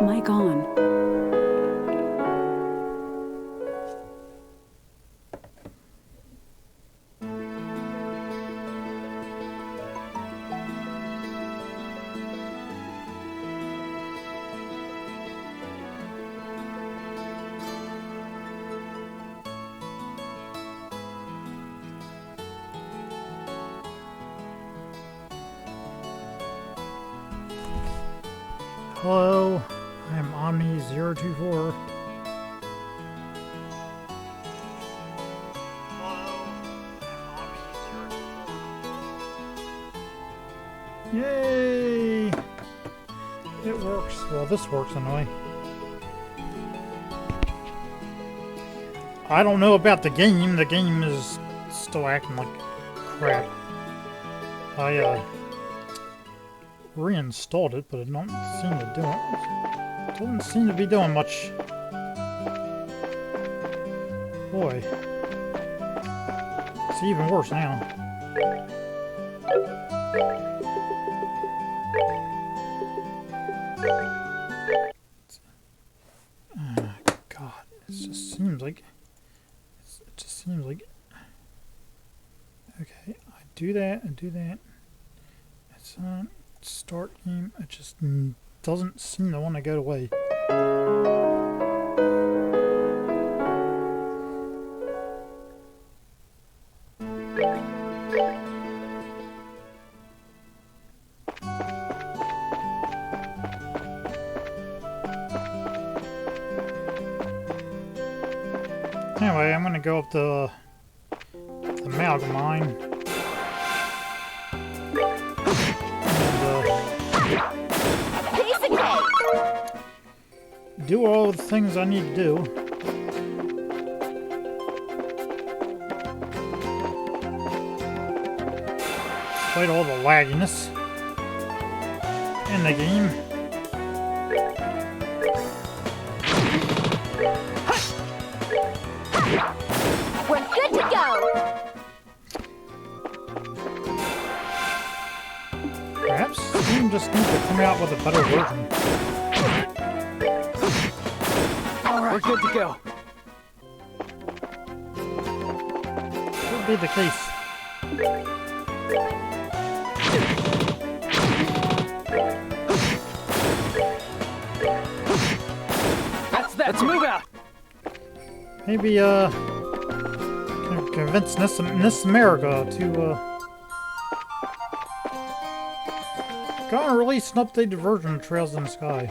am I gone? Hello, I'm Omni024. Yay! It works. Well, this works anyway. I don't know about the game. The game is still acting like crap. I reinstalled it, but it don't seem to do it. Doesn't seem to be doing much. Boy. It's even worse now. God, it just seems like... It just seems like... Okay, I do that, It's on... Start game, it just doesn't seem to want to go away. Anyway, I'm gonna go up the Malga Mine. Do all the things I need to do. Despite all the lagginess in the game. We're good to go! Perhaps the game just needs to come out with a better version. We're good to go. Could be the case. Let's move out. Maybe can convince Miss America to go and release an updated version of Trails in the Sky.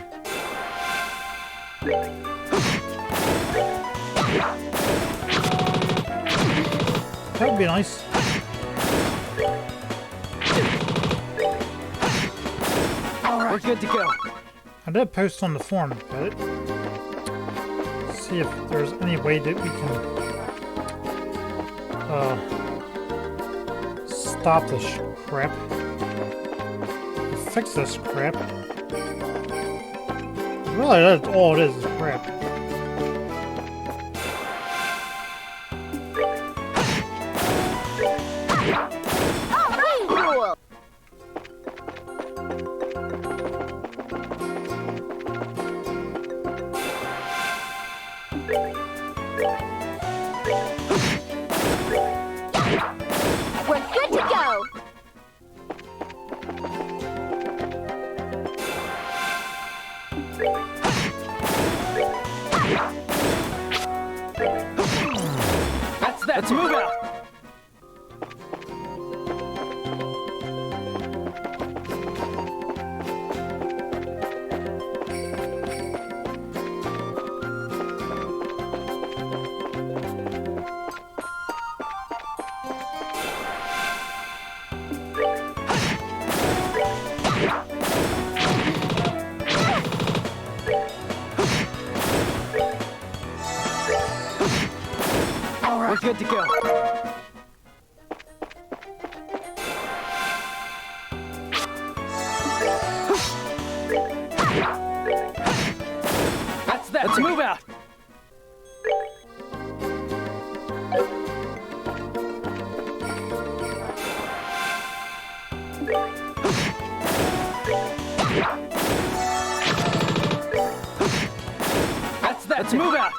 That would be nice. Alright, we're good to go. I did post on the forum about it. See if there's any way that we can stop this crap. Fix this crap. Really, that's all it is crap. Let's move out. We're good to go. That's that. Let's move out. that? Let's move out.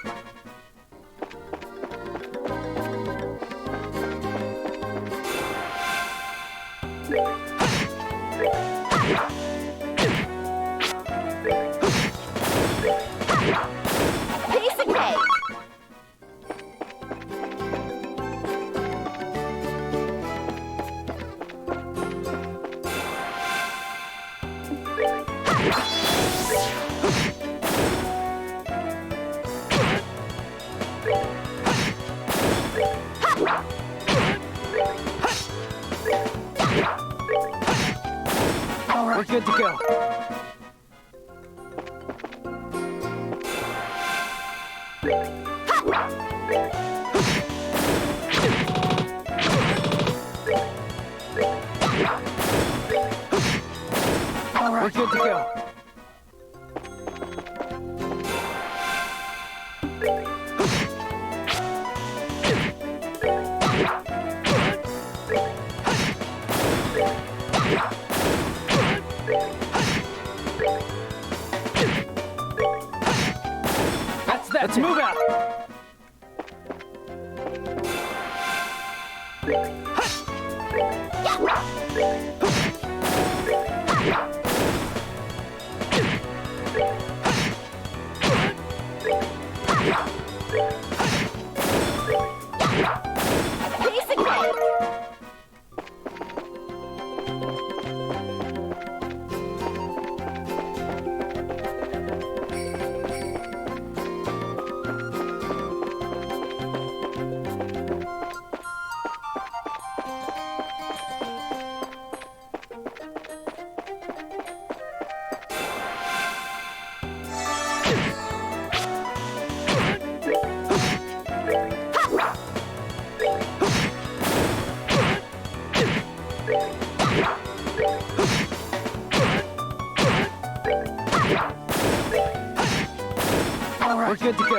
Piece of cake. All right. We're good to go. All right. We're good to go. That's that. Let's move out. Piece of cake. All right. We're good to go.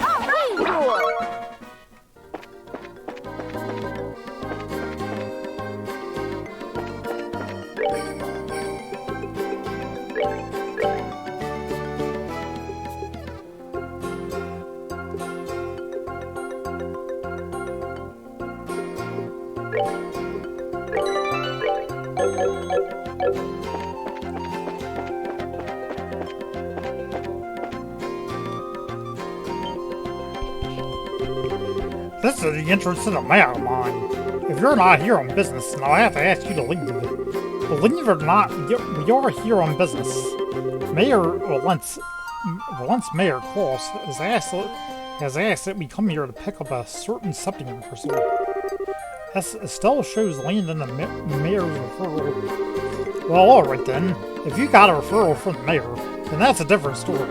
All right, cool. This is the entrance to the Malga Mine. If you're not here on business, then I'll have to ask you to leave. Believe it or not, we are here on business. Once Mayor Cross has asked that we come here to pick up a certain supplement or so. As Estelle shows land in the mayor's referral. Well, alright then. If you got a referral from the mayor, then that's a different story.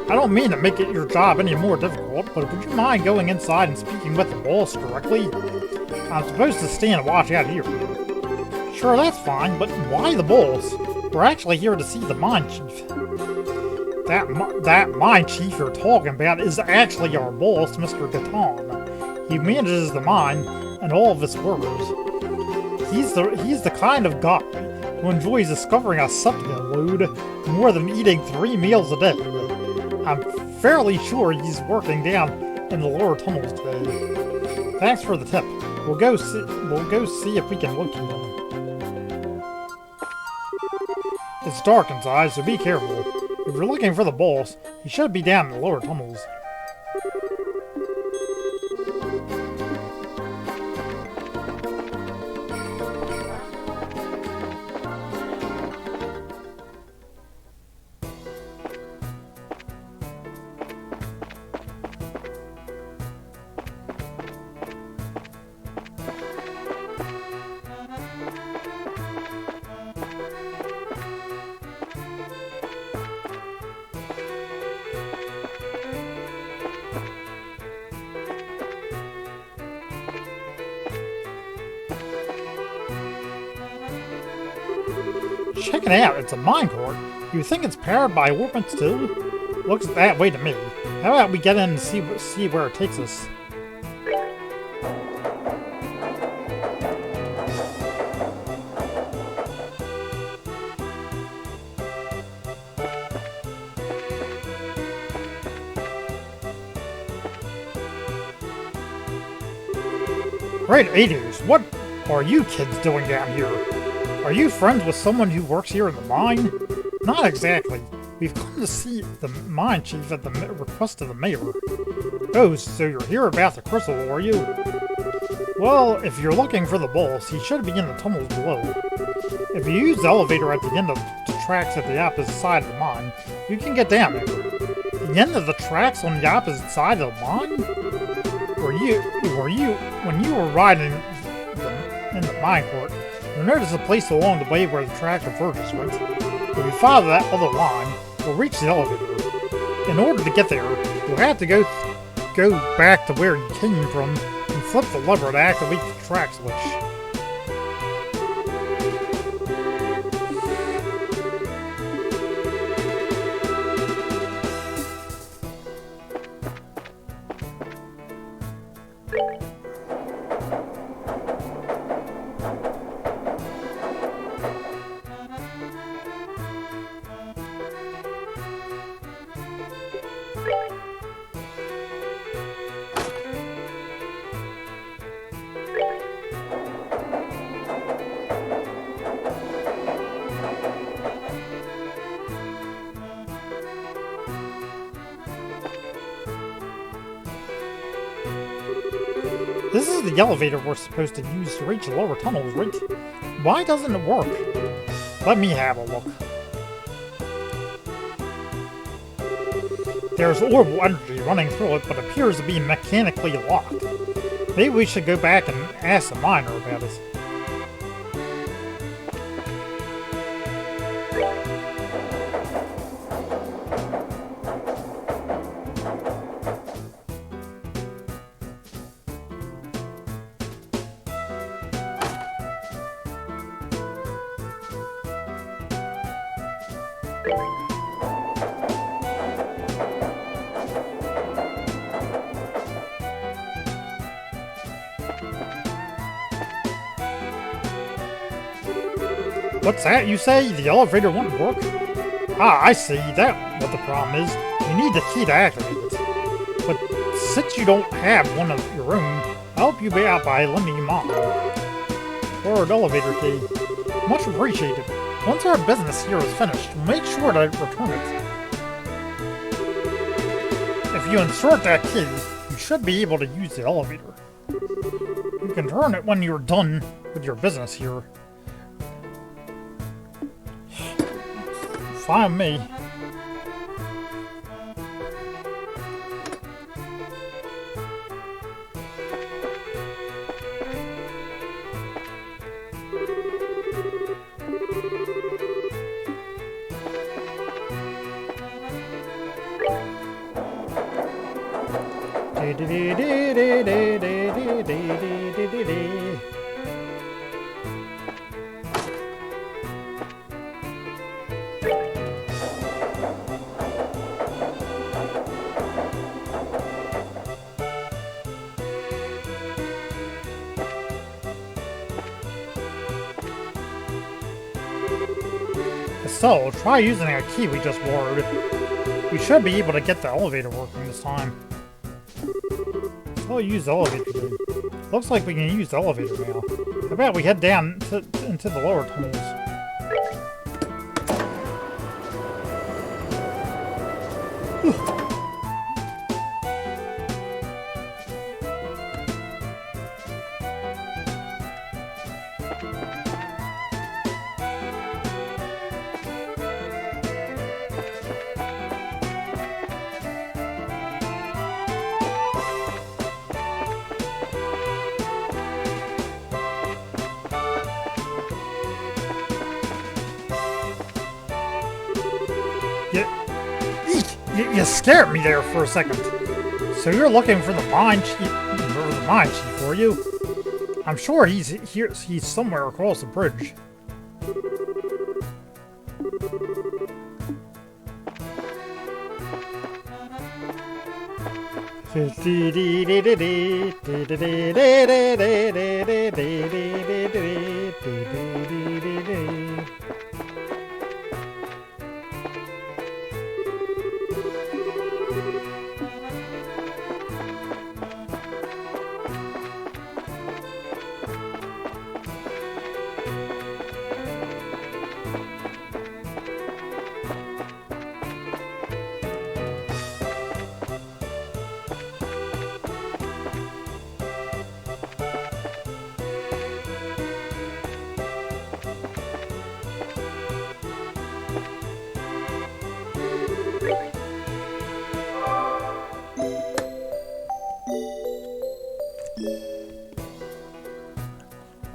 I don't mean to make it your job any more difficult, but would you mind going inside and speaking with the boss directly? I'm supposed to stand and watch out here. Sure, that's fine, but why the boss? We're actually here to see the mine chief. That mine chief you're talking about is actually our boss, Mr. Gaton. He manages the mine and all of its workers. He's the kind of guy who enjoys discovering a supplement load more than eating 3 meals a day. I'm fairly sure he's working down in the lower tunnels today. Thanks for the tip. We'll go see if we can locate him. It's dark inside, so be careful. If you're looking for the boss, he should be down in the lower tunnels. Check it out, it's a minecart. You think it's powered by orbits too? Looks that way to me. How about we get in and see where it takes us? Great 80s, what are you kids doing down here? Are you friends with someone who works here in the mine? Not exactly. We've come to see the mine chief at the request of the mayor. Oh, so you're here about the crystal, are you? Well, if you're looking for the boss, he should be in the tunnels below. If you use the elevator at the end of the tracks at the opposite side of the mine, you can get down there. The end of the tracks on the opposite side of the mine? When you were riding in the minecart, you'll notice a place along the way where the track diverges, right? If you follow that other line, you'll reach the elevator. In order to get there, you'll have to go back to where you came from and flip the lever to activate the track switch. This is the elevator we're supposed to use to reach the lower tunnels, right? Why doesn't it work? Let me have a look. There's orbital energy running through it, but appears to be mechanically locked. Maybe we should go back and ask the miner about it. What's that you say? The elevator won't work? Ah, I see. That's what the problem is. You need the key to activate it. But since you don't have one of your own, I'll help you out by lending you mine. Or an elevator key. Much appreciated. Once our business here is finished, we'll make sure to return it. If you insert that key, you should be able to use the elevator. You can turn it when you're done with your business here. Find me. So, try using that key we just borrowed. We should be able to get the elevator working this time. So I'll use the elevator then. Looks like we can use the elevator now. How about we head down into the lower tunnels? You scared me there for a second. So you're looking for the mine chief, were you? I'm sure he's here. He's somewhere across the bridge.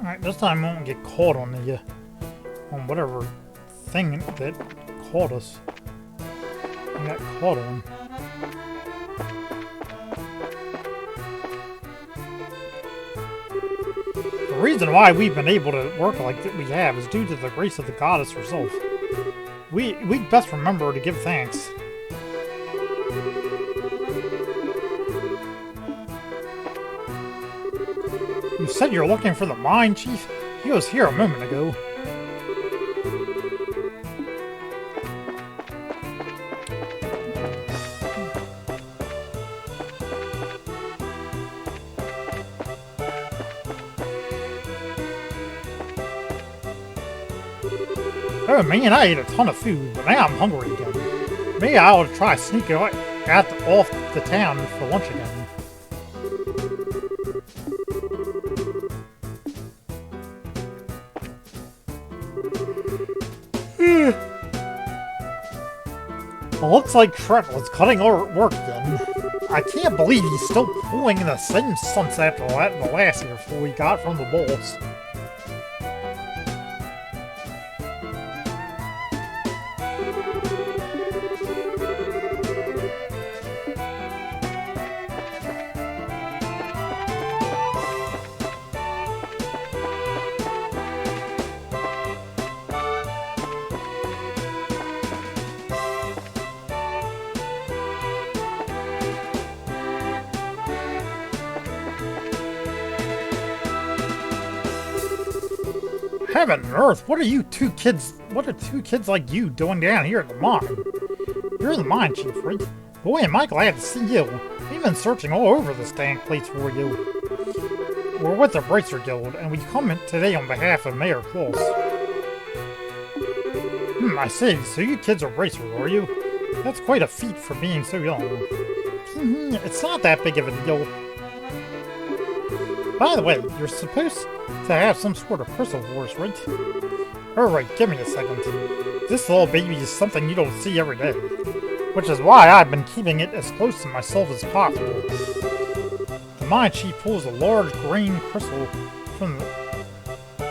Alright, this time I won't get caught on the on whatever thing that caught us. We got caught on. The reason why we've been able to work like that we have is due to the grace of the goddess herself. We best remember to give thanks. You said you're looking for the mine, Chief? He was here a moment ago. Oh man, I ate a ton of food, but now I'm hungry again. Maybe I ought to try sneaking off the town for lunch again. Looks like Trent was cutting our work again. I can't believe he's still pulling the same stunts after the last earful we got from the boss. Heaven and earth, what are two kids like you doing down here at the mine? You're the mine chief, right? Boy, am I glad to see you. We've been searching all over this dang place for you. We're with the Bracer Guild, and we come in today on behalf of Mayor Claus. I see, so you kids are Bracers, are you? That's quite a feat for being so young. It's not that big of a deal. By the way, you're supposed to have some sort of crystal for us, right? Alright, give me a second. This little baby is something you don't see every day, which is why I've been keeping it as close to myself as possible. The mine chief pulls a large green crystal from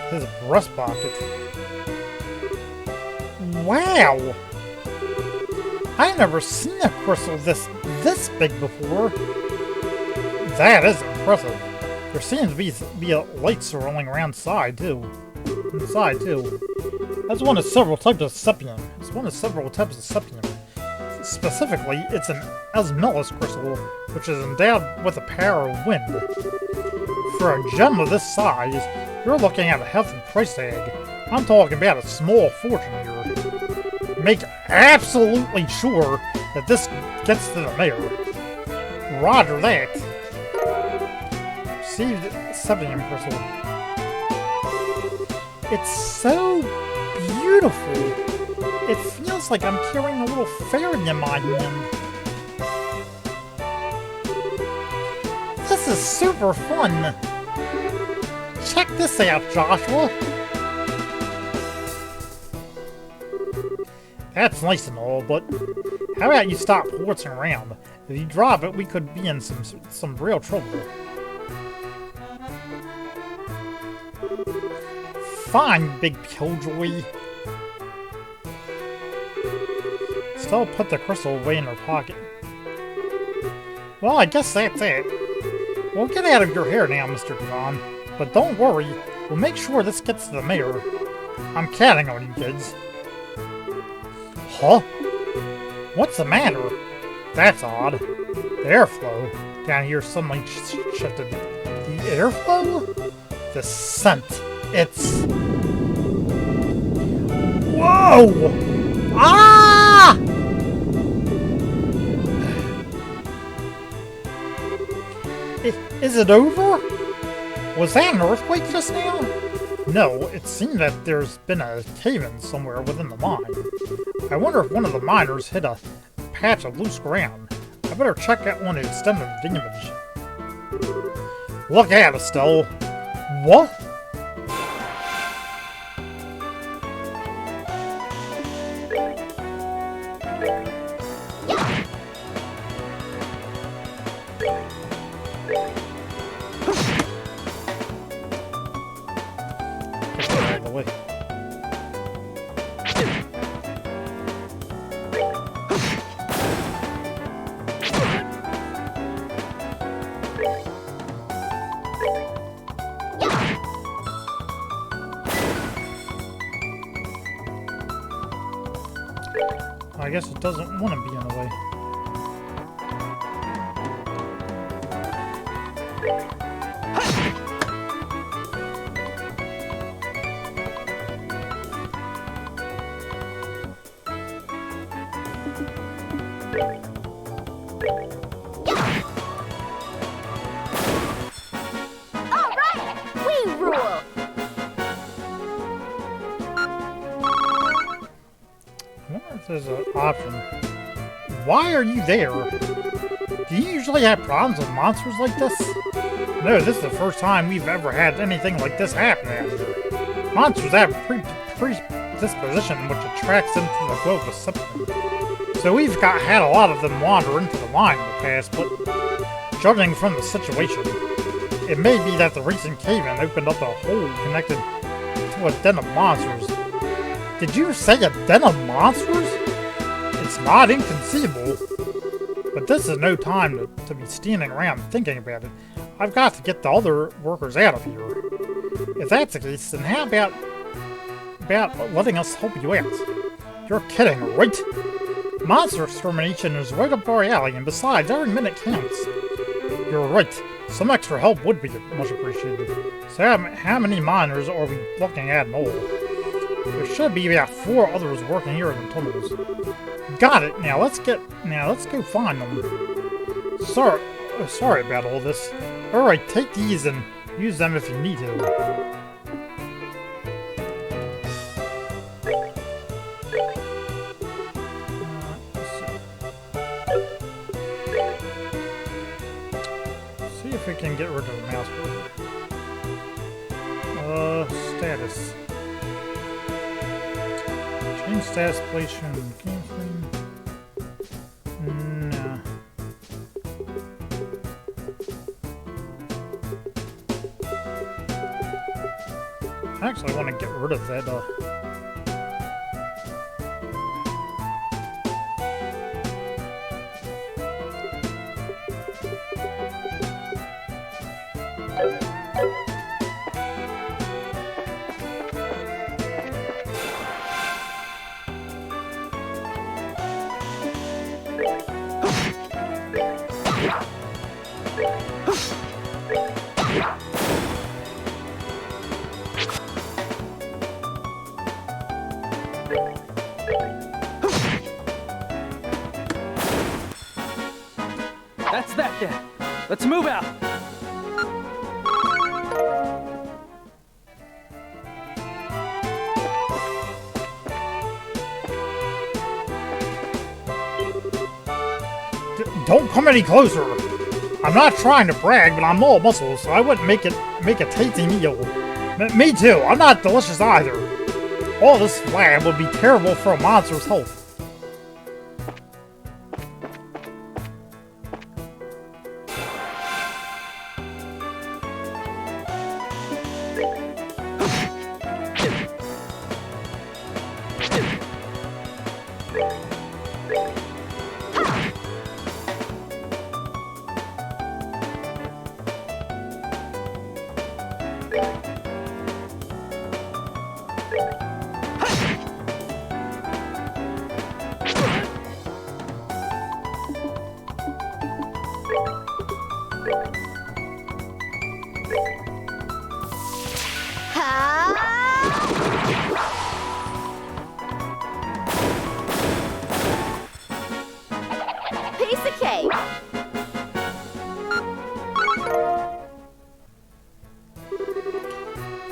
his breast pocket. Wow! I've never seen a crystal this big before. That is impressive. There seems to be a light swirling around inside too. That's one of several types of sepium. Specifically, it's an osmolus crystal, which is endowed with the power of wind. For a gem of this size, you're looking at a hefty price tag. I'm talking about a small fortune here. Make absolutely sure that this gets to the mayor. Roger that. Received sepium crystal. It's so beautiful. It feels like I'm carrying a little fairy in my hand. This is super fun. Check this out, Joshua. That's nice and all, but how about you stop horsing around? If you drop it, we could be in some real trouble. Fine, big killjoy. Still put the crystal away in her pocket. Well, I guess that's it. We'll get out of your hair now, Mr. Devon. But don't worry, we'll make sure this gets to the mayor. I'm counting on you kids. Huh? What's the matter? That's odd. The airflow. down here suddenly shifted. The airflow? The scent. It's... Whoa! Ah! Is it over? Was that an earthquake just now? No, it seemed that there's been a cave-in somewhere within the mine. I wonder if one of the miners hit a patch of loose ground. I better check out one to extend the damage. Look out, Estelle. What? I guess it doesn't want to be in the way. All right, we rule. I wonder if there's an option. Why are you there? Do you usually have problems with monsters like this? No, this is the first time we've ever had anything like this happen out here. Monsters have predisposition which attracts them to the glow of something. So we've had a lot of them wander into the mine in the past, but judging from the situation, it may be that the recent cave-in opened up a hole connected to a den of monsters. Did you say a den of monsters? It's not inconceivable, but this is no time to be standing around thinking about it. I've got to get the other workers out of here. If that's the case, then how about letting us help you out? You're kidding, right? Monster extermination is right up our alley, and besides, every minute counts. You're right. Some extra help would be much appreciated. So how many miners are we looking at in all? There should be about 4 others working here in the tunnels. Got it. Now let's go find them. Sorry about all this. All right, take these and use them if you need to. See if we can get rid of the mouse wheel. Status. Change status place in the game screen. No. Actually, I want to get rid of that. That's that then. Let's move out. Don't come any closer. I'm not trying to brag, but I'm all muscle, so I wouldn't make a tasty meal. Me too. I'm not delicious either. All this flab would be terrible for a monster's health. okay.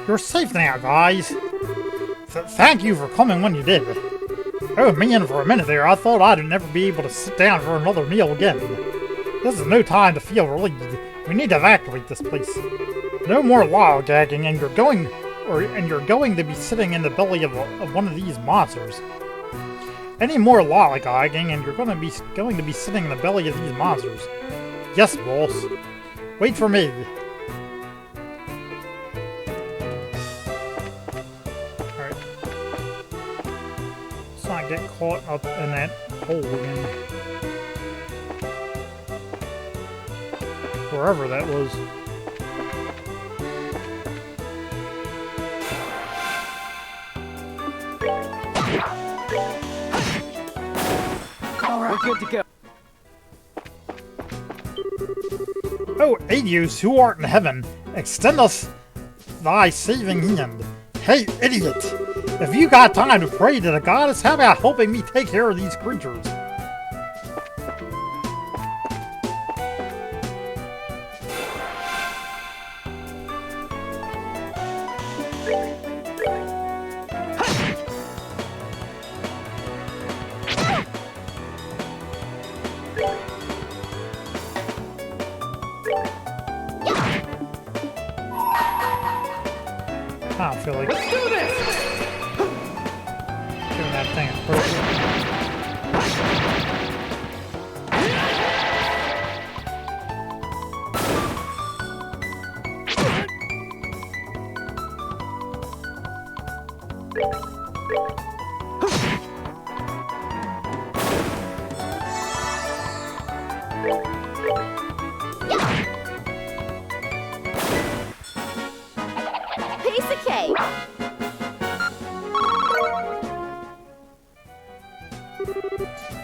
You're safe now, guys. Thank you for coming when you did. Oh man, for a minute there, I thought I'd never be able to sit down for another meal again. This is no time to feel relieved. We need to evacuate this place. No more lollygagging, and you're going to be sitting in the belly of one of these monsters. Any more lollygagging, and you're going to be sitting in the belly of these monsters. Yes, boss. Wait for me. Alright. Let's not get caught up in that hole again. Wherever that was. All right, we're good to go. Oh, Adios, who art in heaven, extend us thy saving hand. Hey, idiot! If you got time to pray to the goddess, how about helping me take care of these creatures? I don't feel like Let's do this! giving that thing a push. Piece of cake.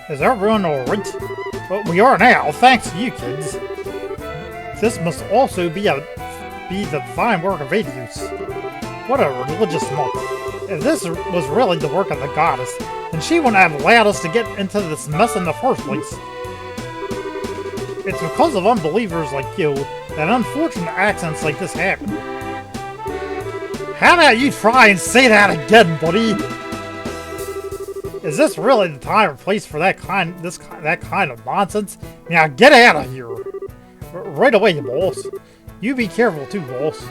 Is everyone alright? Well, we are now, thanks to you kids. This must also be the divine work of Adios. What a religious nut. If this was really the work of the goddess, then she wouldn't have allowed us to get into this mess in the first place. It's because of unbelievers like you that unfortunate accidents like this happen. How about you try and say that again, buddy? Is this really the time or place for that kind of nonsense? Now get out of here! Right away, boss. You be careful too, boss.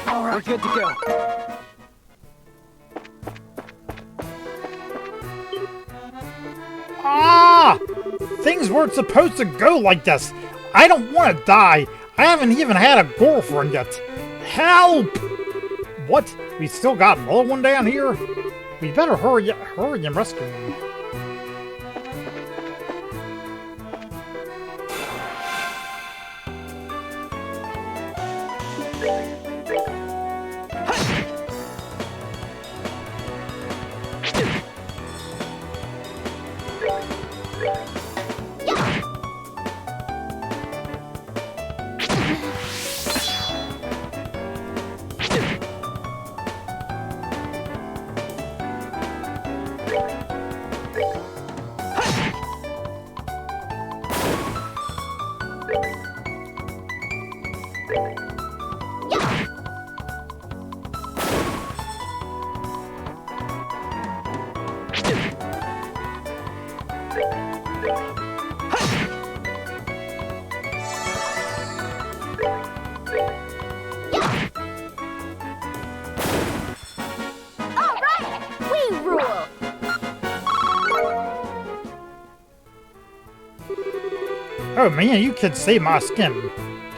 All right, we're good to go. Ah! Things weren't supposed to go like this. I don't want to die. I haven't even had a girlfriend yet. Help! What? We still got another one down here? We better hurry and rescue him. Oh man, you kids saved my skin.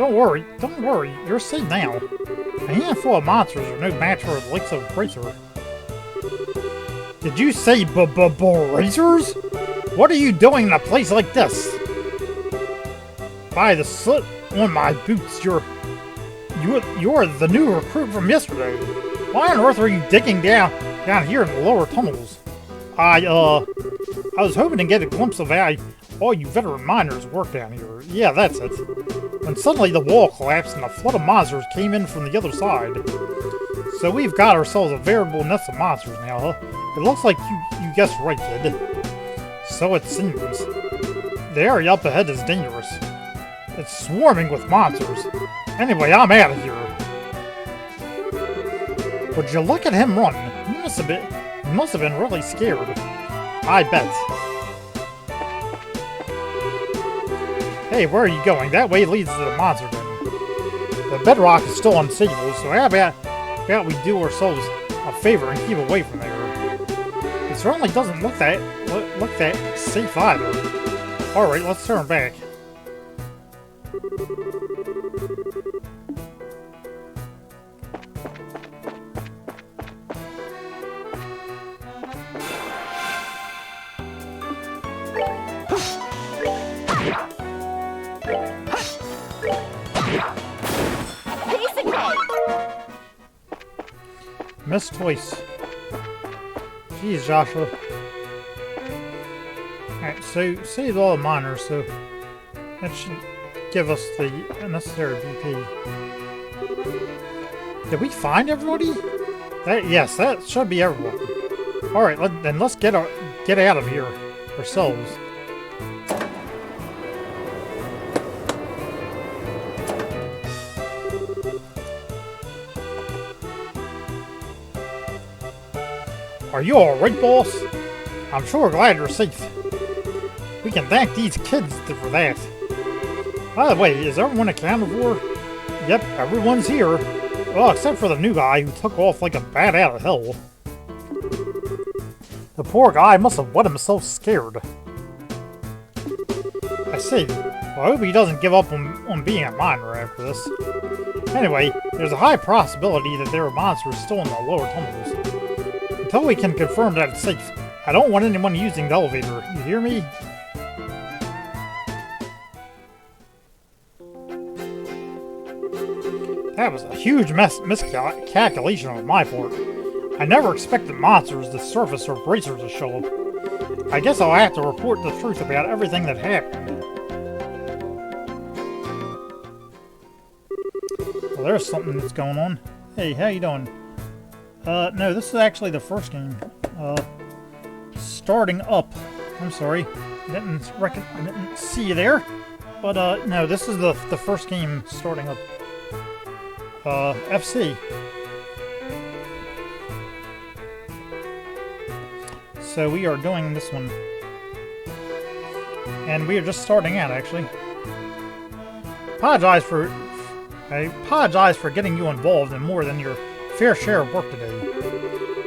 Don't worry, you're safe now. A handful of monsters are no match for the likes of Bracer. Did you say bracers? What are you doing in a place like this? By the soot on my boots, you're the new recruit from yesterday. Why on earth are you digging down here in the lower tunnels? I was hoping to get a glimpse of how all you veteran miners work down here. Yeah, that's it. When suddenly the wall collapsed and a flood of monsters came in from the other side. So we've got ourselves a veritable nest of monsters now, huh? It looks like you guessed right, kid. So it seems. The area up ahead is dangerous. It's swarming with monsters. Anyway, I'm out of here. Would you look at him run? He must have been really scared. I bet. Hey, where are you going? That way leads to the monster den. The bedrock is still unstable, so how about we do ourselves a favor and keep away from there? It certainly doesn't look that safe either. Alright, let's turn back. Missed twice. Jeez, Joshua. Alright, so saved all the miners, so that should give us the necessary BP. Did we find everybody? Yes, that should be everyone. Alright, then let's get out of here ourselves. Are you alright, boss? I'm sure glad you're safe. We can thank these kids for that. By the way, is everyone accounted for? Yep, everyone's here. Well, except for the new guy who took off like a bat out of hell. The poor guy must have wet himself scared. I see. Well, I hope he doesn't give up on being a miner after this. Anyway, there's a high possibility that there are monsters still in the lower tunnels. Until we can confirm that it's safe, I don't want anyone using the elevator. You hear me? That was a huge miscalculation on my part. I never expected monsters to surface or bracers to show up. I guess I'll have to report the truth about everything that happened. Well, there's something that's going on. Hey, how you doing? No, this is actually the first game. Starting up. I'm sorry. I didn't see you there. But, no, this is the first game starting up. FC. So we are doing this one. And we are just starting out, actually. I apologize for getting you involved in more than your fair share of work today.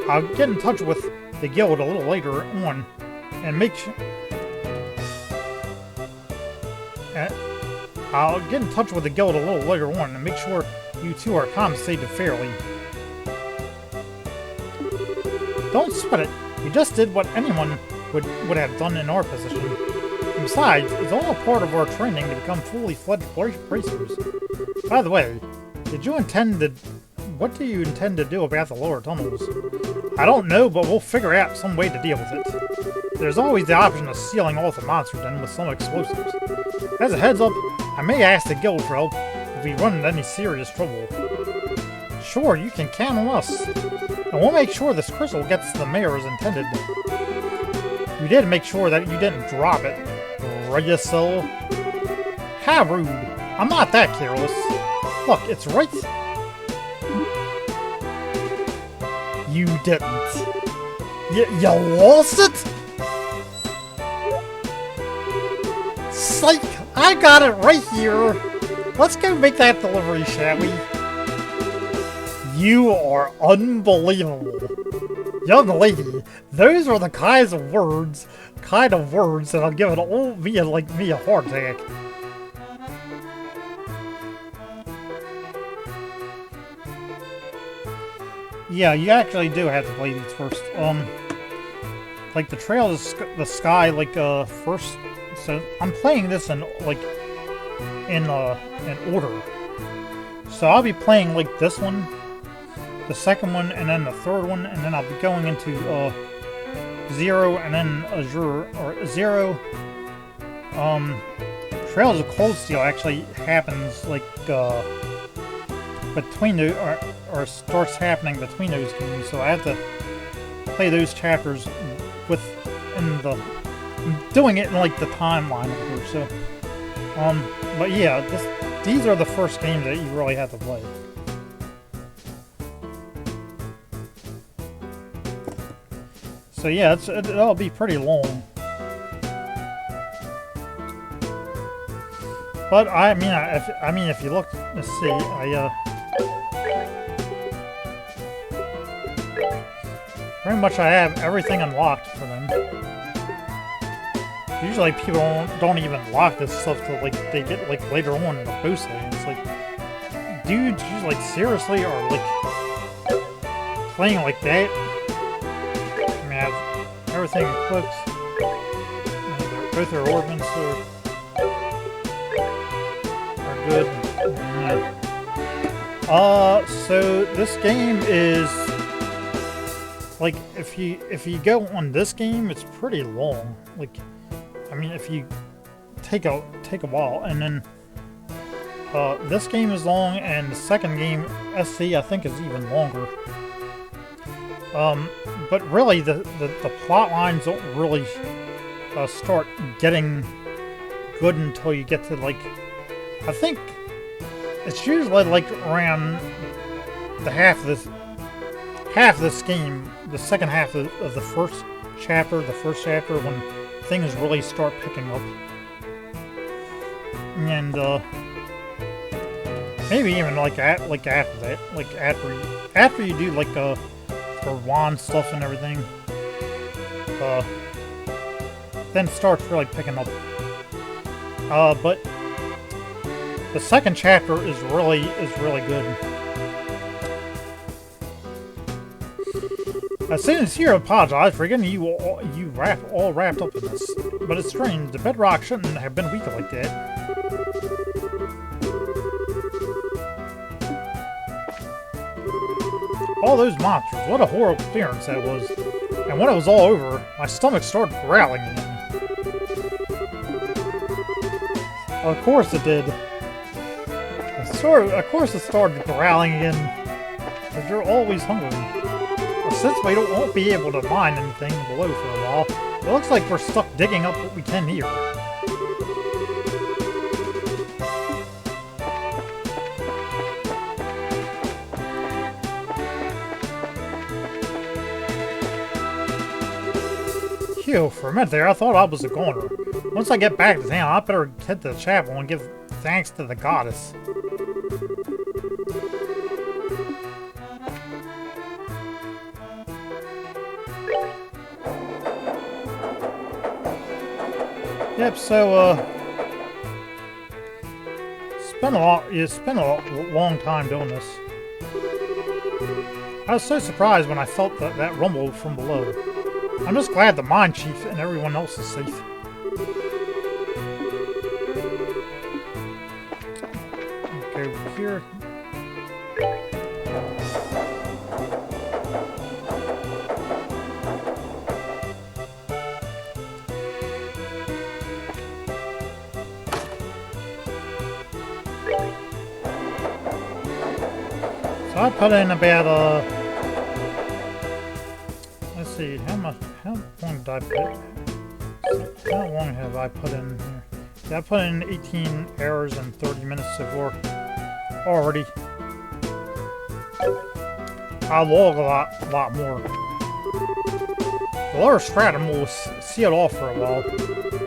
I'll get in touch with the guild a little later on and make sure... I'll get in touch with the guild a little later on and make sure you two are compensated fairly. Don't sweat it. You just did what anyone would have done in our position. And besides, it's all a part of our training to become fully fledged bracers. By the way, what do you intend to do about the lower tunnels? I don't know, but we'll figure out some way to deal with it. There's always the option of sealing off the monster den with some explosives. As a heads up, I may ask the guild for help if we run into any serious trouble. Sure, you can count on us. And we'll make sure this crystal gets to the mayor as intended. You did make sure that you didn't drop it, Rayasol. How rude. I'm not that careless. Look, it's right... You didn't. You lost it? Psych! I got it right here! Let's go make that delivery, shall we? You are unbelievable. Young lady, those are the kind of words that'll give an old me like me a heart attack. Yeah, you actually do have to play these first. Like the Trail to the Sky, like first. So I'm playing this in like in order. So I'll be playing like this one, the second one, and then the third one, and then I'll be going into Zero, and then Azure or Zero. Trails of Cold Steel actually happens like between the or starts happening between those games, so I have to play those chapters within the. I'm doing it in like the timeline over, so but yeah, these are the first games that you really have to play. So yeah, it'll be pretty long. But I mean, if you look, let's see, pretty much I have everything unlocked for them. Usually people don't even lock this stuff till like they get like later on in the boost day. It's like, dude, you like seriously are like playing like that? I mean, I have everything equipped. Both their ornaments are good. So this game is like if you go on this game, it's pretty long. Like, I mean, if you take a while, and then this game is long, and the second game, SC, I think is even longer. But really, the plot lines don't really start getting good until you get to like, I think it's usually like around the half of this game, the second half of the first chapter, when things really start picking up, and maybe even like after that, like after you do like the wand stuff and everything, then it starts really picking up. But the second chapter is really good. I sincere apologize for getting you all wrapped up in this, but it's strange. The bedrock shouldn't have been weak like that. All those monsters, what a horrible clearance that was. And when it was all over, my stomach started growling again. Of course it did. Of course it started growling again, because you're always hungry. Since we won't be able to mine anything below for a while, it looks like we're stuck digging up what we can here. Phew, for a minute there, I thought I was a goner. Once I get back to town, I better head to the chapel and give thanks to the goddess. Yep, so, it's been a long time doing this. I was so surprised when I felt that rumble from below. I'm just glad the mine chief and everyone else is safe. Okay, over here. So I put in about let's see, how long did I put? How long have I put in here? Yeah, I put in 18 hours and 30 minutes of work already. I'll log a lot more. The lower stratum will seal off for a while.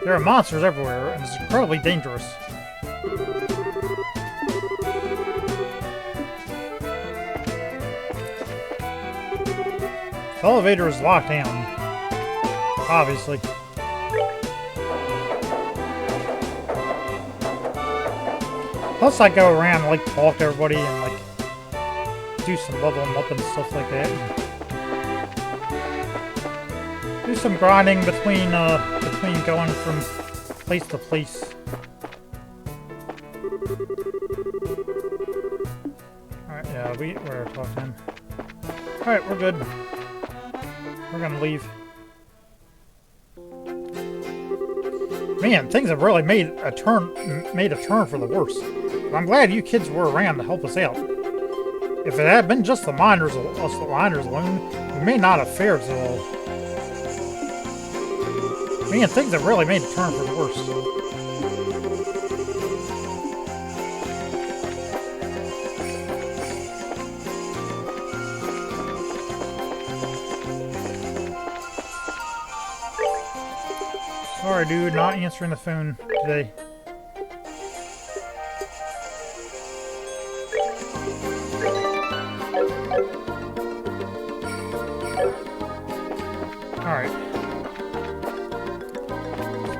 There are monsters everywhere, and it's incredibly dangerous. The elevator is locked down, obviously. Plus I go around and like talk to everybody and like do some leveling up and stuff like that. And do some grinding between going from place to place. Alright, yeah, we're talking. Alright, we're good. We're gonna leave. Man, things have really made a turn for the worse. But I'm glad you kids were around to help us out. If it had been just the miners alone, we may not have fared so well. Man, things have really made a turn for the worse. Sorry, dude, not answering the phone today. Alright.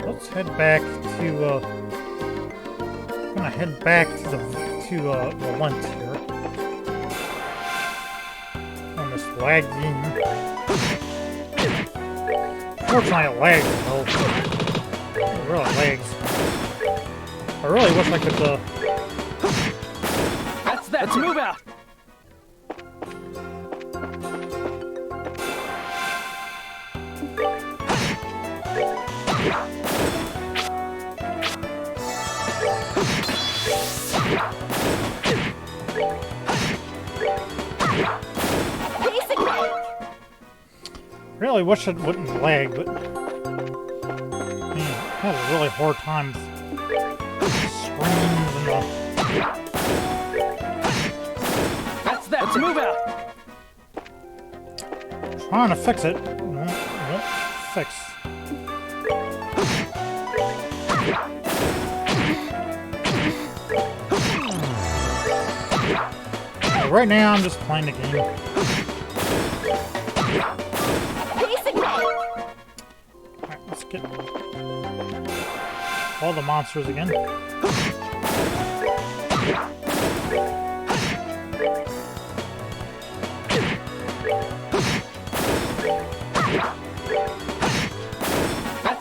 Let's head back to, I'm gonna head back to the Lent here. On this lag game. Fortunately, it lags a little. It really lags. I really wish I could, Let's move out! Really wish it wouldn't lag, but man, I had a really hard time with screens and Let's move out! trying to fix it. Won't fix. But right now, I'm just playing the game. Alright, let's get all the monsters again.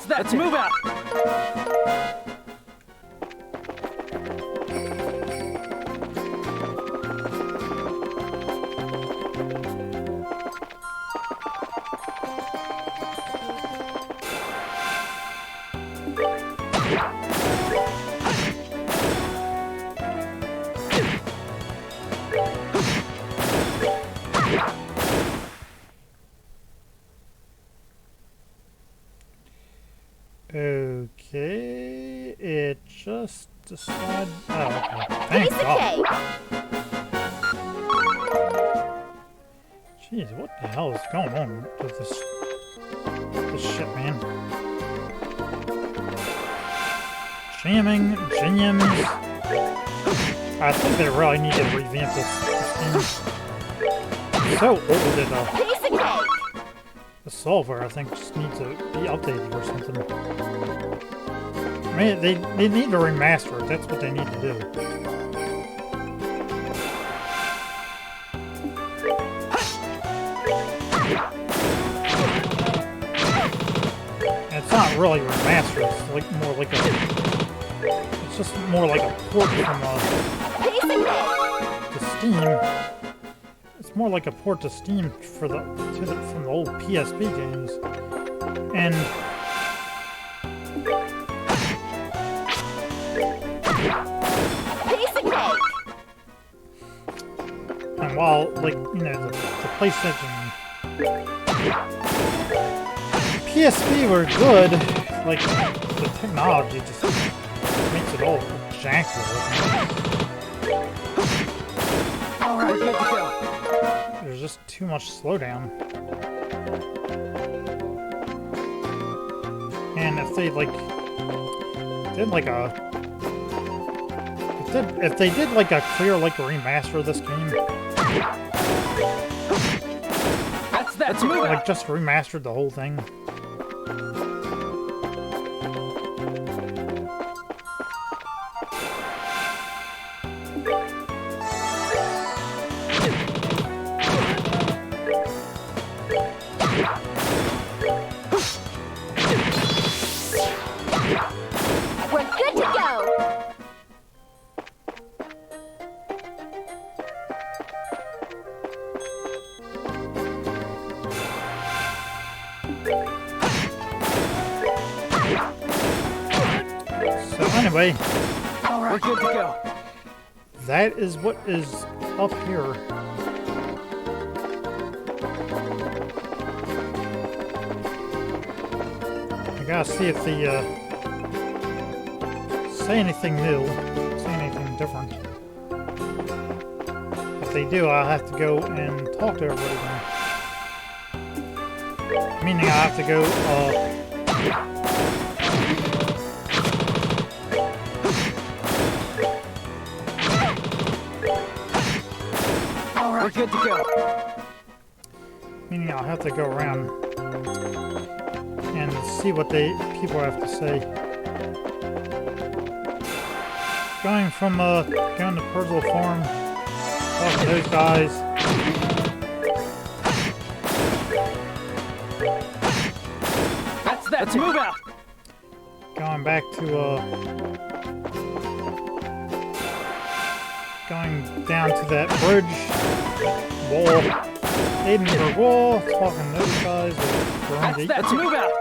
Let's move out! Okay, it just decided. Oh, okay. Thank God. Jeez, what the hell is going on with this shit, man? Jamming, jams. I think they really need to revamp this game. It's so old that the software, I think, just needs to be updated or something. I mean, they need to remaster it. That's what they need to do. And it's not really remastered. It's like more like a. It's just more like a port from to Steam. It's more like a port to Steam for from the old PSP games, and while like the PlayStation, PSP were good, like the technology just makes it all janky. All right, good to go. There's just too much slowdown. And if they did like a clear remaster of this game, Let's move like out. just remastered the whole thing. Anyway, Alright, we're good to go. that is what is up here. I gotta see if they say anything new, say anything different. If they do, I'll have to go and talk to everybody then. Meaning I have to go, Alright, we're good to go. meaning I'll have to go around and see what people have to say. Going from, going to Percival Farm, talking to those guys. That's that. Let's move out. Going back to, going down to that bridge, wall, Edinburgh wall, talking to those guys. That's that. Let's move out.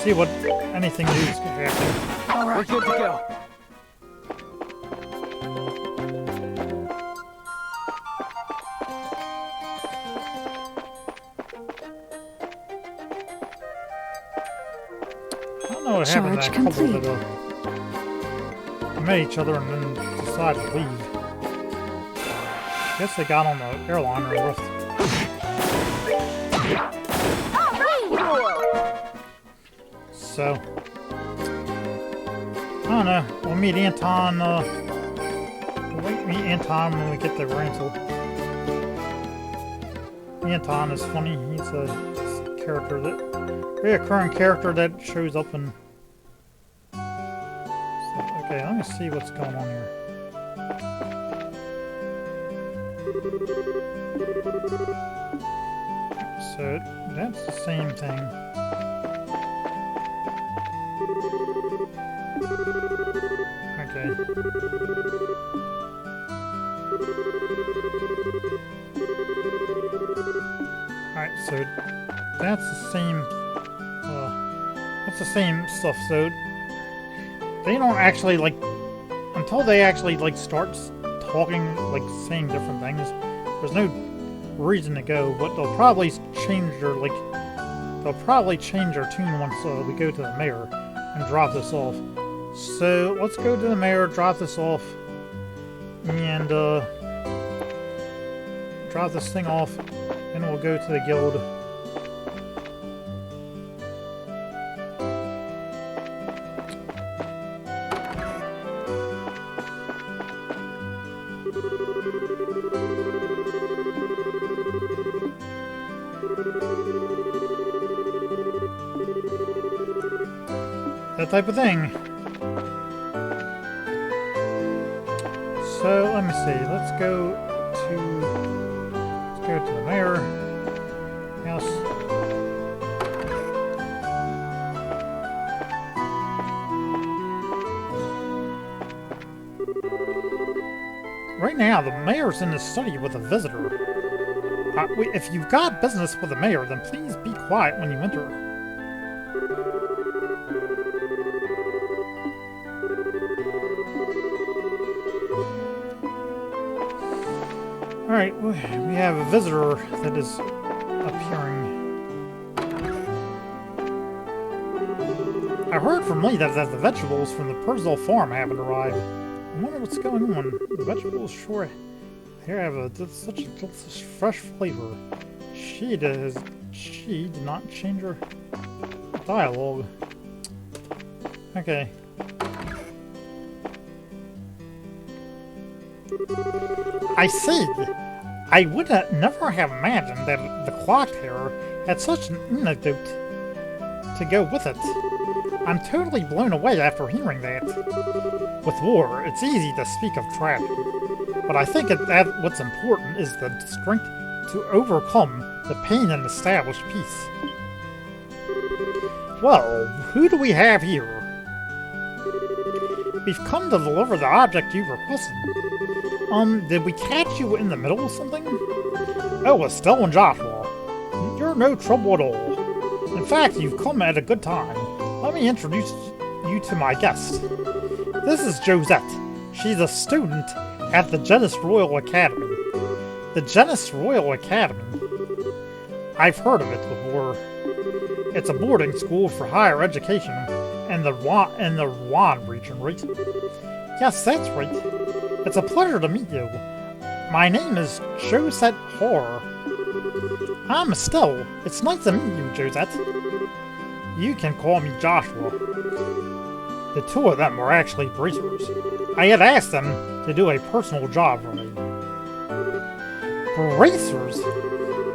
See what anything new is happening. Alright, we're good to go. I don't know what happened to that couple complete. that met each other and then decided to leave. Guess they got on the airliner and left. So, I don't know. We'll meet Anton. We'll meet Anton when we get the rental. Anton is funny. He's a character that, reoccurring character that shows up in. So, okay, let me see what's going on here. So that's the same thing. Okay. Alright, so that's the same stuff, so they don't actually, like, until they actually, like, start talking, like, saying different things, there's no reason to go, but they'll probably change their, like, tune once we go to the mayor and drop this off. So, let's go to the mayor, drop this off, and, drop this thing off, and we'll go to the guild. That type of thing. So let me see. Let's go to the mayor house. Right now, the mayor's in the study with a visitor. If you've got business with the mayor, then please be quiet when you enter. Alright, we have a visitor that is appearing. I heard from Lee that the vegetables from the Percival farm haven't arrived. I wonder what's going on. The vegetables sure here have such a delicious fresh flavor. She did not change her dialogue. Okay. I see. I would never have imagined that the clock terror had such an anecdote to go with it. I'm totally blown away after hearing that. With war, it's easy to speak of tragedy, but I think that what's important is the strength to overcome the pain and establish peace. Well, who do we have here? We've come to deliver the object you requested. Did we catch you in the middle of something? Oh, Estelle and Joshua. You're no trouble at all. In fact, you've come at a good time. Let me introduce you to my guest. This is Josette. She's a student at the Genus Royal Academy. The Genus Royal Academy? I've heard of it before. It's a boarding school for higher education in the Rouen region, right? Yes, that's right. It's a pleasure to meet you. My name is Josette Horror. I'm Estelle. It's nice to meet you, Josette. You can call me Joshua. The two of them were actually bracers. I had asked them to do a personal job for me. Bracers?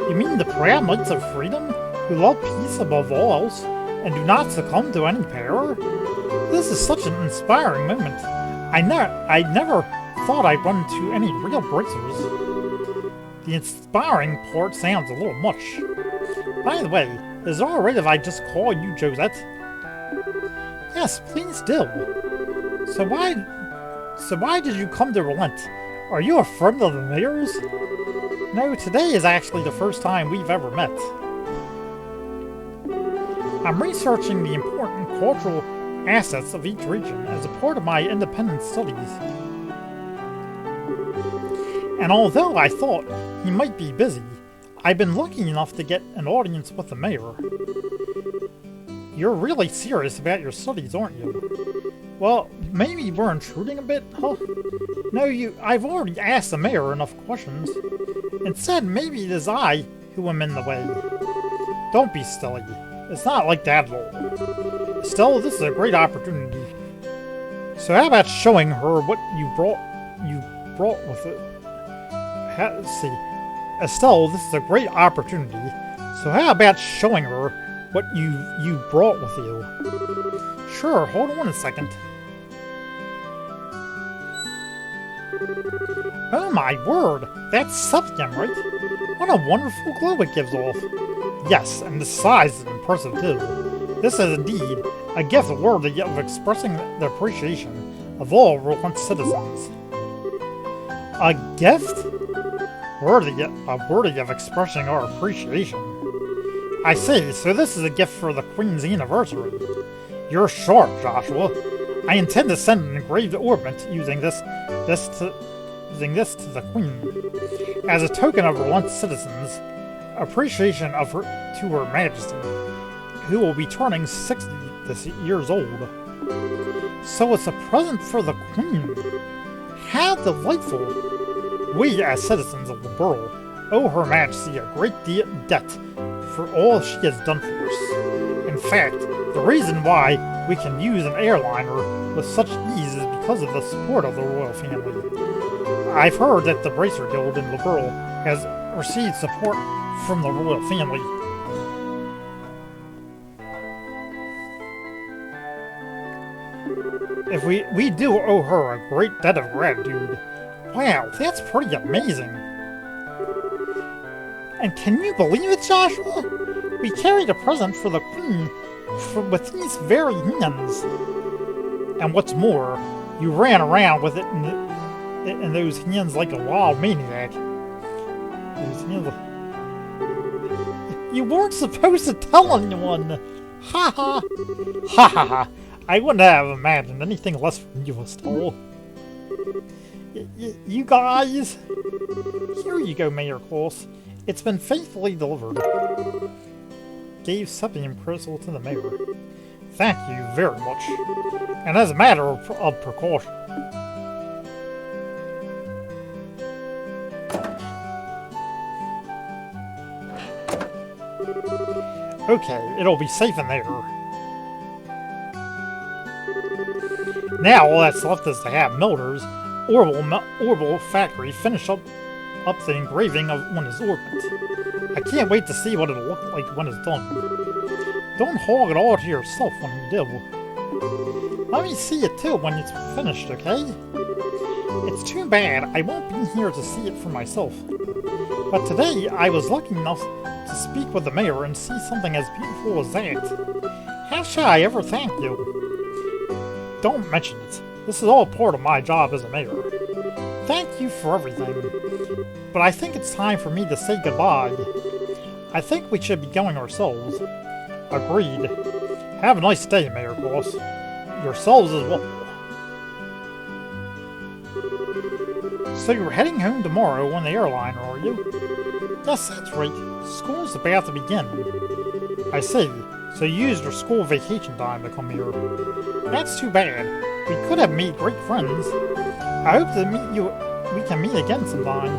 You mean the proud knights of freedom, who love peace above all else, and do not succumb to any peril? This is such an inspiring moment. I never thought I'd run into any real bracers. The inspiring part sounds a little much. By the way, is it alright if I just call you Josette? Yes, please do. So why did you come to relent? Are you a friend of the mayor's? No, today is actually the first time we've ever met. I'm researching the important cultural assets of each region as a part of my independent studies. And although I thought he might be busy, I've been lucky enough to get an audience with the mayor. You're really serious about your studies, aren't you? Well, maybe we're intruding a bit, huh? No, I've already asked the mayor enough questions. Instead, maybe it is I who am in the way. Don't be silly. It's not like that at all. Still, this is a great opportunity. So how about showing her what you brought with it? Let's see. Estelle, this is a great opportunity. So how about showing her what you brought with you? Sure, hold on a second. Oh my word, that's Septium, right? What a wonderful glow it gives off. Yes, and the size is impressive too. This is indeed a gift worthy of expressing the appreciation of all Rouen citizens. A gift? Worthy of expressing our appreciation. I see, so this is a gift for the Queen's anniversary. You're sharp, Joshua. I intend to send an engraved ornament using this to the Queen, as a token of Rouen citizens' appreciation of her to Her Majesty, who will be turning 60 years old. So it's a present for the Queen. How delightful! We, as citizens of Liberl, owe Her Majesty a great debt for all she has done for us. In fact, the reason why we can use an airliner with such ease is because of the support of the royal family. I've heard that the Bracer Guild in Liberl has received support from the royal family. If we do owe her a great debt of gratitude. Wow, that's pretty amazing. And can you believe it, Joshua? We carried a present for the Queen with these very hands. And what's more, you ran around with it in those hands like a wild maniac. You weren't supposed to tell anyone! Ha ha! Ha ha ha! I wouldn't have imagined anything less from you, Estelle. You guys! Here you go, Mayor Claus. It's been faithfully delivered. Gave Septium Crystal to the mayor. Thank you very much. And as a matter of precaution. Okay, it'll be safe in there. Now all that's left is to have Milder's Orbital Factory finish up the engraving on his ornament. I can't wait to see what it'll look like when it's done. Don't hog it all to yourself when you do. Let me see it too when it's finished, okay? It's too bad I won't be here to see it for myself. But today I was lucky enough to speak with the mayor and see something as beautiful as that. How shall I ever thank you? Don't mention it. This is all part of my job as a mayor. Thank you for everything. But I think it's time for me to say goodbye. I think we should be going ourselves. Agreed. Have a nice day, Mayor Claus. Yourselves as well. So you're heading home tomorrow on the airliner, are you? Yes, that's right. School's about to begin. I see. So you used your school vacation time to come here. That's too bad. We could have made great friends. I hope we can meet again sometime.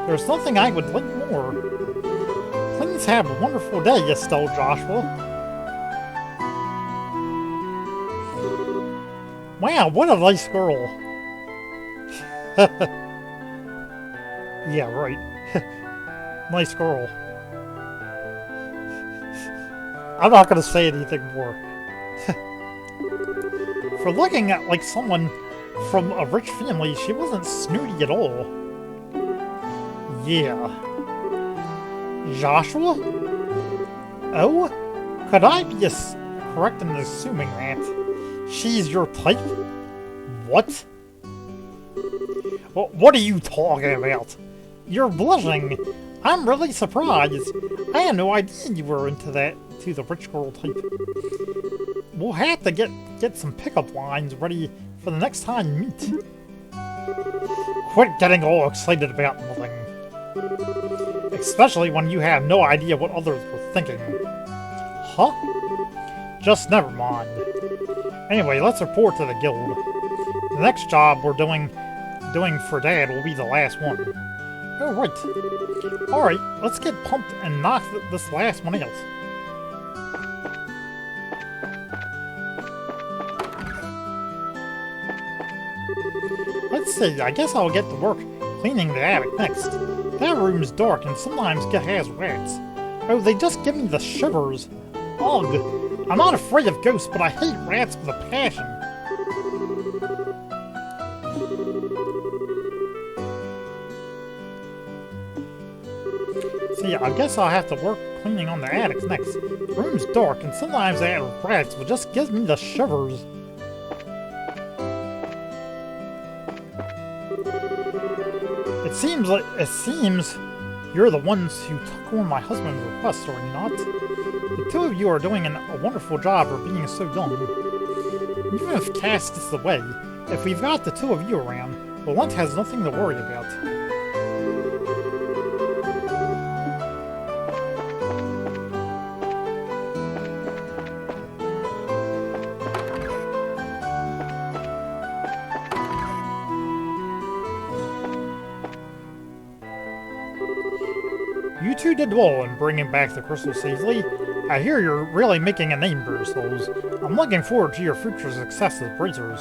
There's nothing I would like more. Please have a wonderful day, Estelle Joshua. Wow, what a nice girl. Yeah, right. Nice girl. I'm not gonna say anything more. For looking at like someone from a rich family, she wasn't snooty at all. Yeah. Joshua? Oh? Could I be correct in assuming that she's your type? What? What are you talking about? You're blushing. I'm really surprised. I had no idea you were into the rich girl type. We'll have to get some pickup lines ready for the next time you meet. Quit getting all excited about nothing. Especially when you have no idea what others were thinking. Huh? Just never mind. Anyway, let's report to the guild. The next job we're doing for Dad will be the last one. Oh, right. Alright, let's get pumped and knock this last one out. Let's see, I guess I'll get to work cleaning the attic next. That room's dark and sometimes has rats. Oh, they just give me the shivers. Ugh. I'm not afraid of ghosts, but I hate rats with a passion. So yeah, I guess I'll have to work cleaning on the attics next. The room's dark and sometimes that rats will just give me the shivers. It seems you're the ones who took on my husband's request, are you not? The two of you are doing a wonderful job for being so young. Even if Cass gets away, if we've got the two of you around, the Lunt has nothing to worry about. You two did well in bringing back the crystal safely. I hear you're really making a name for yourselves. I'm looking forward to your future success as bracers.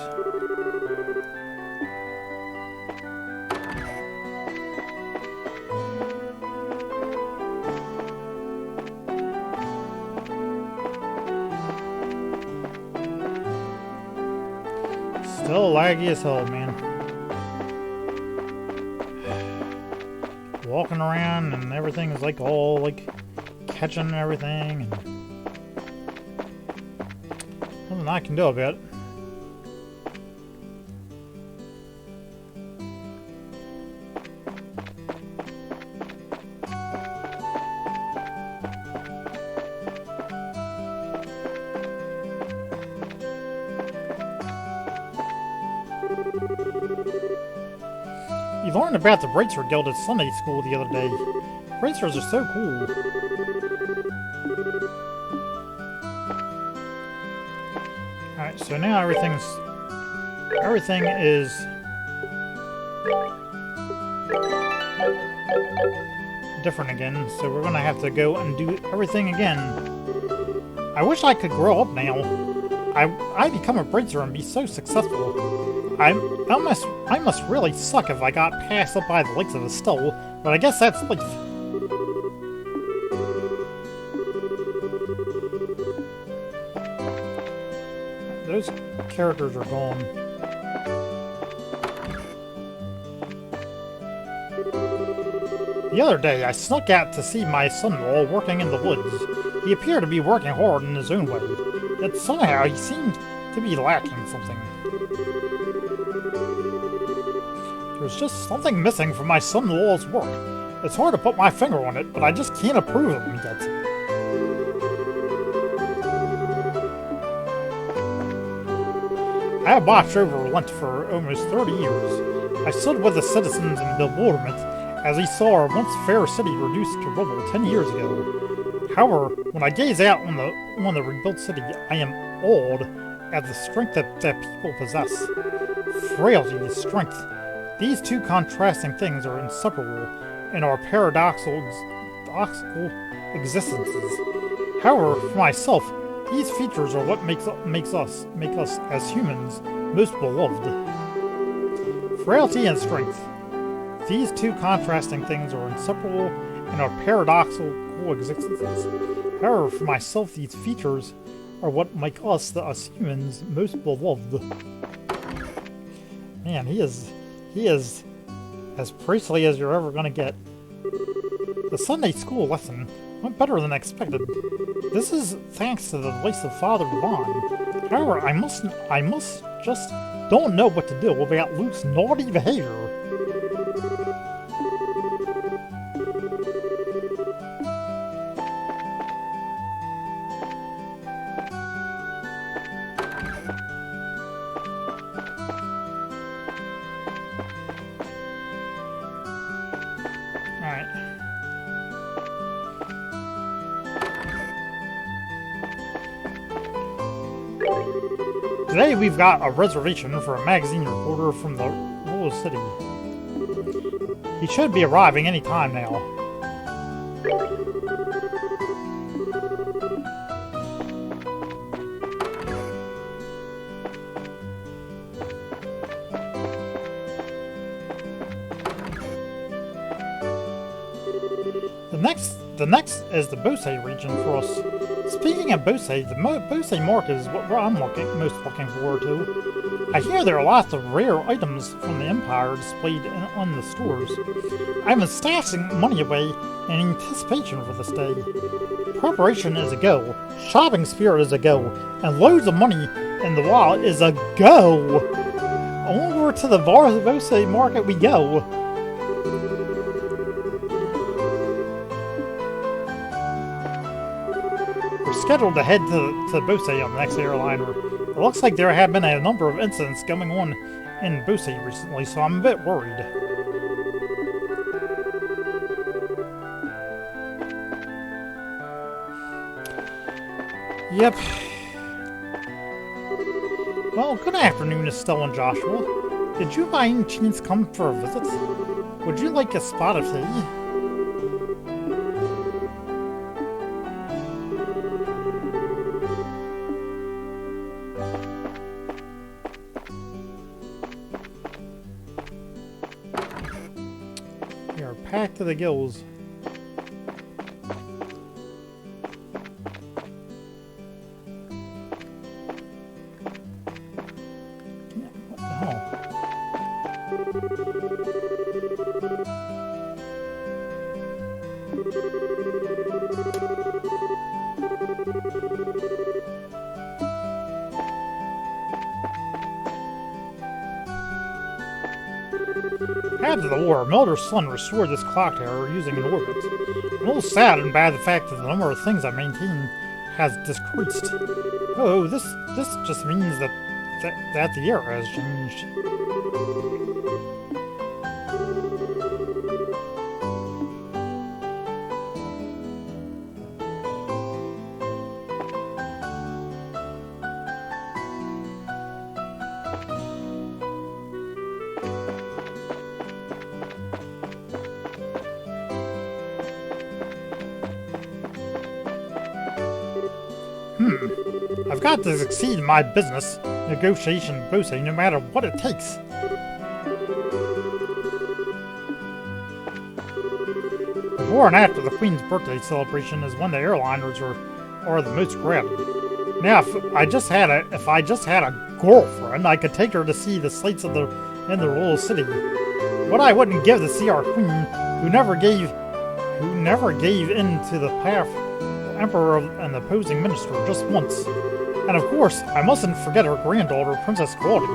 Still laggy as hell, man. Walking around and everything is like all like catching and everything, and nothing I can do about it. You learned about the Bracer Guild at Sunday school the other day. Bracers are so cool. Alright, so now everything is different again, so we're gonna have to go and do everything again. I wish I could grow up now. I become a bracer and be so successful. I must really suck if I got passed up by the likes of Estelle, but I guess that's life. Those characters are gone. The other day, I snuck out to see my son-in-law working in the woods. He appeared to be working hard in his own way, yet somehow he seemed to be lacking something. There's just something missing from my son-in-law's work. It's hard to put my finger on it, but I just can't approve of him yet. I have watched over Lent for almost 30 years. I stood with the citizens in bewilderment as we saw our once fair city reduced to rubble 10 years ago. However, when I gaze out on the rebuilt city, I am awed at the strength that people possess. Frailty and strength. These two contrasting things are inseparable in our paradoxical existences. However, for myself, these features are what make us as humans most beloved. Frailty and strength. These two contrasting things are inseparable in our paradoxical existences. However, for myself, these features are what make us humans most beloved. Man, he is as priestly as you're ever gonna get. The Sunday school lesson went better than expected. This is thanks to the voice of Father Devon. However, I must just don't know what to do about Luke's naughty behavior. Today we've got a reservation for a magazine reporter from the rural city. He should be arriving any time now. The next is the Bose region for us. Speaking of Bose, the Bose market is what I'm most looking forward to. I hear there are lots of rare items from the Empire displayed on the stores. I've been stashing money away in anticipation for this day. Preparation is a go, shopping spirit is a go, and loads of money in the wallet is a go! Over to the Bose market we go! Scheduled to head to Bose on the next airliner. It looks like there have been a number of incidents going on in Bose recently, so I'm a bit worried. Yep. Well, good afternoon, Estelle and Joshua. Did you by any chance come for a visit? Would you like a spot of tea? Packed to the gills. What the hell? After the war, Milder's son restored this clock tower using an orbit. I'm a little saddened by the fact that the number of things I maintain has decreased. Oh, this just means that the era has changed. I've got to succeed in my business negotiation Bose no matter what it takes. Before and after the Queen's birthday celebration is when the airliners are the most crowded. Now, if I just had a girlfriend, I could take her to see the sights in the royal city. What I wouldn't give to see our queen, who never gave in to the path Emperor and the opposing minister just once. And of course, I mustn't forget her granddaughter, Princess Claudia.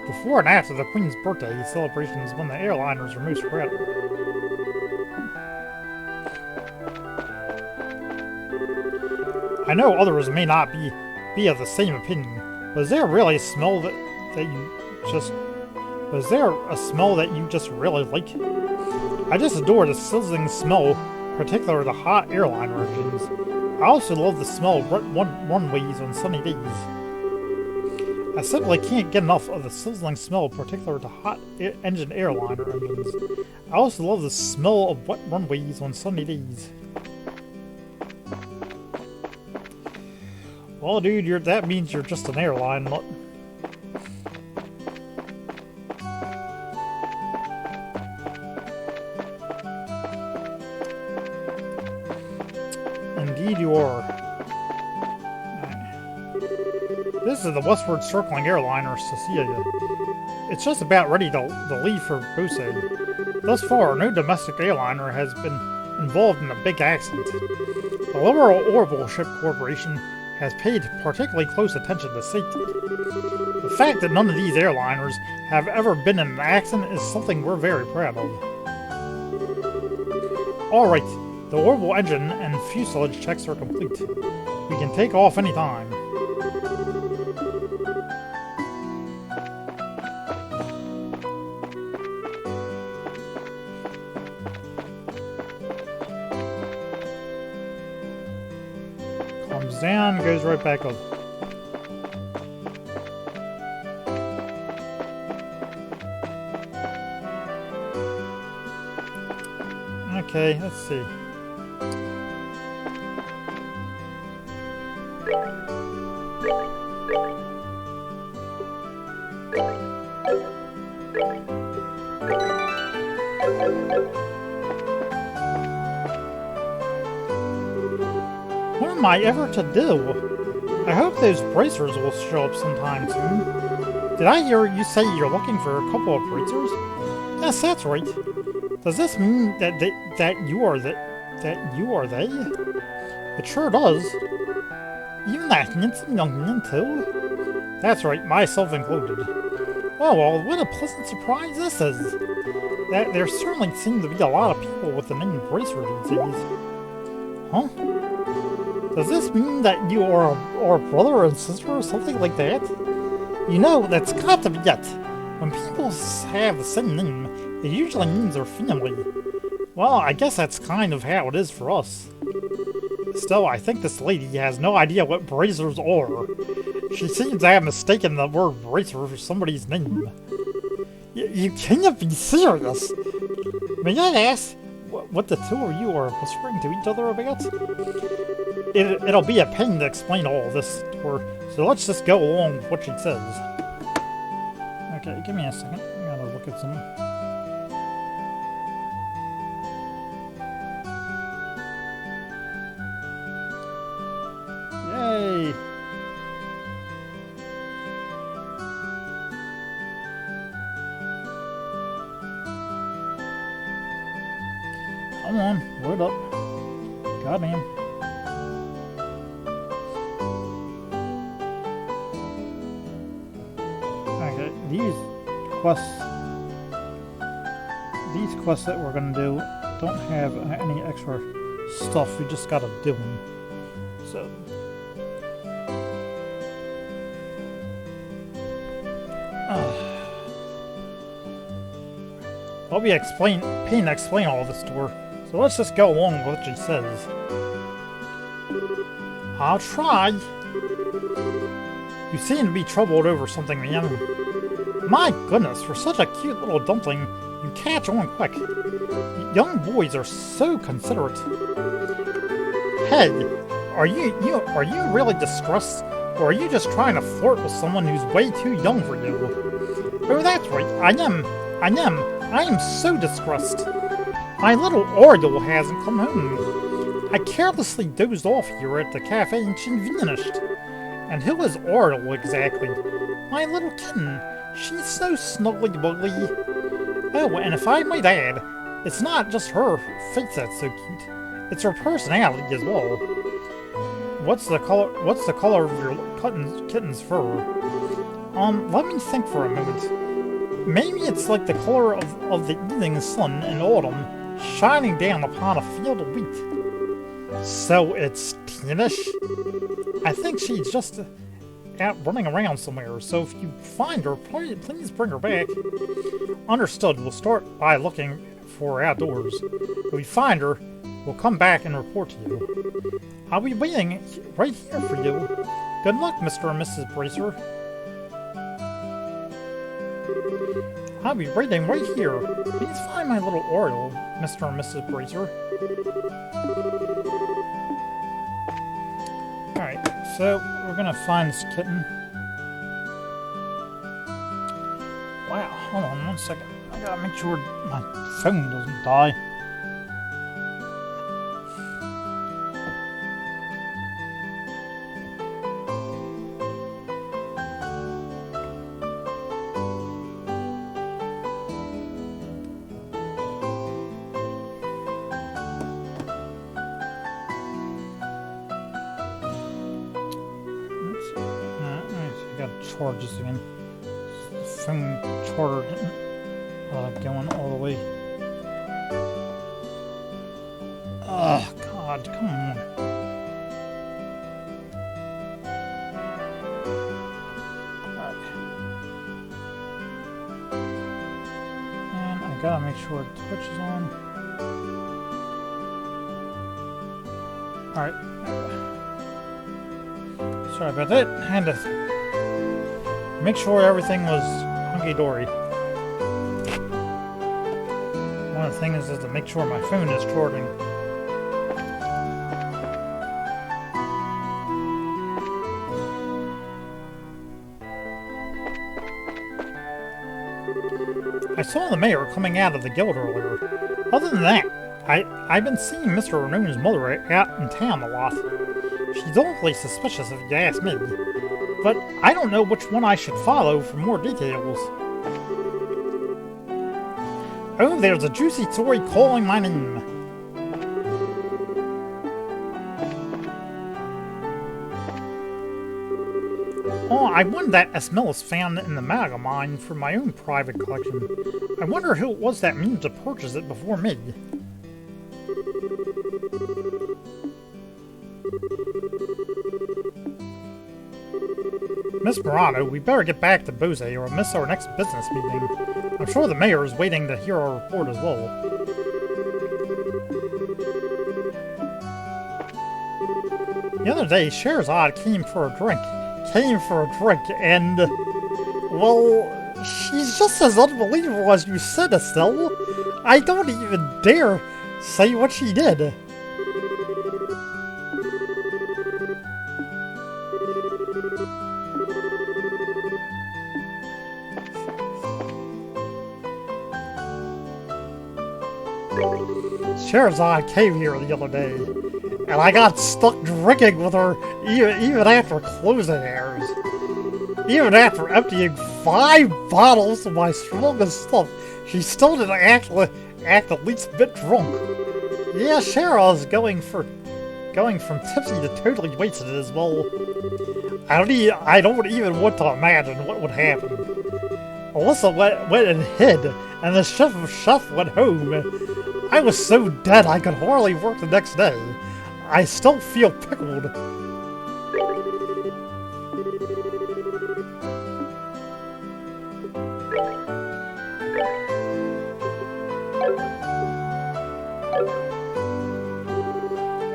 Before and after the Queen's birthday celebrations when the airliners are most crowded. I know others may not be of the same opinion, but is there really a smell that you just... Was there a smell that you just really like? I just adore the sizzling smell, particularly the hot airliner engines. I also love the smell of runways on sunny days. I simply can't get enough of the sizzling smell, particularly the hot airliner engines. I also love the smell of wet runways on sunny days. Well, dude, that means you're just an airline nut. Indeed you are. This is the westward circling airliner Cecilia. It's just about ready to leave for Bose. Thus far, no domestic airliner has been involved in a big accident. The Liberl Orbital Ship Corporation has paid particularly close attention to safety. The fact that none of these airliners have ever been in an accident is something we're very proud of. Alright, the orbital engine and fuselage checks are complete. We can take off anytime. Comes down, goes right back up. Okay, let's see. What am I ever to do? I hope those bracers will show up sometime soon. Did I hear you say you're looking for a couple of bracers? Yes, that's right. Does this mean that you are they? It sure does. Even that handsome young man too? That's right, myself included. Oh well, what a pleasant surprise this is. There certainly seem to be a lot of people with the name Bracer these days. Huh? Does this mean that you are our brother and sister or something like that? You know, that's got to be it. When people have the same name, it usually means they're family. Well, I guess that's kind of how it is for us. Still, I think this lady has no idea what bracers are. She seems to have mistaken the word bracer for somebody's name. You can't be serious! May I ask what the two of you are whispering to each other about? It'll be a pain to explain all this to her, so let's just go along with what she says. Okay, give me a second. I gotta look at some. Yay! Come on, load up. Goddamn. Okay, these quests that we're gonna do don't have any extra stuff. We just gotta do them. So. I'll be pain to explain all this to her, so let's just go along with what she says. I'll try. You seem to be troubled over something, man. My goodness, for such a cute little dumpling, you catch on quick. Young boys are so considerate. Hey, are you really distressed, or are you just trying to flirt with someone who's way too young for you? Oh, that's right, I am so distressed. My little Oriole hasn't come home. I carelessly dozed off here at the cafe and she vanished. And who is Oriole exactly? My little kitten. She's so snuggly-buggly. Oh, and if I might add, it's not just her face that's so cute. It's her personality as well. What's the color of your kitten's fur? Let me think for a moment. Maybe it's like the color of the evening sun in autumn, shining down upon a field of wheat. So it's tannish? I think she's just out running around somewhere, so if you find her, please bring her back. Understood. We'll start by looking for her outdoors. If we find her, we'll come back and report to you. I'll be waiting right here for you. Good luck, Mr. and Mrs. Bracer. I'll be waiting right here. Please find my little Oriole, Mr. and Mrs. Bracer. Alright, so we're gonna find this kitten. Wow, hold on 1 second. I gotta make sure my phone doesn't die. Charges again. Phone charger going all the way. Oh God, come on. Alright. And I gotta make sure Twitch is on. Alright. Sorry about that. Had to make sure everything was hunky-dory. One of the things is to make sure my phone is charging. I saw the mayor coming out of the guild earlier. Other than that, I've been seeing Mr. Renoon's mother out in town a lot. She's awfully suspicious if you ask me. But I don't know which one I should follow for more details. Oh, there's a juicy story calling my name. Oh, I won that Esmelis found in the Malga Mine for my own private collection. I wonder who it was that means to purchase it before me. Miss Morano, we better get back to Bose or miss our next business meeting. I'm sure the mayor is waiting to hear our report as well. The other day, Scheherazade came for a drink, and, well, she's just as unbelievable as you said, Estelle. I don't even dare say what she did. Scheherazade came here the other day, and I got stuck drinking with her even after closing hours. Even after emptying 5 bottles of my strongest stuff, she still didn't act the least bit drunk. Yeah, Cheryl's going from tipsy to totally wasted as well. I don't even want to imagine what would happen. Alyssa went and hid, and the chef went home. I was so dead I could hardly work the next day. I still feel pickled.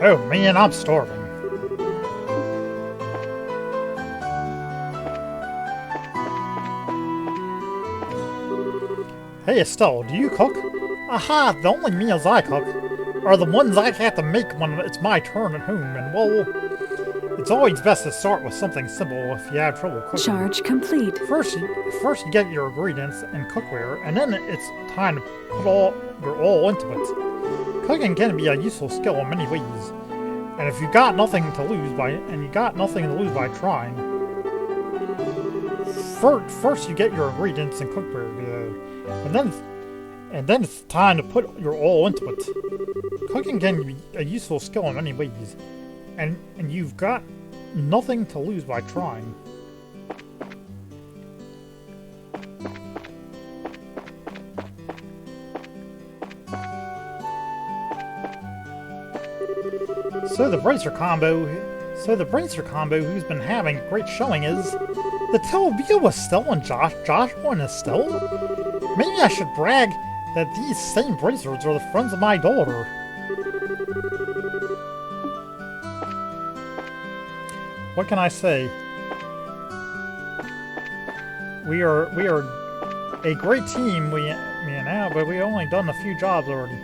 Oh man, I'm starving. Hey Estelle, do you cook? Aha, the only meals I cook are the ones I have to make when it's my turn at home, and well, it's always best to start with something simple if you have trouble cooking. Charge complete. First you get your ingredients and cookware, and then it's time to put your all into it. Cooking can be a useful skill in many ways, and if you got nothing to lose by trying, first you get your ingredients and cookware together, and then it's time to put your all into it. Cooking can be a useful skill in many ways, and you've got nothing to lose by trying. So the bracer combo So the Bracer combo who's been having a great showing is the two of you with Estelle and Joshua and Estelle? Maybe I should brag that these same Bracers are the friends of my daughter. What can I say? We are a great team, me and Al, but we've only done a few jobs already.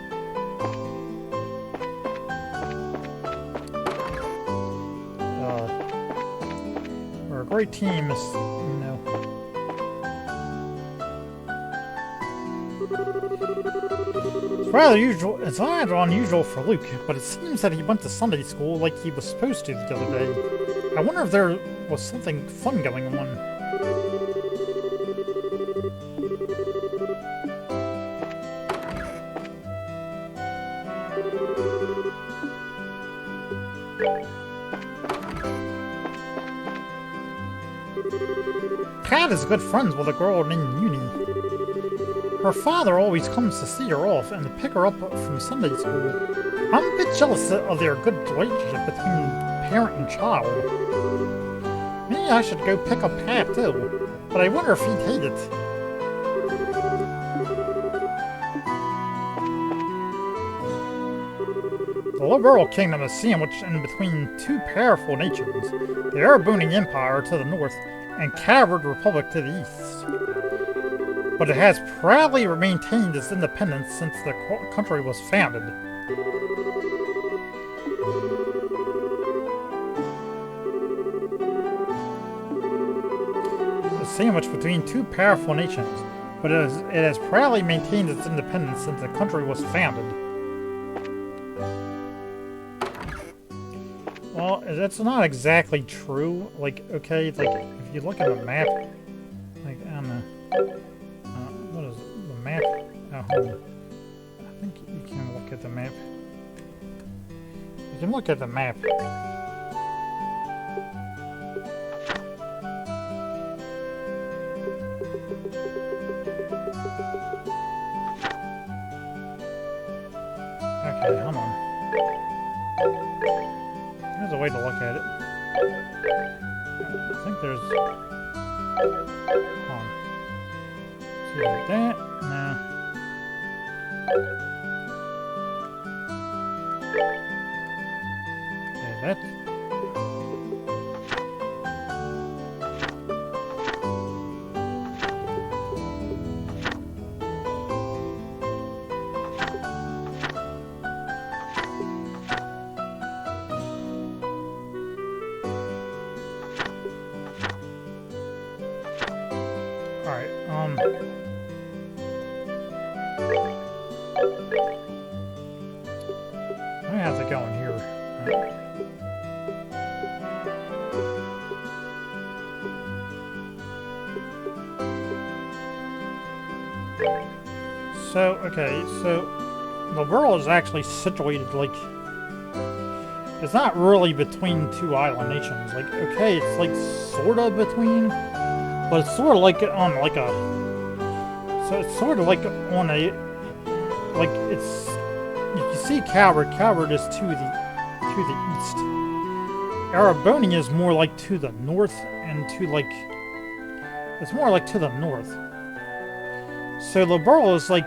We're a great team, you know. It's rather unusual for Luke, but it seems that he went to Sunday school like he was supposed to the other day. I wonder if there was something fun going on. Kat is good friends with a girl named Uni. Her father always comes to see her off and to pick her up from Sunday school. I'm a bit jealous of their good relationship between parent and child. Maybe I should go pick up Pat too, but I wonder if he'd hate it. The Liberl Kingdom is sandwiched in between two powerful nations, the Erebonian Empire to the north and Cavard Republic to the east. But it has proudly maintained its independence since the country was founded. It's sandwiched between two powerful nations, but it has proudly maintained its independence since the country was founded. Well, that's not exactly true. Like, okay, like, if you look at the map, like, I don't know. What is it? The map at home. I think you can look at the map. You can look at the map. Okay, hold on. There's a way to look at it. I think there's... Hold on. See like that? No. Okay, that. How's it going here? So, okay, so the world is actually situated like, it's not really between two island nations. Like, okay, it's like sort of between, but it's sort of like on like a, so it's sort of like on a, like it's, you can see Coward. Coward is to the east. Ereboni is more like to the north and to like, it's more like to the north. So Liberl is like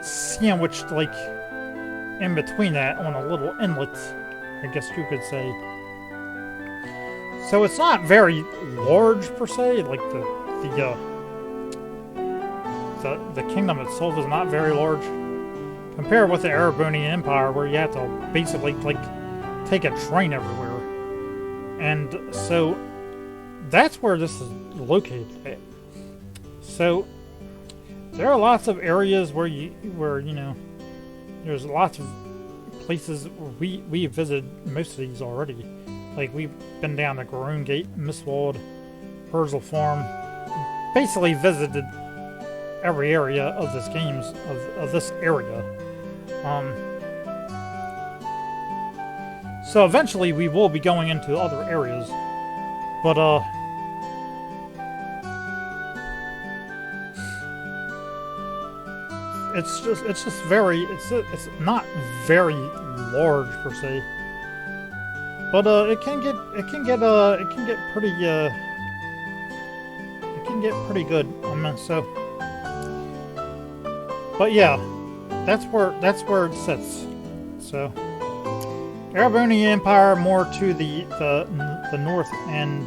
sandwiched like in between that on a little inlet, I guess you could say. So it's not very large per se, like the kingdom itself is not very large. Compared with the Erebonian Empire, where you have to basically like take a train everywhere. And so that's where this is located at. So there are lots of areas where you know, there's lots of places where we visited most of these already. Like we've been down to Garoon Gate, Mistwald, Herzl Farm, basically visited every area of this game's of this area. So eventually we will be going into other areas, but it's not very large per se. But it can get pretty good. So, but yeah, that's where it sits. So, Erebonian Empire more to the north, and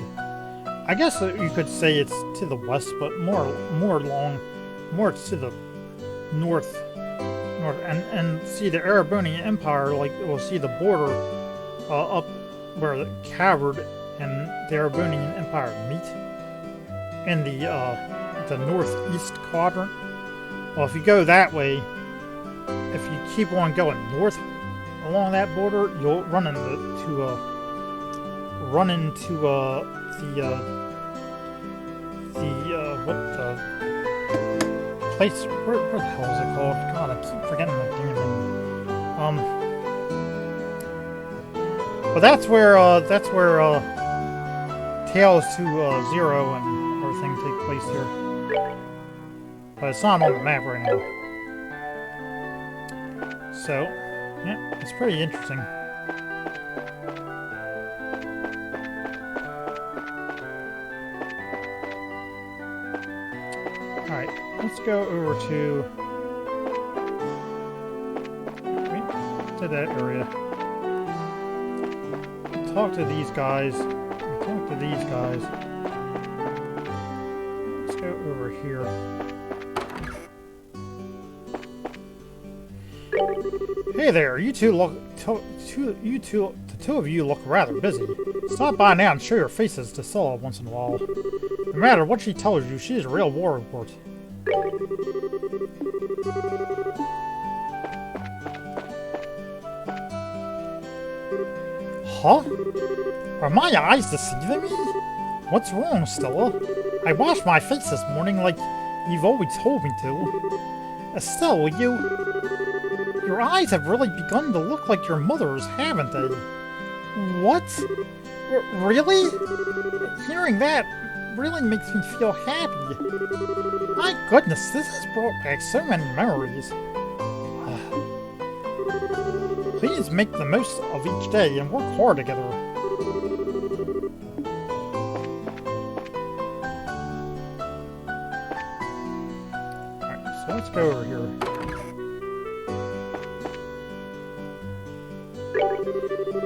I guess you could say it's to the west, but more to the north, and see the Erebonian Empire, like we'll see the border up where the Cavern and the Erebonian Empire meet in the northeast quadrant. Well, if you go that way, if you keep on going north along that border, you'll run into the place. Where the hell is it called? God, I keep forgetting that damn name. But that's where Tales to Zero and everything take place here. But it's not on the map right now. So, yeah, it's pretty interesting. Alright, let's go over to that area. Talk to these guys. Let's go over here. Hey there, the two of you look rather busy. Stop by now and show your faces to Scylla once in a while. No matter what she tells you, she's a real war report. Huh? Are my eyes deceiving me? What's wrong, Stella? I washed my face this morning like you've always told me to. Estelle, your eyes have really begun to look like your mother's, haven't they? What? Really? Hearing that really makes me feel happy. My goodness, this has brought back so many memories. Please make the most of each day and work hard together. Alright, so let's go over here.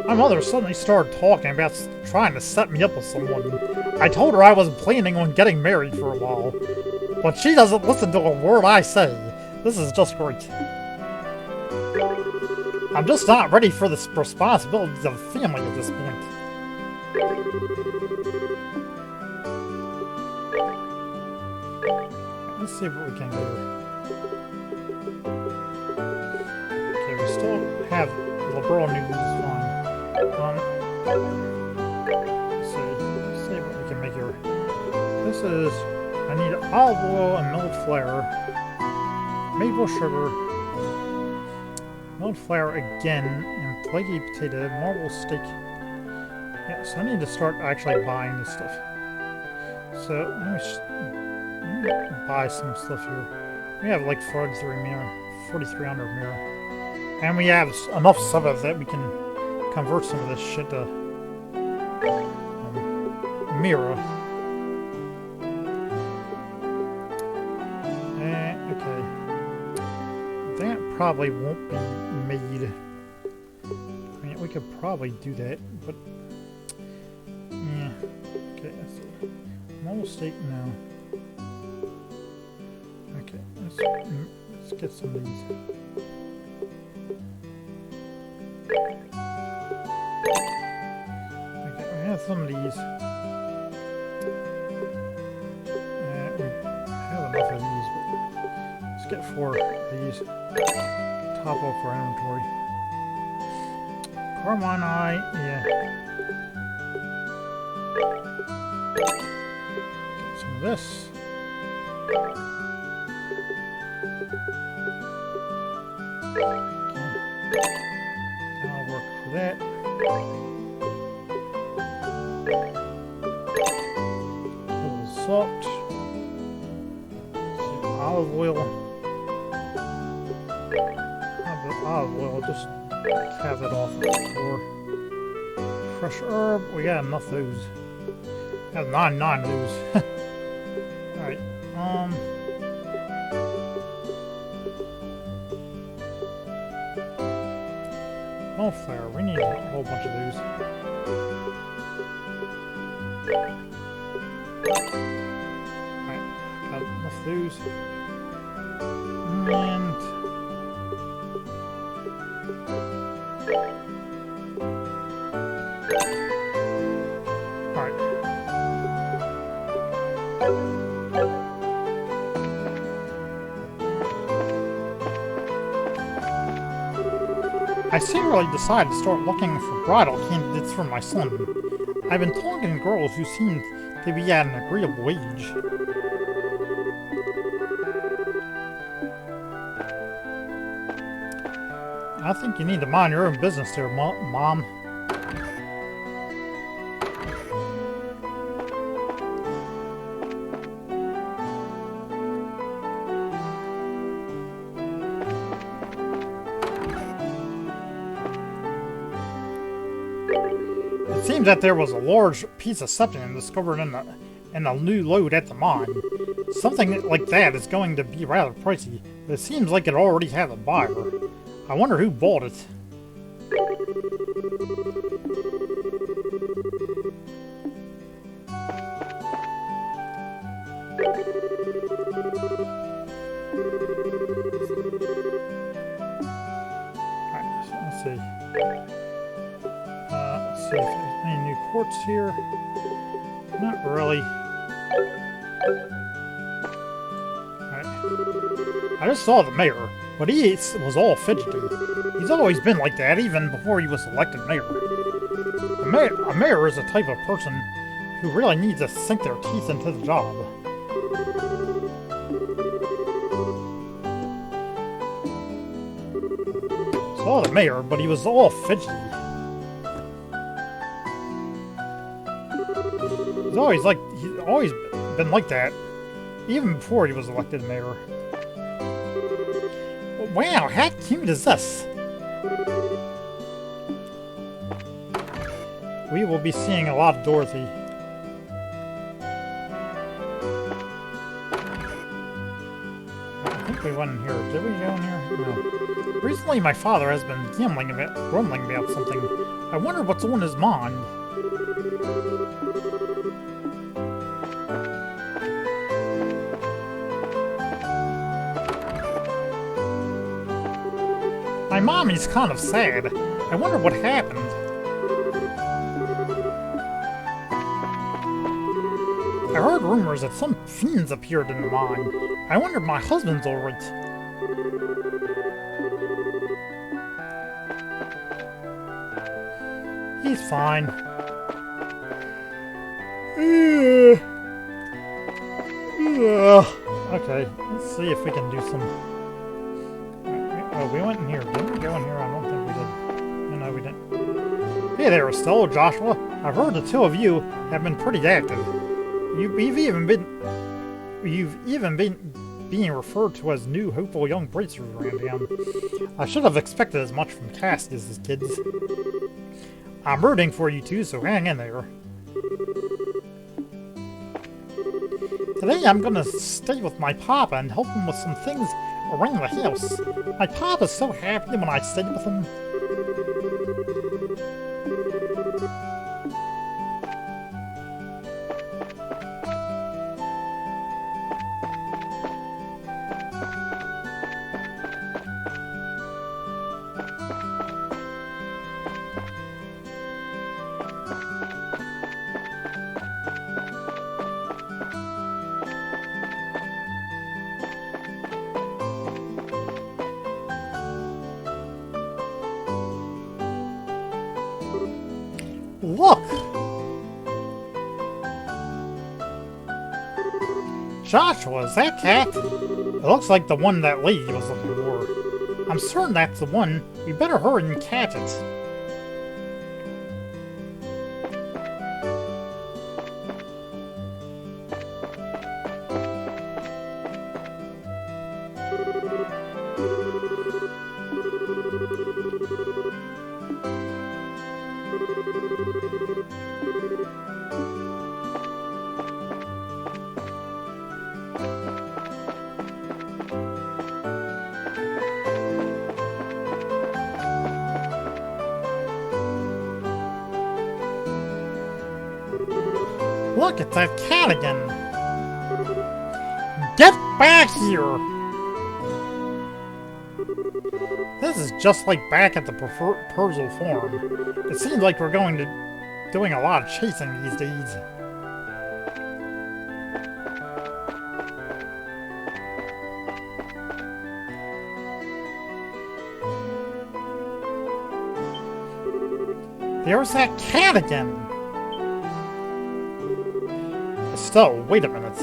My mother suddenly started talking about trying to set me up with someone. I told her I wasn't planning on getting married for a while. But she doesn't listen to a word I say. This is just great. I'm just not ready for the responsibilities of a family at this point. Let's see what we can do. Okay, we still have Liberl news, fine. Let's see what we can make here. This is, I need olive oil and milled flour, maple sugar, milled flour again, and flaky potato, marble steak. Yeah, so I need to start actually buying this stuff. So let me buy some stuff here. We have like 4,300 mirror. And we have enough stuff of that we can convert some of this shit to mirror. Okay. That probably won't be made. I mean, we could probably do that, but yeah. Okay, let's see. Marble steak now. Okay, let's get some of these. Okay, we have some of these. We have enough of these, but let's get 4 of these. Top off our inventory. Carmine eye, yeah. Get some of this. That'll work for that. A little salt. Some olive oil. Olive oil, just cap it off the floor. Crushed herb, we got enough of those. Got 9 of those. Alright, Wildflower, we need a whole bunch of those. Alright, got enough of those. And I secretly decided to start looking for bridal candidates for my son. I've been talking to girls who seem to be at an agreeable age. I think you need to mind your own business there, Mom. It seems that there was a large piece of septum discovered in a new lode at the mine. Something like that is going to be rather pricey, but it seems like it already had a buyer. I wonder who bought it. Alright, let's see. Let's see if there's any new quartz here. Not really. Alright. I just saw the mayor, but he was all fidgety. He's always been like that, even before he was elected mayor. A mayor is the type of person who really needs to sink their teeth into the job. Saw the mayor, but he was all fidgety. He's always been like that, even before he was elected mayor. Wow, how cute is this? We will be seeing a lot of Dorothy. I think we went in here. Did we go in here? No. Recently, my father has been grumbling about something. I wonder what's on his mind. My mommy's kind of sad. I wonder what happened. I heard rumors that some fiends appeared in the mine. I wonder if my husband's alright. He's fine. Okay, let's see if we can do some... Oh, we went in here. Didn't we go in here? I don't think we did. No, we didn't. Hey there, Estelle, Joshua. I've heard the two of you have been pretty active. You've even been being referred to as new hopeful young bracers around town. I should have expected as much from Cassius' kids. I'm rooting for you two, so hang in there. Today I'm gonna stay with my papa and help him with some things around the house. My papa's so happy when I stay with him. Look! Joshua, is that cat? It looks like the one that lady was looking for. I'm certain that's the one. We better hurry and catch it. Look, it's that cat again! Get back here! This is just like back at the Persil farm. It seems like we're doing a lot of chasing these days. There's that cat again! Still, wait a minute.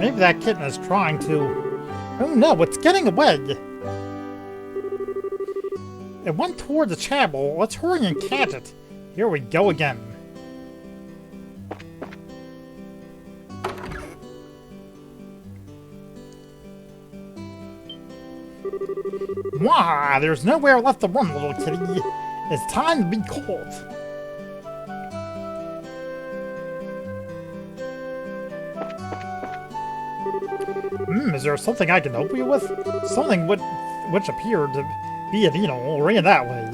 Maybe that kitten is trying to... Oh no, it's getting away! It went toward the chapel. Let's hurry and catch it. Here we go again. Wah! There's nowhere left to run, little kitty. It's time to be caught. Is there something I can help you with? Something which appeared to be a needle ran that way.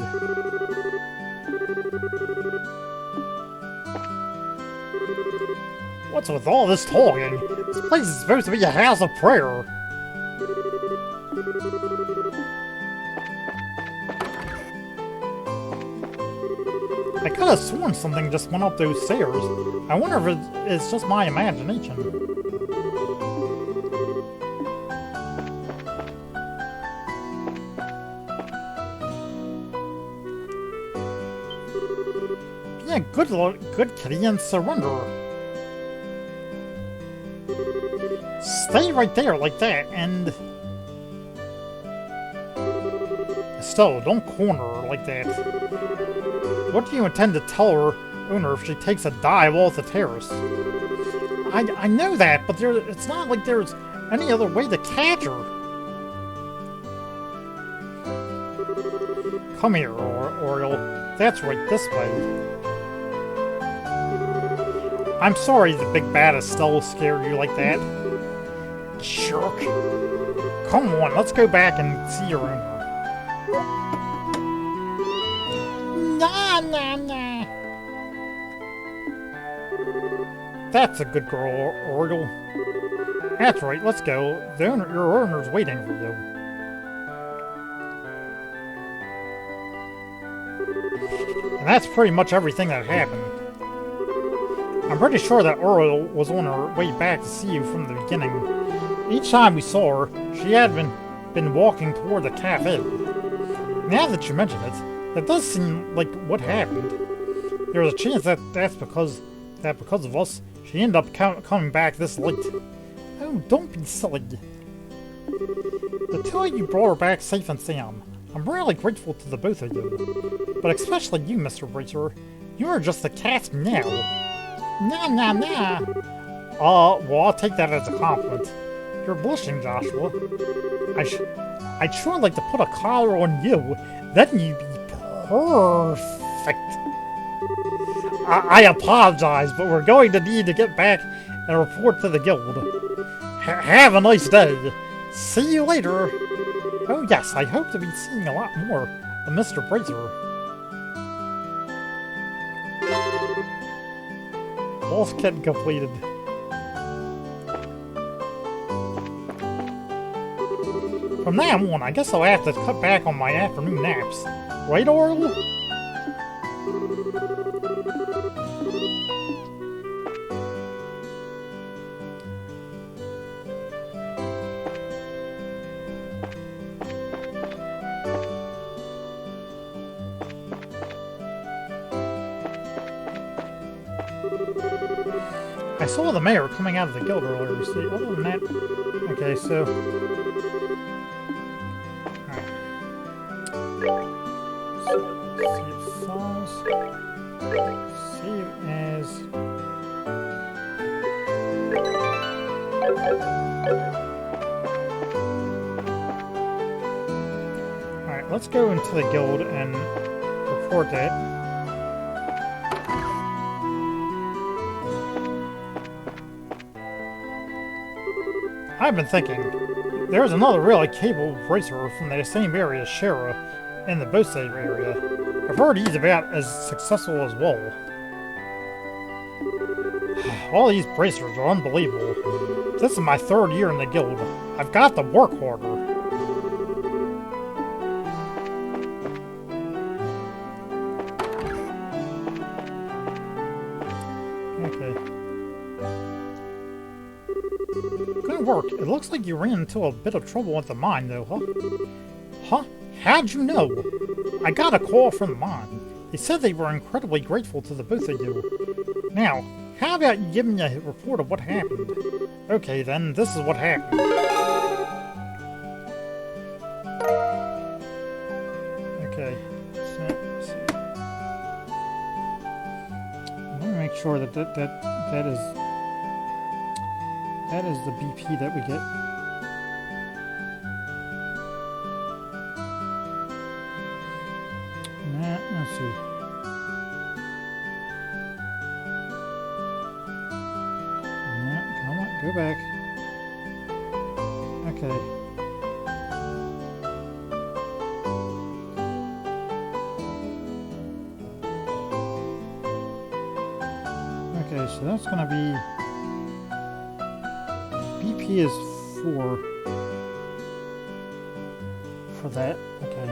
What's with all this talking? This place is supposed to be a house of prayer. I could have sworn something just went up those stairs. I wonder if it's just my imagination. Yeah, good kitty, and surrender. Stay right there like that, and... Still, don't corner her like that. What do you intend to tell her owner if she takes a dive off the terrace? I know that, but it's not like there's any other way to catch her. Come here, Oriole. That's right, this way. I'm sorry the big bad Estelle scared you like that. Jerk. Come on, let's go back and see your owner. Nah, nah, nah. That's a good girl, Oriole. That's right, let's go. Your owner's waiting for you. And that's pretty much everything that happened. I'm pretty sure that Oriole was on her way back to see you from the beginning. Each time we saw her, she had been walking toward the cafe. Now that you mention it, that does seem like what happened. There's a chance that that's because of us, she ended up coming back this late. Oh, don't be silly. The two of you brought her back safe and sound. I'm really grateful to the both of you. But especially you, Mr. Bracer. You're just a cat's meow. Nah, nah, nah. Well, I'll take that as a compliment. You're blushing, Joshua. I'd sure like to put a collar on you. Then you'd be perfect. I apologize, but we're going to need to get back and report to the guild. Have a nice day. See you later. Oh yes, I hope to be seeing a lot more of Mr. Bracer. Boss kitten completed. From now on, I guess I'll have to cut back on my afternoon naps. Right, Oriole? I saw the mayor coming out of the guild earlier, see, other than that... Okay, so... Save files... Save as... Alright, let's go into the guild and report that. I've been thinking, there's another really capable racer from the same area as Shara in the boat save area. I've heard he's about as successful as well. all these bracers are unbelievable. This is my 3rd year in the guild. I've got to work harder. Okay. Good work. It looks like you ran into a bit of trouble with the mine, though, huh? Huh? How'd you know? I got a call from the mine. They said they were incredibly grateful to the both of you. Now, how about you give me a report of what happened? Okay then, this is what happened. Okay, let's see. Let me make sure that that is the BP that we get. Let's see. Come on, go back. Okay. Okay, so that's gonna be BP is 4 for that. Okay.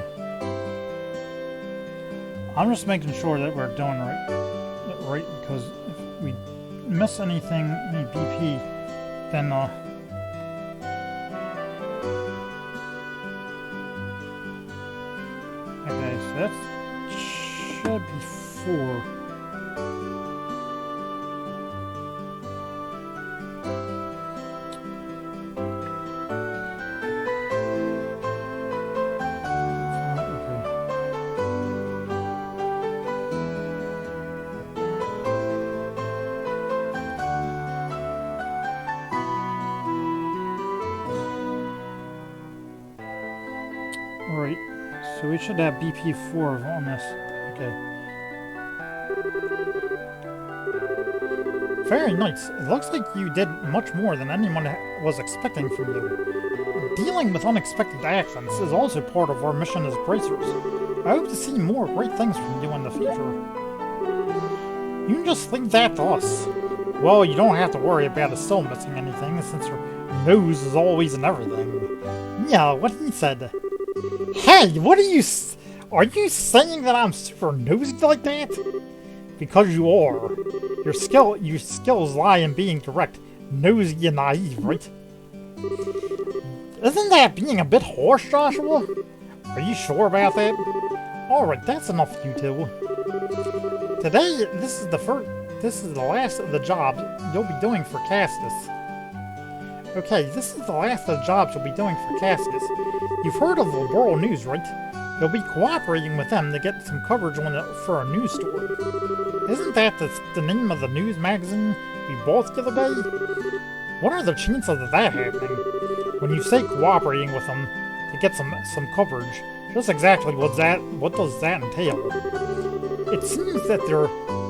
I'm just making sure that we're doing right because if we miss anything, any BP, then okay, so that should be 4. Right, so we should have BP 4 on this. Okay. Very nice. It looks like you did much more than anyone was expecting from you. Dealing with unexpected accidents is also part of our mission as bracers. I hope to see more great things from you in the future. You can just leave that to us. Well, you don't have to worry about us still missing anything since your nose is always in everything. Yeah, what he said. Hey, what are you saying that I'm super nosy like that? Because you are. Your skills lie in being direct, nosy and naive, right? Isn't that being a bit harsh, Joshua? Are you sure about that? Alright, that's enough, you two. Today, this is the last of the jobs you'll be doing for Castus. Okay, this is the last of the jobs you'll be doing for Castus. You've heard of Liberl News, right? You'll be cooperating with them to get some coverage for a news story. Isn't that the name of the news magazine we bought the other day? What are the chances of that happening? When you say cooperating with them to get some coverage, just exactly what does that entail? It seems that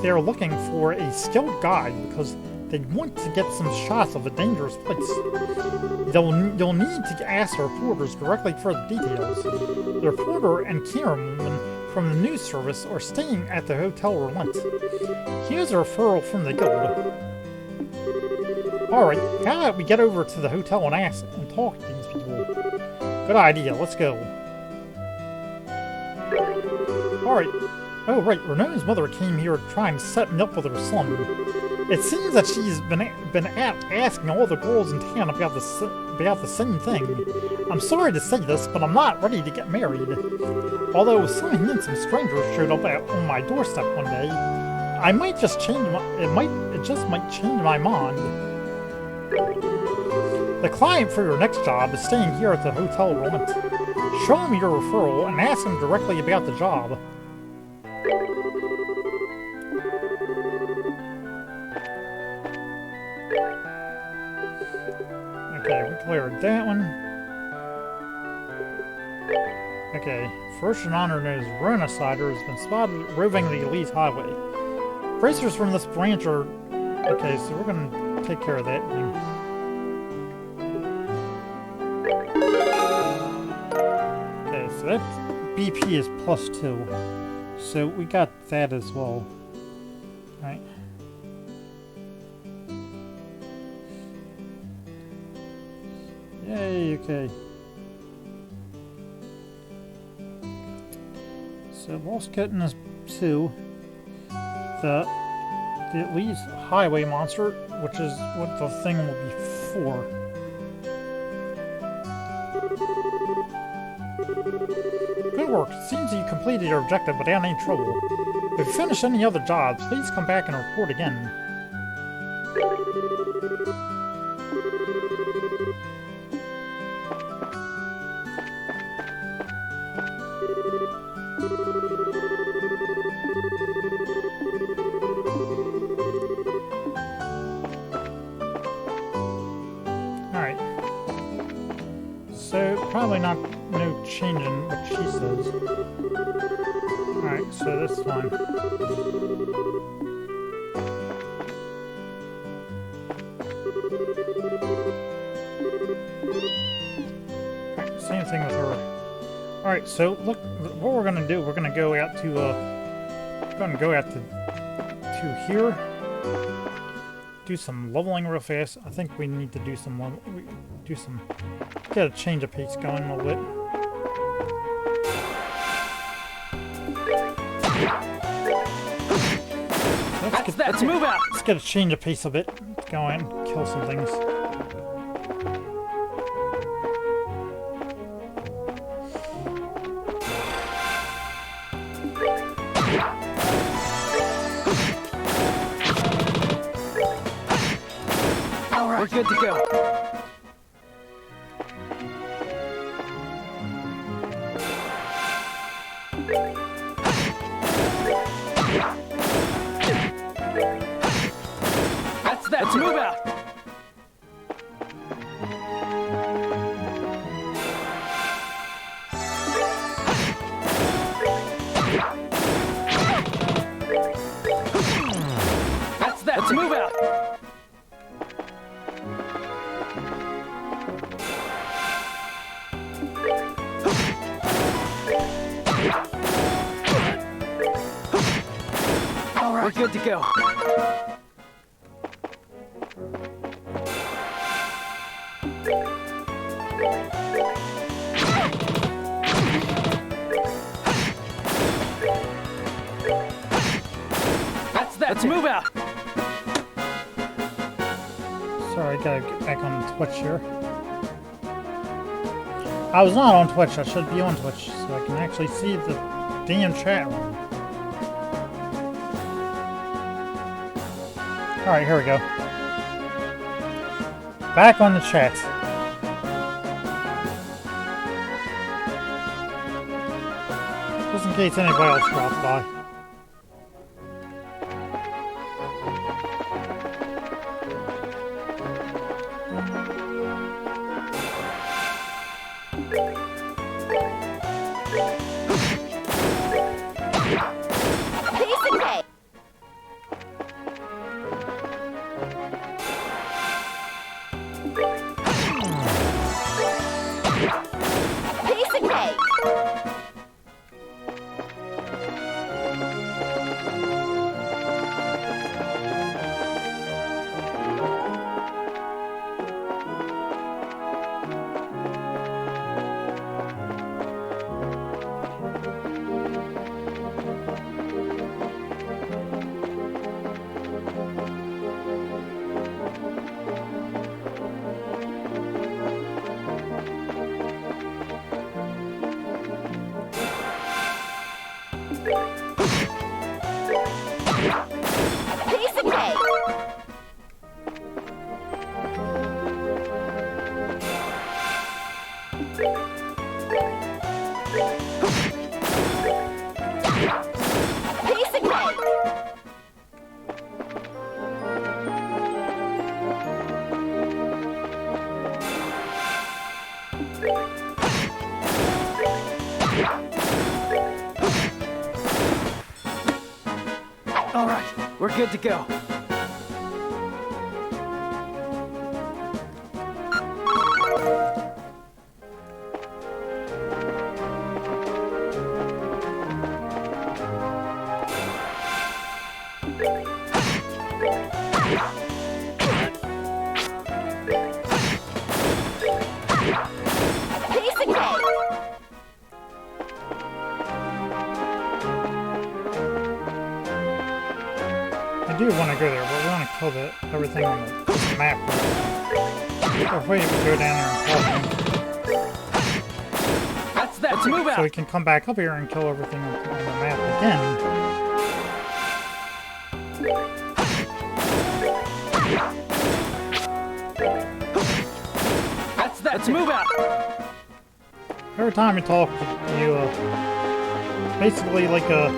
they're looking for a skilled guide because they want to get some shots of a dangerous place. You'll need to ask the reporters directly for the details. The reporter and cameraman from the news service are staying at the Hotel Relent. Here's a referral from the guild. Alright, how about we get over to the hotel and ask and talk to these people? Good idea, let's go. Alright. Oh right, Renault's mother came here trying to set me up with her son. It seems that she's been asking all the girls in town about the same thing. I'm sorry to say this, but I'm not ready to get married. Although some handsome strangers showed up on my doorstep one day, it just might change my mind. The client for your next job is staying here at the Hotel Relent. Show him your referral and ask him directly about the job. Okay, we cleared that one. Okay, first and honor knows Rona Cider has been spotted roving the Elite Highway. Bracers from this branch are... Okay, so we're gonna take care of that thing. Okay, so that BP is +2. So we got that as well. Alright. Yay, okay. So boss getting us to the least highway monster, which is what the thing will be for. Good work. Seems you completed your objective without any trouble. If you finish any other jobs, please come back and report again. Alright. So, probably not no change in what she says. Alright, so that's fine. Alright, same thing with her. Alright, so look, what we're gonna do, we're gonna go out to, here. Do some leveling real fast. I think we need to do some get a change of pace going a little bit. Let's move out. Let's get a change of pace a bit. Go in, kill some things. All right, we're good to go. Let's move out! Let's move out! All right, we're good to go. Let's move out! Sorry, I gotta get back on Twitch here. I was not on Twitch, I should be on Twitch, so I can actually see the damn chat room. Alright, here we go. Back on the chat. Just in case anybody else drops by. All right, we're good to go. kill everything on the map. Or wait, we go down there and kill them. That's that. Let's move out. So we can come back up here and kill everything on the map again. That's that. Let's move out. Every time you talk, you basically like a.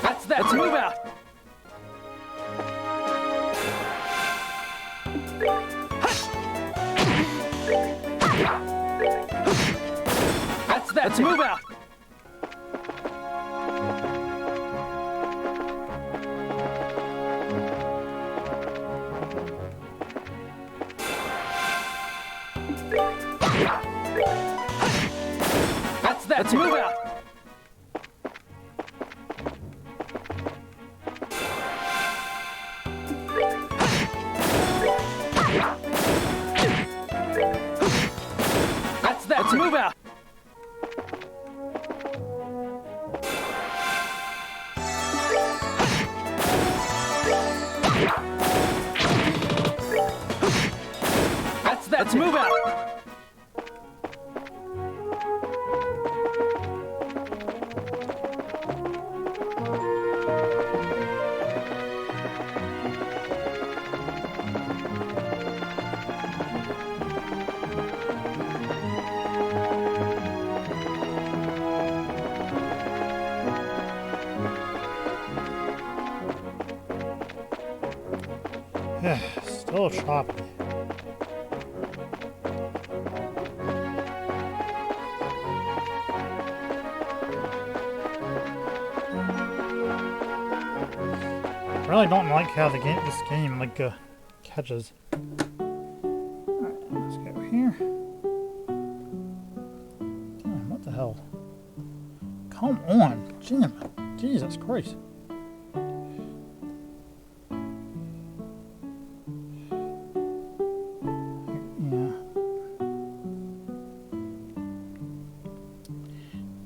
That's that. Let's move out. That's that. Let's move out. That's that. Let's move out. That's that. Let's move out. That's that. Let's move out. Still choppy. I really don't like how this game catches. Alright, let's go here. Damn, what the hell? Come on, damn it. Jesus Christ.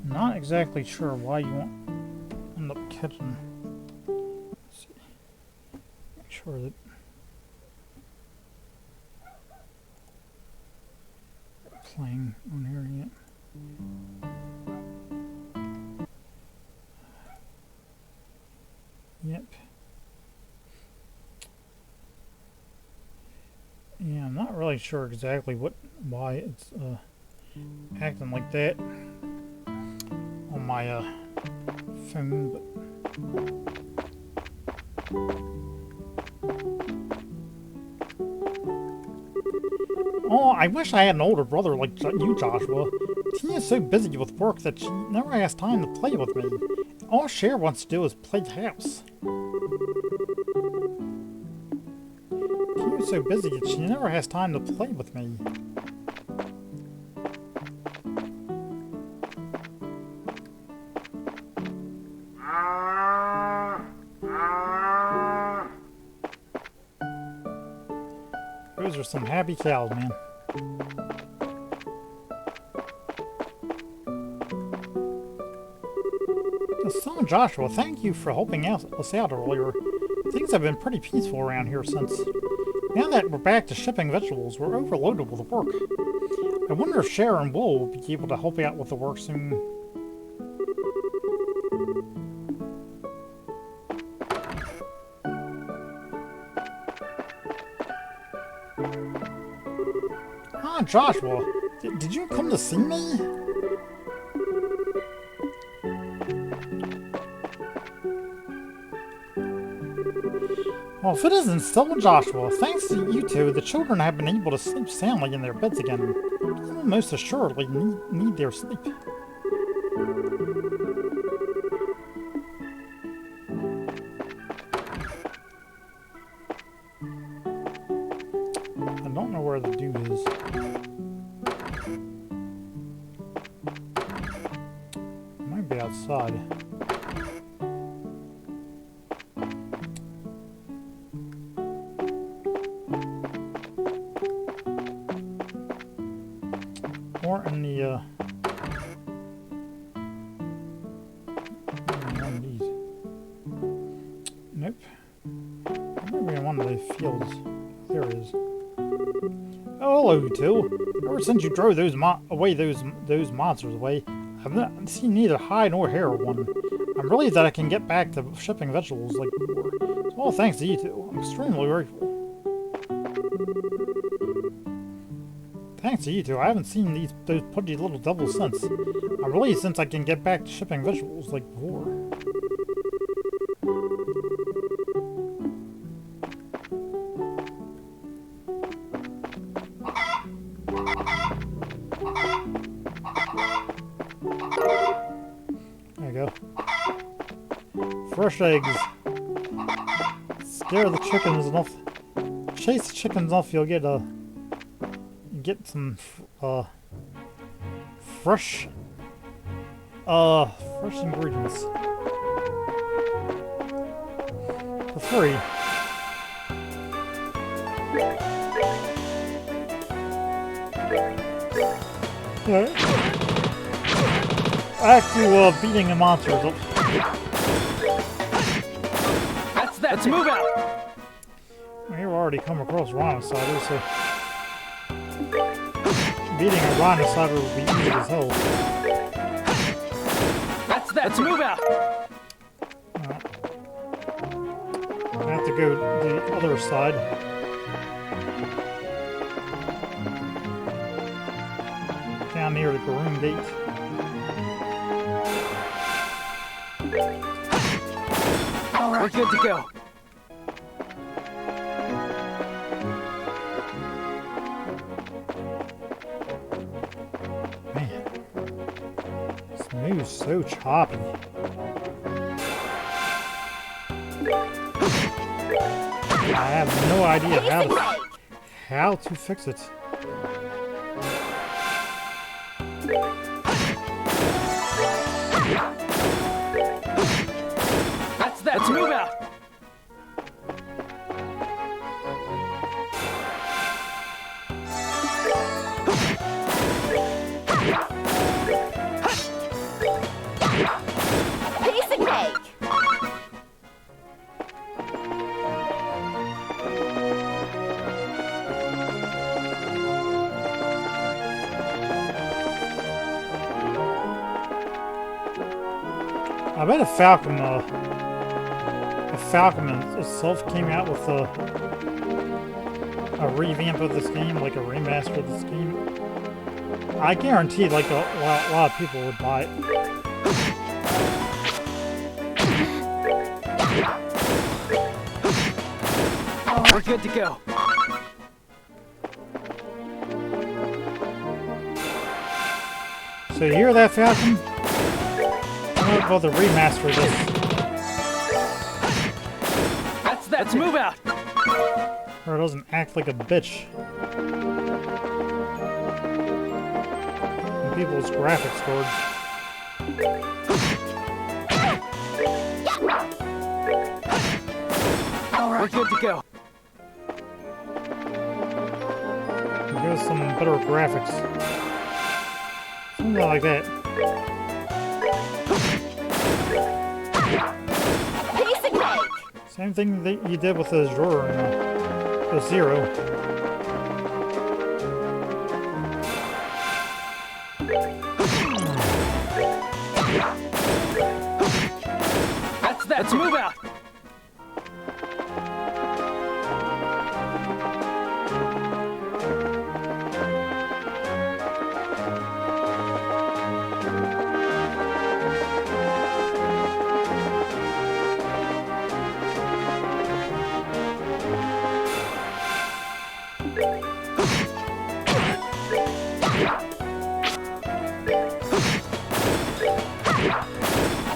Not exactly sure why you won't end up catching. Let's see. Make sure that playing on here yet. Yep. Yeah, I'm not really sure exactly why it's acting like that on my phone, but oh, I wish I had an older brother like you, Joshua. Tia is so busy with work that she never has time to play with me. All Cher wants to do is play house. Tia is so busy that she never has time to play with me. Those are some happy cows, man. Son Joshua, thank you for helping us out earlier. Things have been pretty peaceful around here since. Now that we're back to shipping vegetables, we're overloaded with work. I wonder if Cher and Will will be able to help out with the work soon. Ah, Joshua, did you come to see me? Well, if it isn't still Joshua, thanks to you two, the children have been able to sleep soundly in their beds again. They will most assuredly need their sleep. I don't know where the dude is. He might be outside. Or in the, one of these. Nope. Maybe in one of the fields. There it is. Oh, hello, you two. Ever since you drove those those monsters away, I've not seen neither hide nor hair of one. I'm relieved that I can get back to shipping vegetables like before. It's all thanks to you two. I'm extremely grateful. Thanks to you two, I haven't seen those pudgy little devils since. I'm relieved since I can get back to shipping vegetables like before. There you go. Fresh eggs. Scare the chickens enough. Chase the chickens off, you'll get some fresh ingredients for free. Yeah. Back to beating the monsters up. That's that. Let's move out. We've already come across rhinoceros, so beating a rhinoceros would be easy as hell. That's that. Let's move out. I have to go the other side. Down near the Garoon Gate. All right, we're good to go. Man, this move's so choppy. I have no idea how to fix it. That's that. Let's move out. Piece of cake. I bet a Falcon itself came out with a revamp of this game, like a remaster of this game. I guarantee, like a lot of people would buy it. We're good to go. So you hear that, Falcon? I'm gonna go the remaster of this. That's that. Let's move out. Or it doesn't act like a bitch. And people's graphics cards. All right, we're good to go. Give us some better graphics. Something like that. Piece of cake. Same thing that you did with the Zero and the Zero. That's that. Let's move out.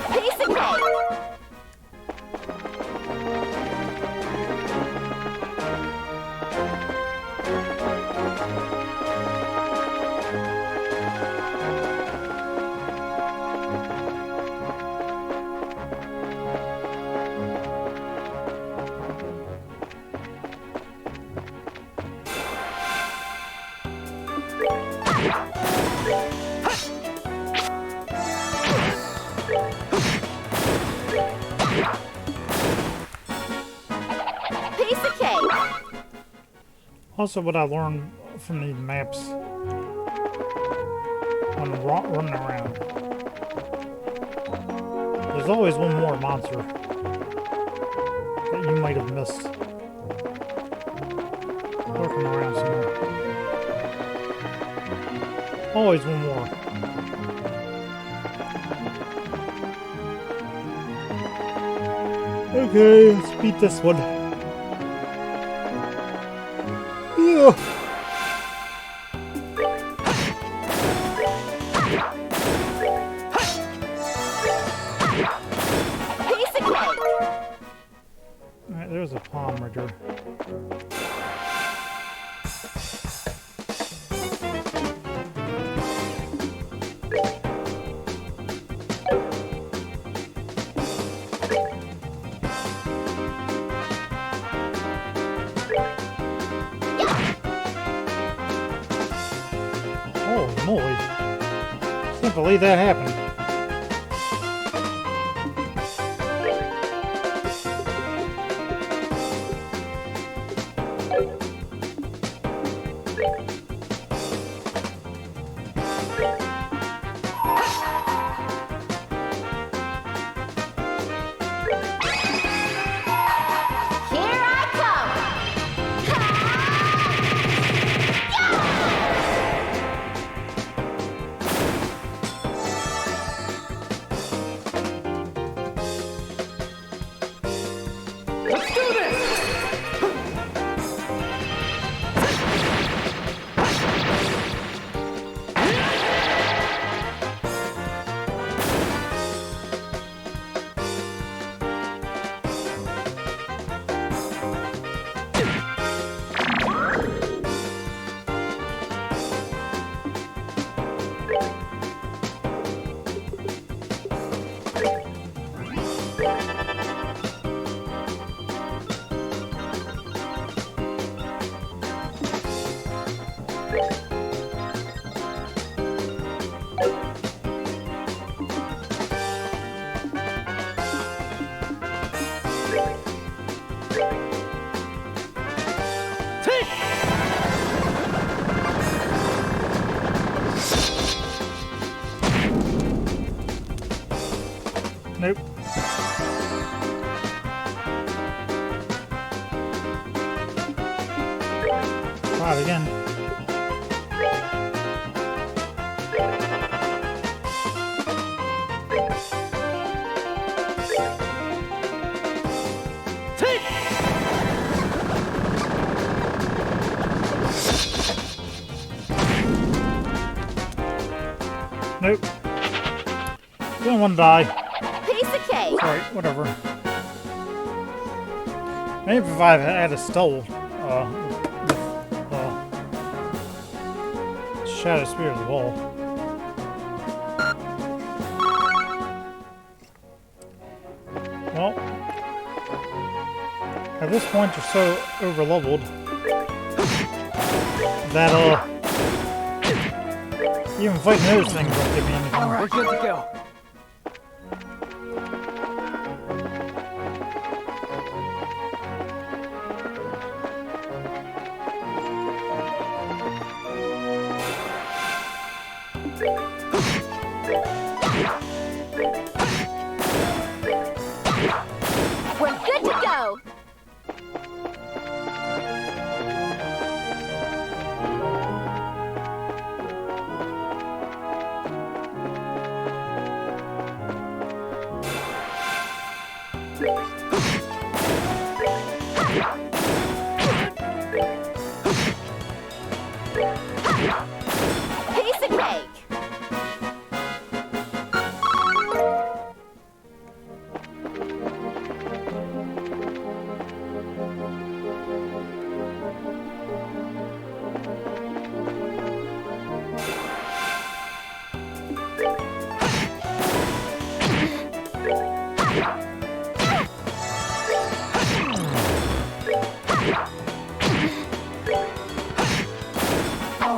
Piece of cake. Piece of cake. Also, what I learned from these maps when running around, there's always one more monster that you might have missed lurking around somewhere. Always one more. Okay, let's beat this one. Yeah. Piece of cake. Alright, there's a palm right there. Holy moly. Can't believe that happened. Here I come. Let's do this! Nope. Try it again. Nope. Didn't want to die. Piece of cake. Alright, whatever. Maybe if I had a stole, Shadow Spear as well. Well, at this point you're so over leveled that even fighting those things don't give me anything. We're good to go. We're good to go. Piece of cake.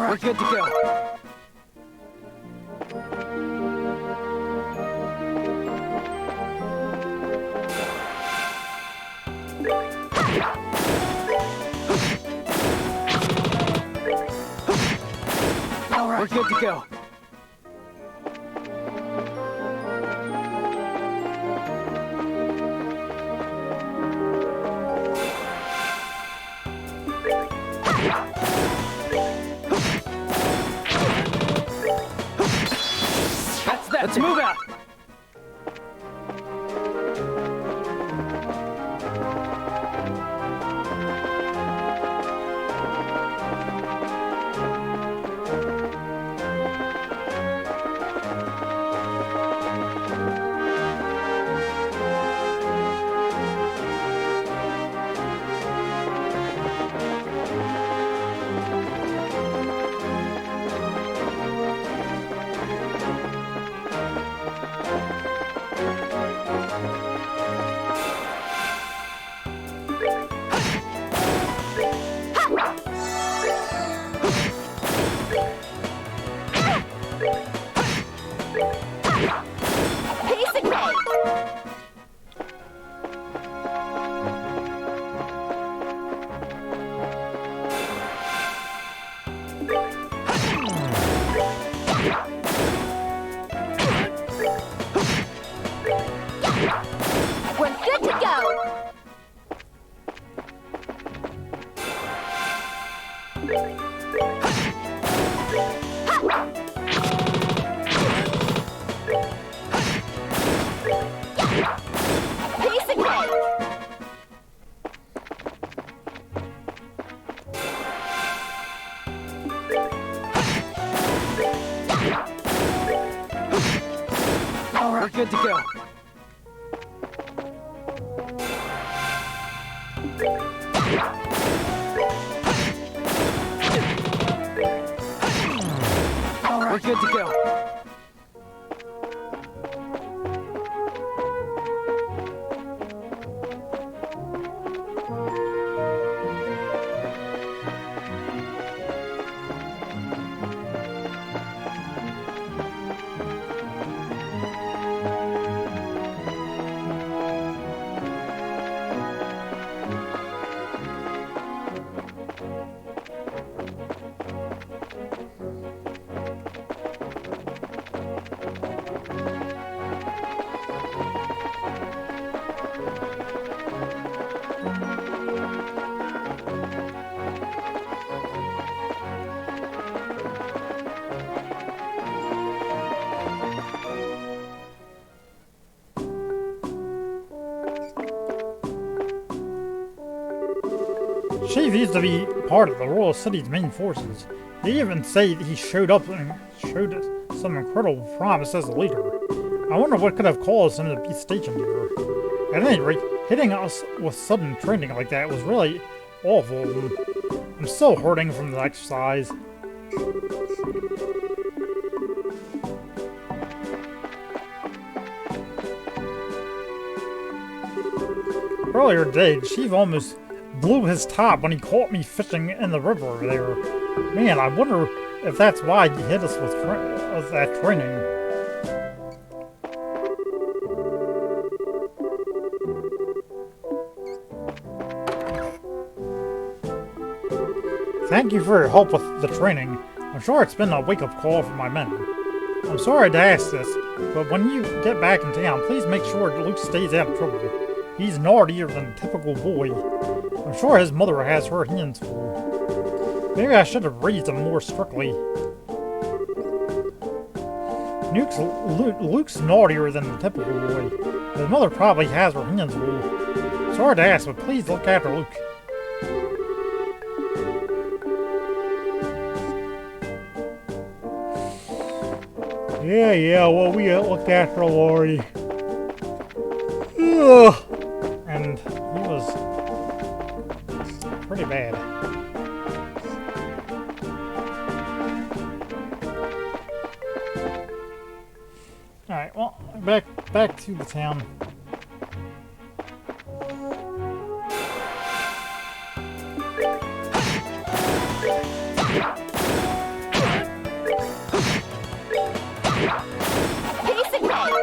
We're good to go. We're good to go. That's that. Let's move out. Piece of cake. We're good to go. Piece of cake. All right. We're good to go. All right. We're good to go. Chief used to be part of the Royal City's main forces. They even say he showed up and showed us some incredible promise as a leader. I wonder what could have caused him to be stationed here. At any rate, hitting us with sudden training like that was really awful. I'm still hurting from the exercise. Earlier today, Chief almost blew his top when he caught me fishing in the river over there. Man, I wonder if that's why he hit us with that training. Thank you for your help with the training. I'm sure it's been a wake-up call for my men. I'm sorry to ask this, but when you get back in town, please make sure Luke stays out of trouble. He's naughtier than a typical boy. I'm sure his mother has her hands full. Maybe I should have raised him more strictly. Luke's naughtier than the typical boy. His mother probably has her hands full. Sorry to ask, but please look after Luke. Yeah, well, we looked after Lori. Ugh. And he was pretty bad. Alright, well, back to the town. Piece of cake.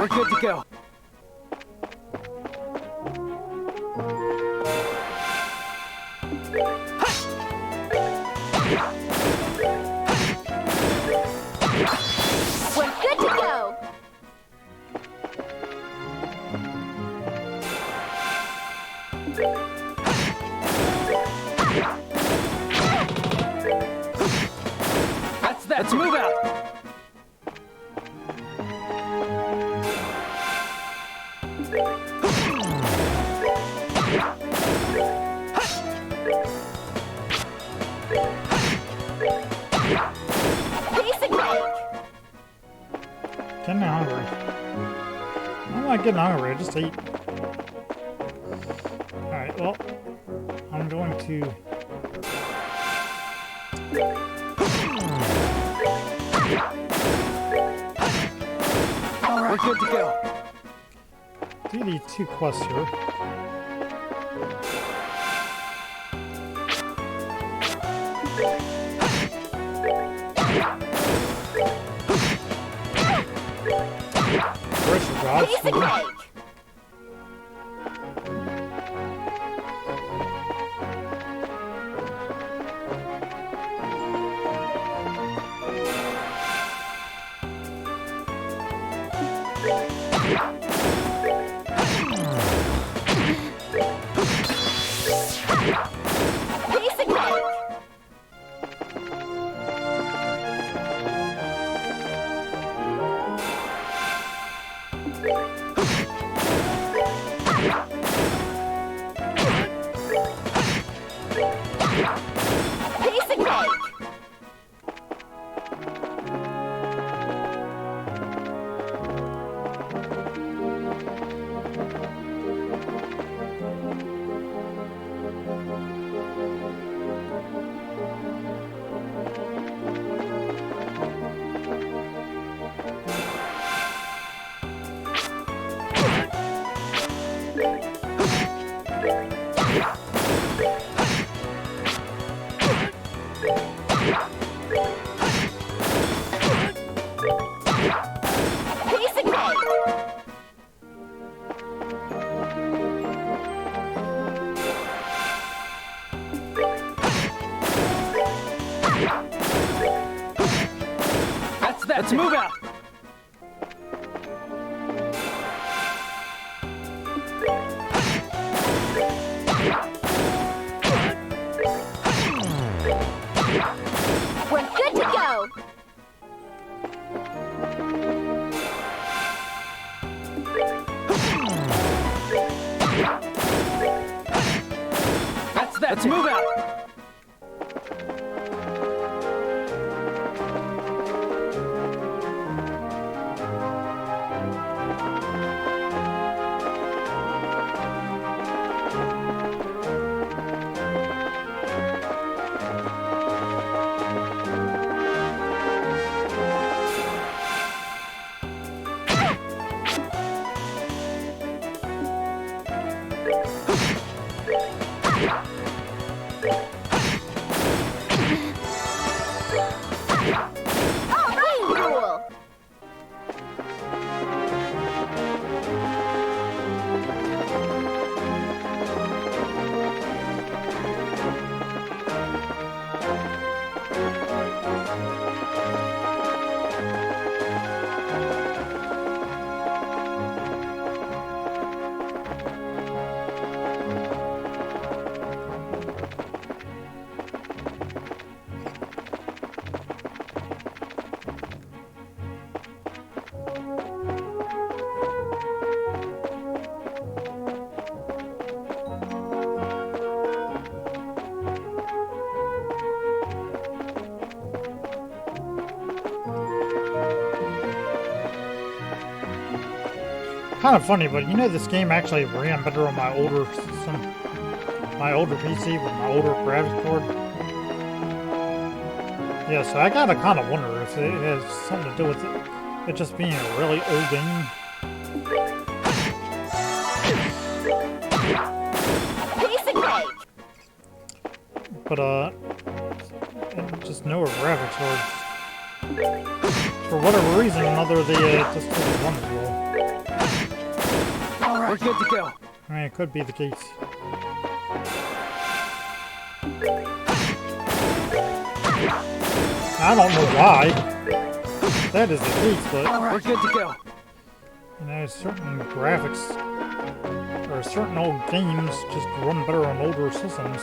We're good to go. We're good to go. That's that. Let's move out. Piece of cake. Getting hungry. I'm not getting hungry, I just ate. Alright, well, I'm going to... All right. We're good to go. do these 2 quests here. Where's your god? Piece of cake. Piece of cake. Piece of cake. Piece of cake. That's that. Let's move out. We're good to go. That's that. Let's move out. All right, rule. Kind of funny, but you know this game actually ran better on my older system, my older PC with my older graphics card. Yeah, so I gotta kind of wonder if it has something to do with it just being a really old game. Piece of cake. But just newer graphics cards. For whatever reason or another, they just don't run as well. right, we're good to go. I mean, it could be the case. I don't know why that is the case, but All right, we're good to go. you know, certain graphics or certain old games just run better on older systems.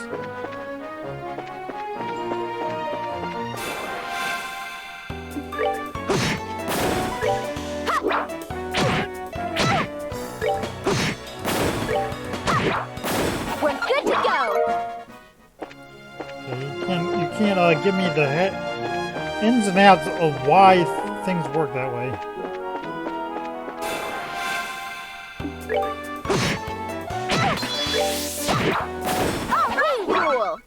We're good to go. Okay, you can't give me the ins and outs of why things work that way. All right, cool.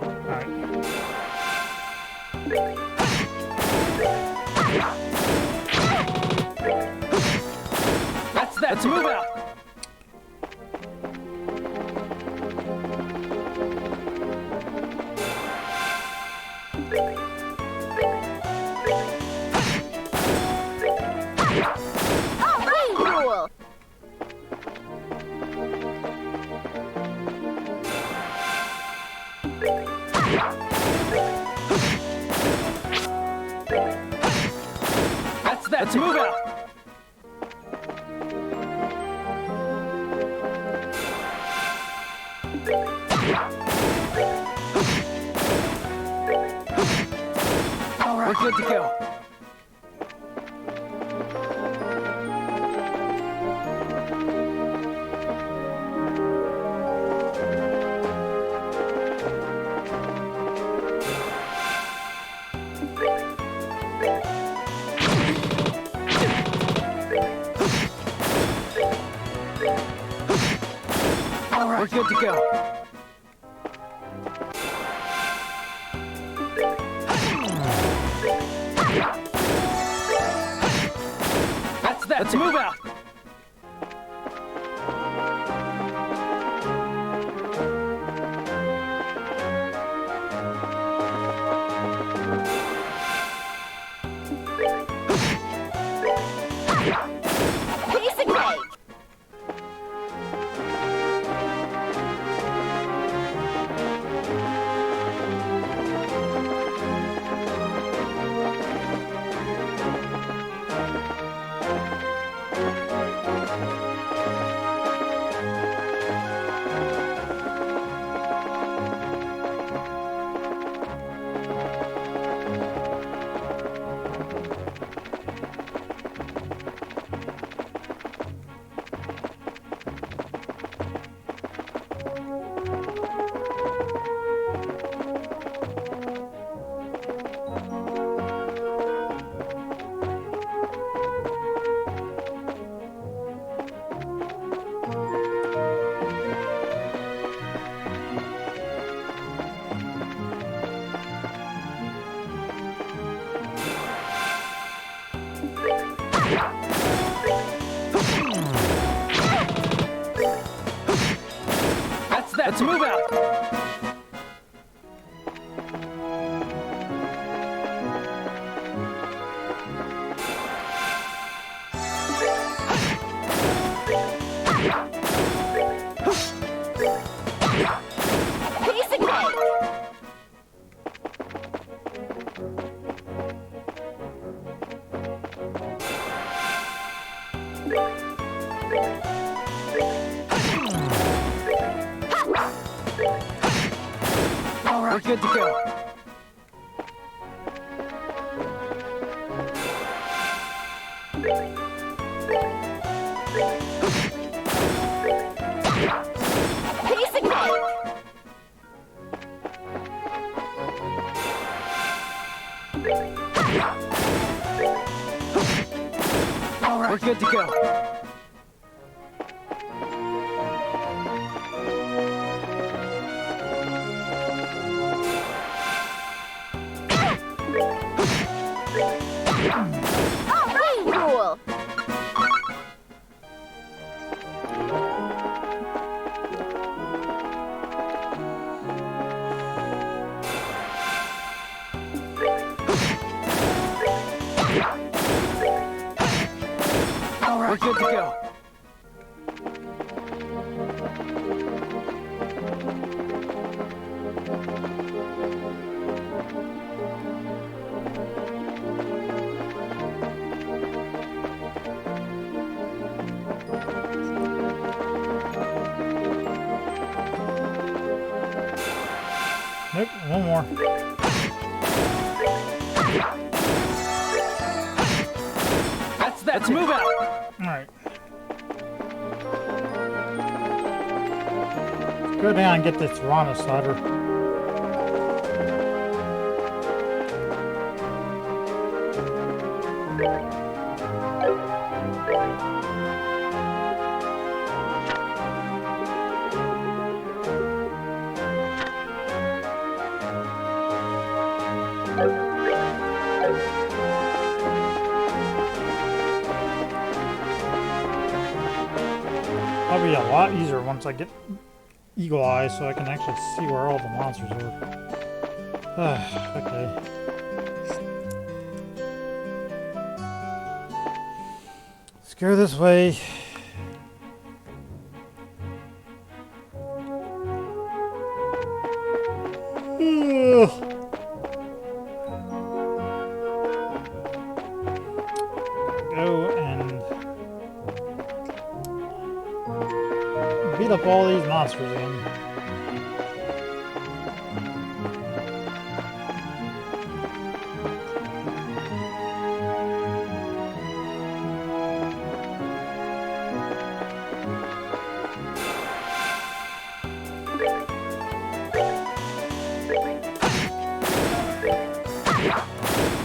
Alright. That's that. Let's move out. All right, cool. That's that. Let's move out. All right, we're good to go. All right, we're good to go. That's that. Let's move out. Piece of cake. That's that. Let's move out. Piece of cake. All right, we're good to go. Piece of cake. All right, we're good to go. All right, cool. We're good to go. Nope, one more. That's that. Let's move out. Alright. Go down and get this Rana slider. That'll be a lot easier once I get eagle eyes so I can actually see where all the monsters are. Okay. Let's go this way. Ugh. Go and beat up all these monsters again.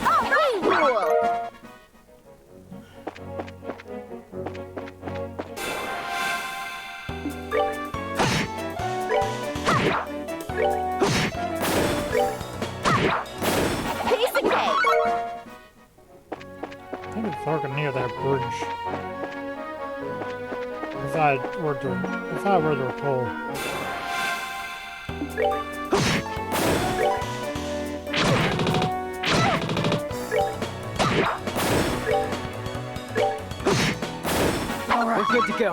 Alright, cool. Piece of cake. I think it's darker near that bridge. If I were to recall. All right, we're good to go.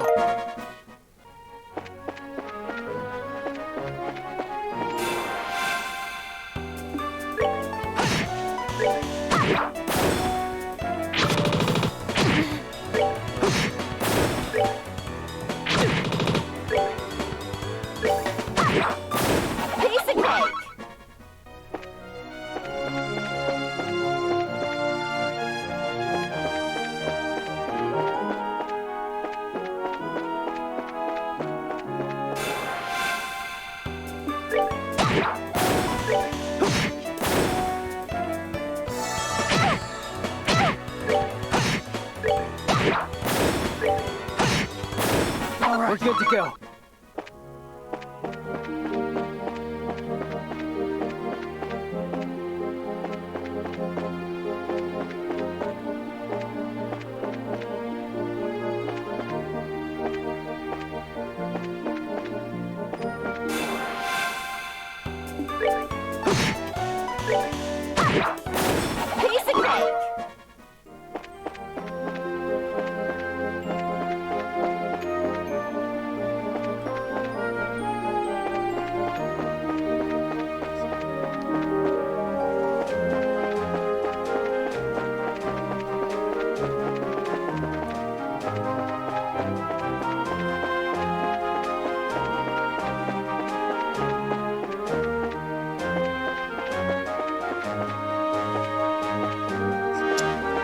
Piece of cake. All right, we're good to go. Piece of cake.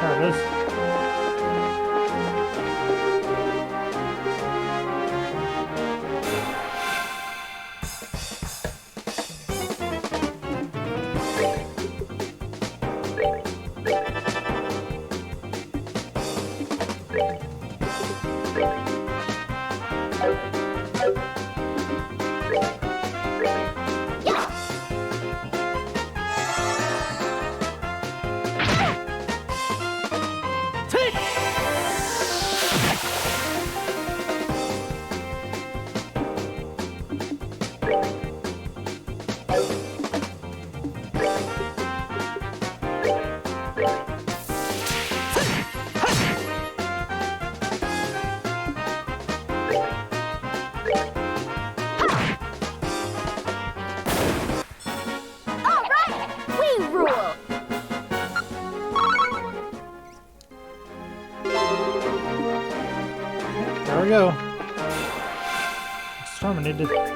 There it is. we go. Exterminated. Cool.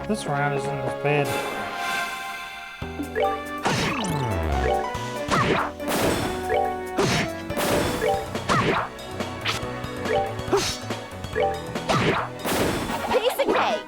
This round isn't as bad. Piece of cake.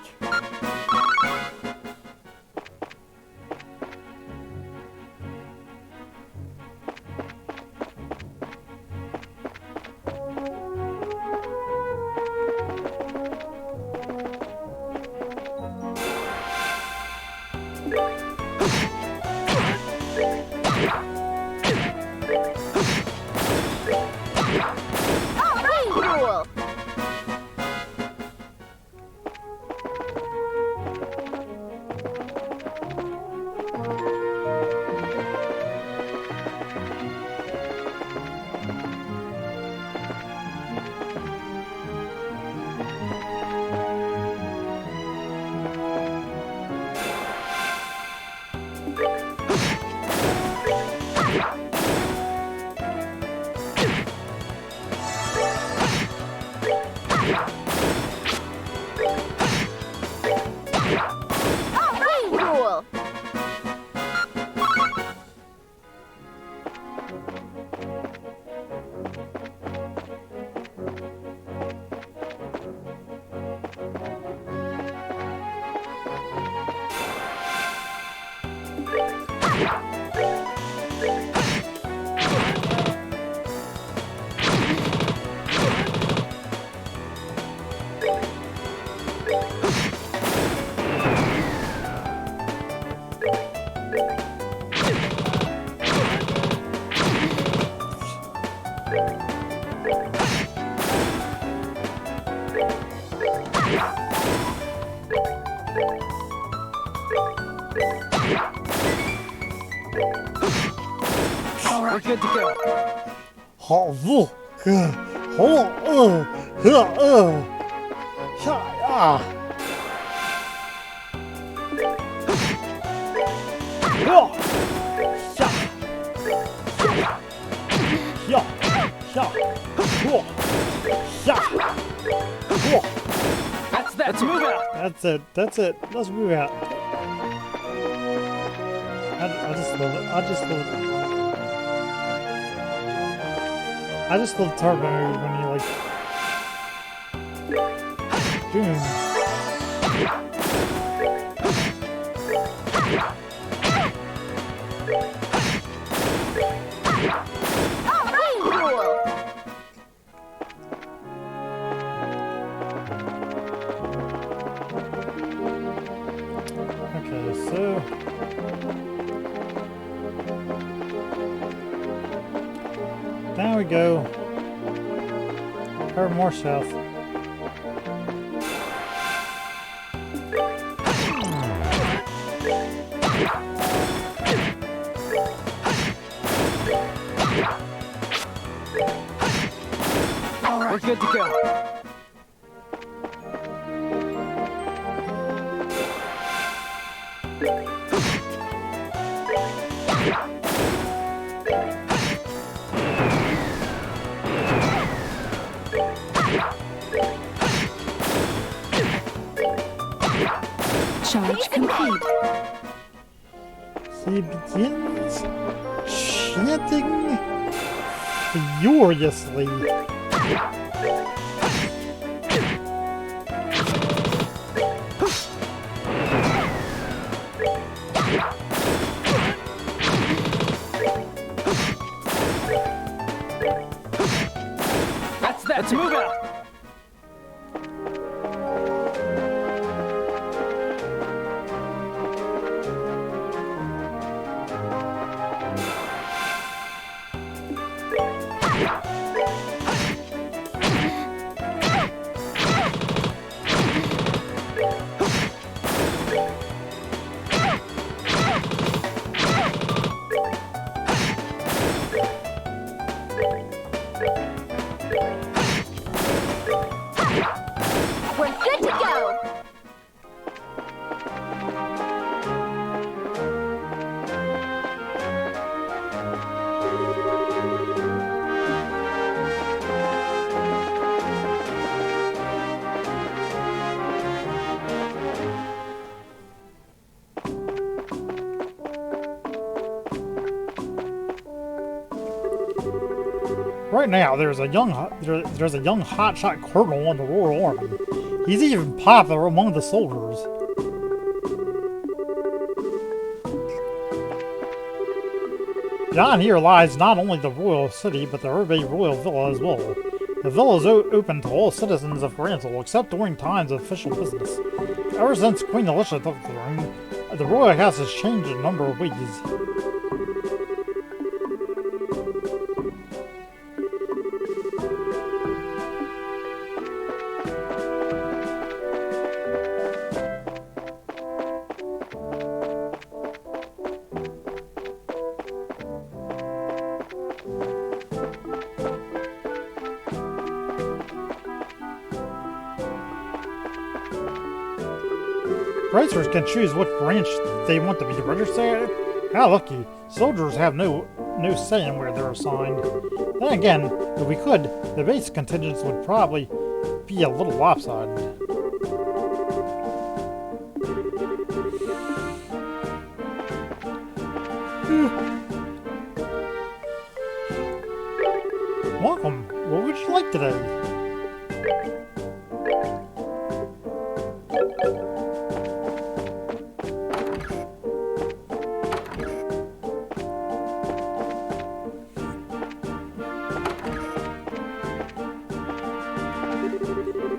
Cool. Cool. We're good to go. 好不，下呀，下， That's that. Let's move out. That's it. That's it. Let's move out. I just love it. I just love turbo mode when you like boom. Cool. Okay, so down we go. Or more south. We're good to go. Charge complete. He begins chanting furiously. That's that. Let's move out. Right now, there's a young hotshot colonel in the Royal Army. He's even popular among the soldiers. Beyond here lies not only the royal city, but the Herbe Royal Villa as well. The villa is open to all citizens of Granzel, except during times of official business. Ever since Queen Alicia took the throne, the royal house has changed in a number of ways. Racers can choose which branch they want to be registered. How lucky. Soldiers have no say in where they're assigned. Then again, if we could, the base contingents would probably be a little lopsided. Welcome. What would you like today?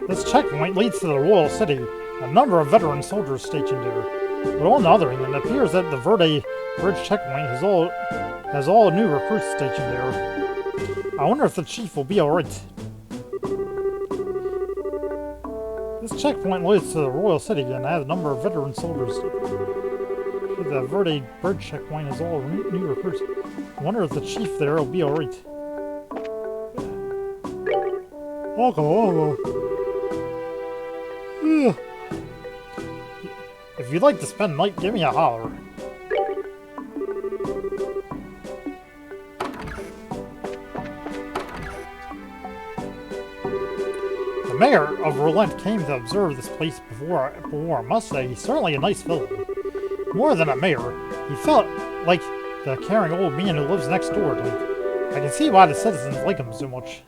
This checkpoint leads to the Royal City, a number of veteran soldiers stationed here. But on the other hand, it appears that the Verde Bridge checkpoint has all new recruits stationed there. I wonder if the chief will be alright. This checkpoint leads to the Royal City and has a number of veteran soldiers. The Verde Bridge checkpoint has all new recruits. I wonder if the chief there will be alright. If you'd like to spend the night, give me a holler. The mayor of Relent came to observe this place before. I must say, he's certainly a nice fellow. More than a mayor, he felt like the caring old man who lives next door to him. I can see why the citizens like him so much.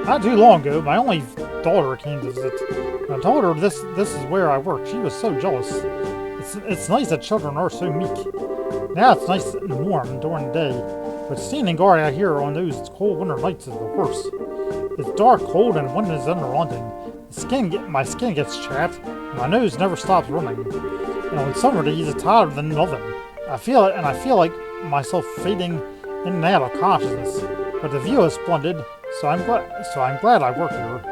Not too long ago, my only daughter came to visit. I told her this is where I work. She was so jealous. It's nice that children are so meek. Now it's nice and warm during the day, but standing guard out here on those cold winter nights is the worst. It's dark, cold, and wind is unrelenting. My skin gets chapped, and my nose never stops running. And on summer days, it's hotter than an oven. I feel it, and I feel like myself fading in and out of consciousness. But the view is splendid. So I'm glad I work here.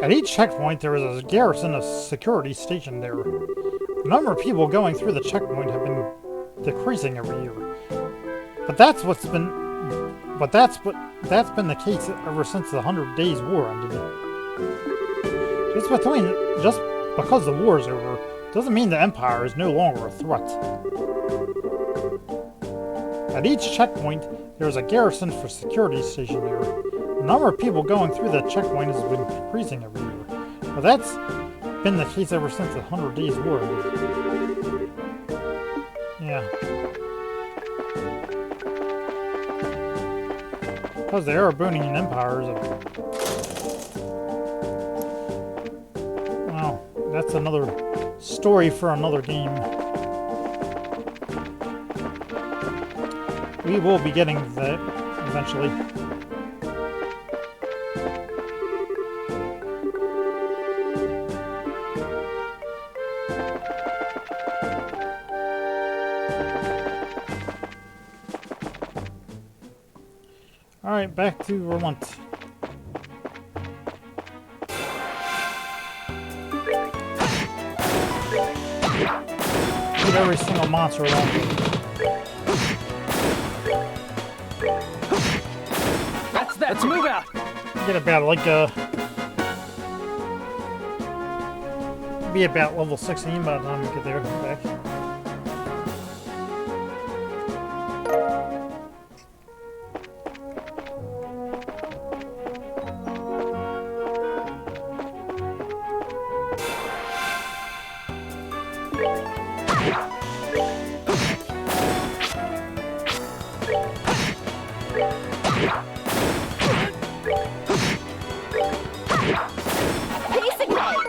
At each checkpoint, there is a garrison of security stationed there. The number of people going through the checkpoint have been decreasing every year. But that's been the case ever since the 100 Days War ended. Just because the war is over, doesn't mean the Empire is no longer a threat. At each checkpoint, there is a garrison for security stationed there. The number of people going through the checkpoint has been decreasing every year, but that's been the case ever since the 100 Days War ended. Yeah. Because the Erebonian empires of... Wow, that's another story for another game. We will be getting to that eventually. Alright, back to Relent. Beat every single monster along. That's that. Let's move out. Get about like be about level 16 by the time we get there back. Piece of cake.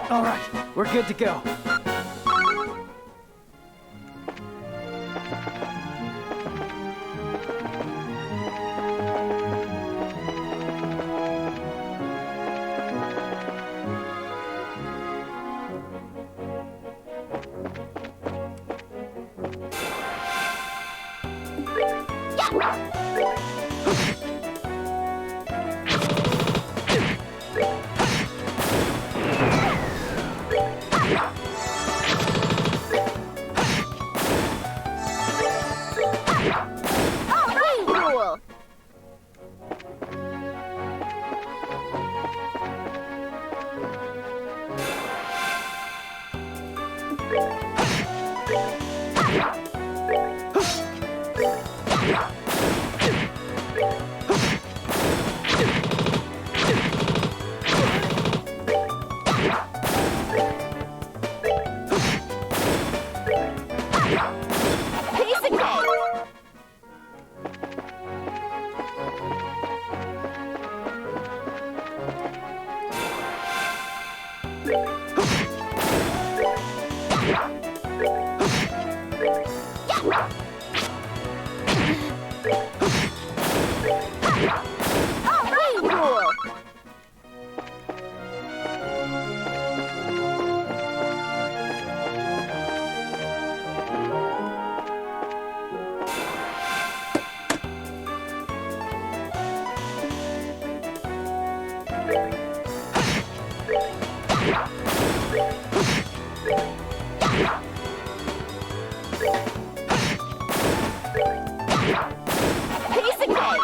All right, we're good to go. All right, rule. Piece of cake. All right, rule. Piece of cake.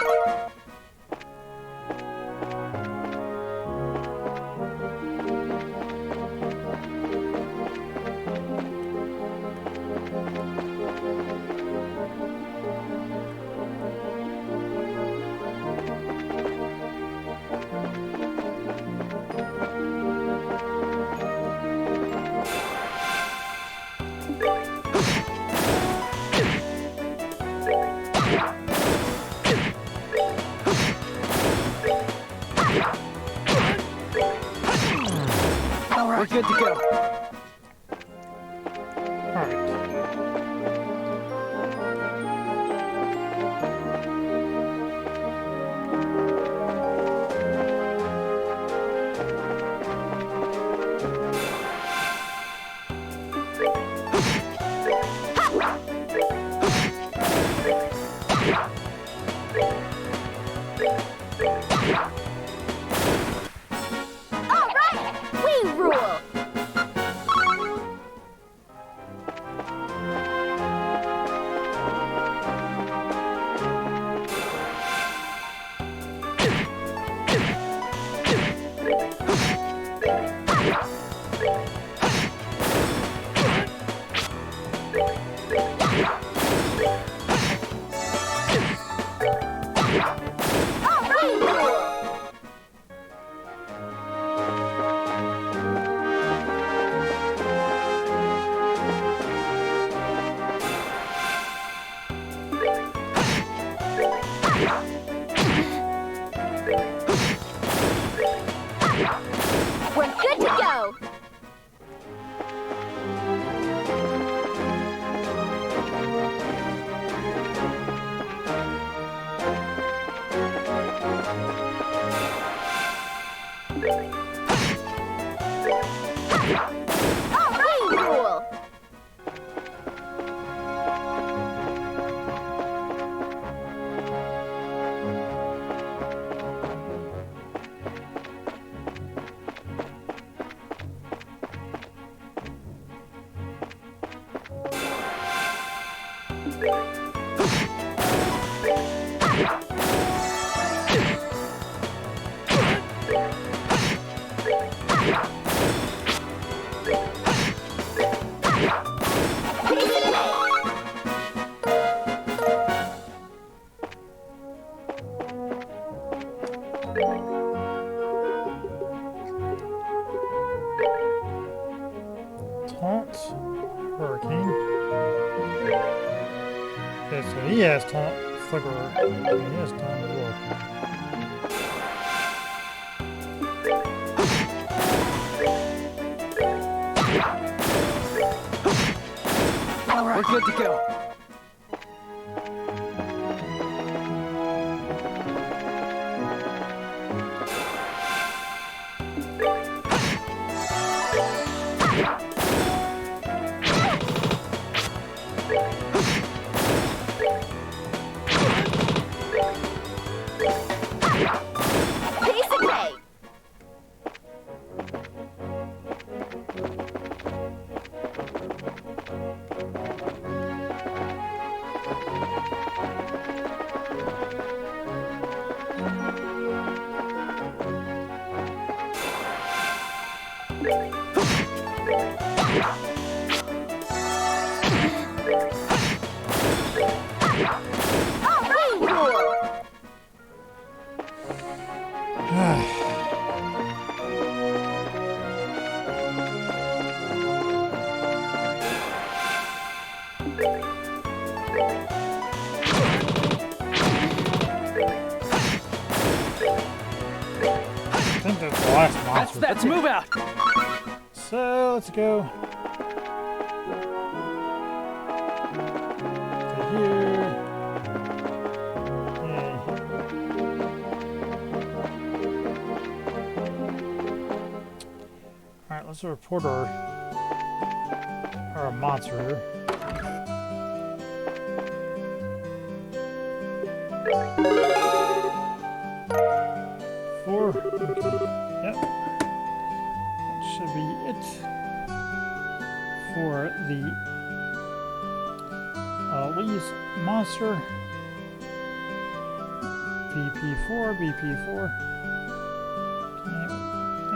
All right, we're good to go. Alright. All right, we rule. Taunt. Hurricane. Okay, so he has taunt. Flicker. He has taunt as well. All right, we're good to go. Piece of cake. All right, rule. I think that's the last monster. Let's move out. So let's go to here. Yay. Alright, let's report our monster here. Four. Okay. Yep. Should be it for the Lee's monster. BP4, BP4. Okay,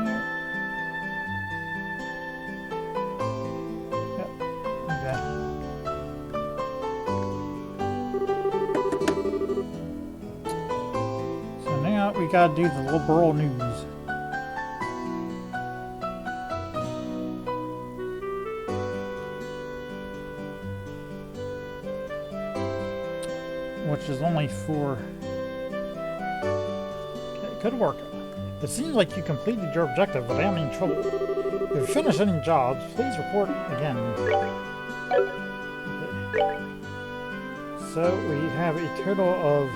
there. Yep, okay. So now we gotta do the Liberl news. Which is only for... Okay, it could work. It seems like you completed your objective, but I am in trouble. If you finish any jobs, please report again. Okay. So we have a total of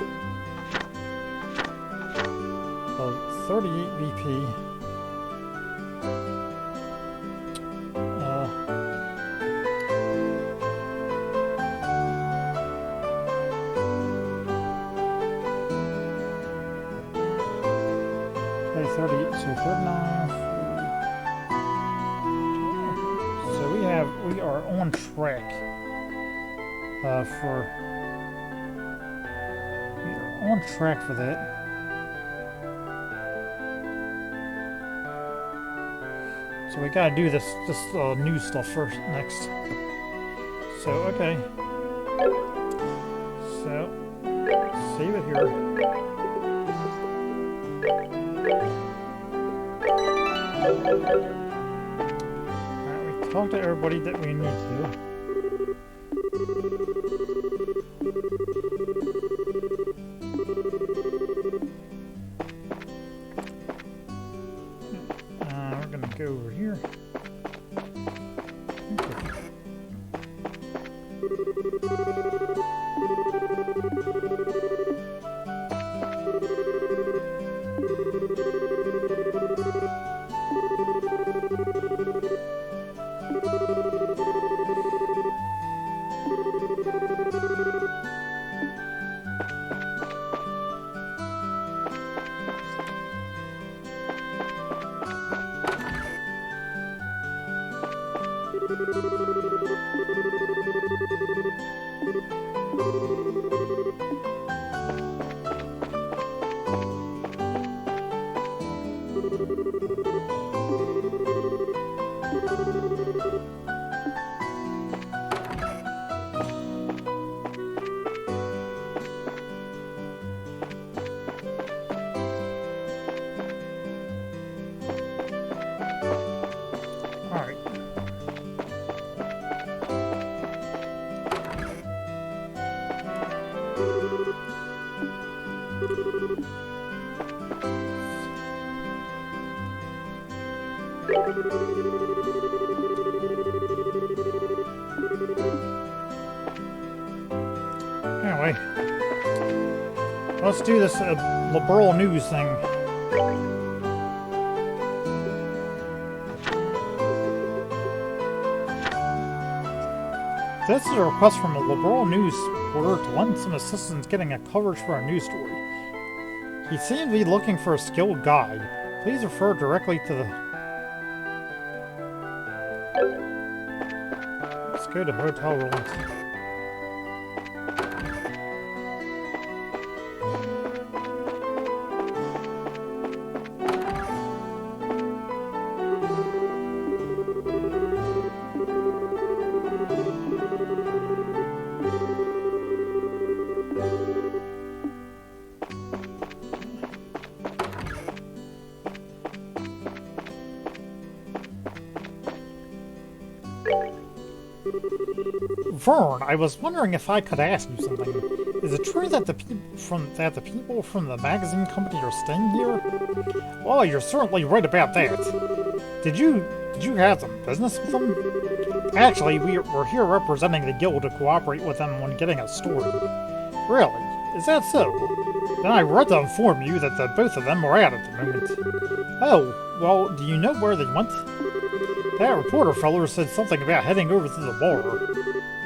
38 BP. 30, so 39. So we are on track for that. So we gotta do this new stuff first next. So okay. So save it here. Alright, we talked to everybody that we need to. We're gonna go over here. Okay. Anyway, let's do this Liberl news thing. This is a request from a Liberl news reporter to lend some assistance getting a coverage for a news story. He seemed to be looking for a skilled guide. Please refer directly to the... Let's go to hotel rooms. Vern, I was wondering if I could ask you something. Is it true that the people from the magazine company are staying here? Well, you're certainly right about that. Did you have some business with them? Actually, we're here representing the guild to cooperate with them when getting a story. Really? Is that so? Then I read to inform you that the both of them are out at the moment. Oh, well, do you know where they went? That reporter fellow said something about heading over to the bar.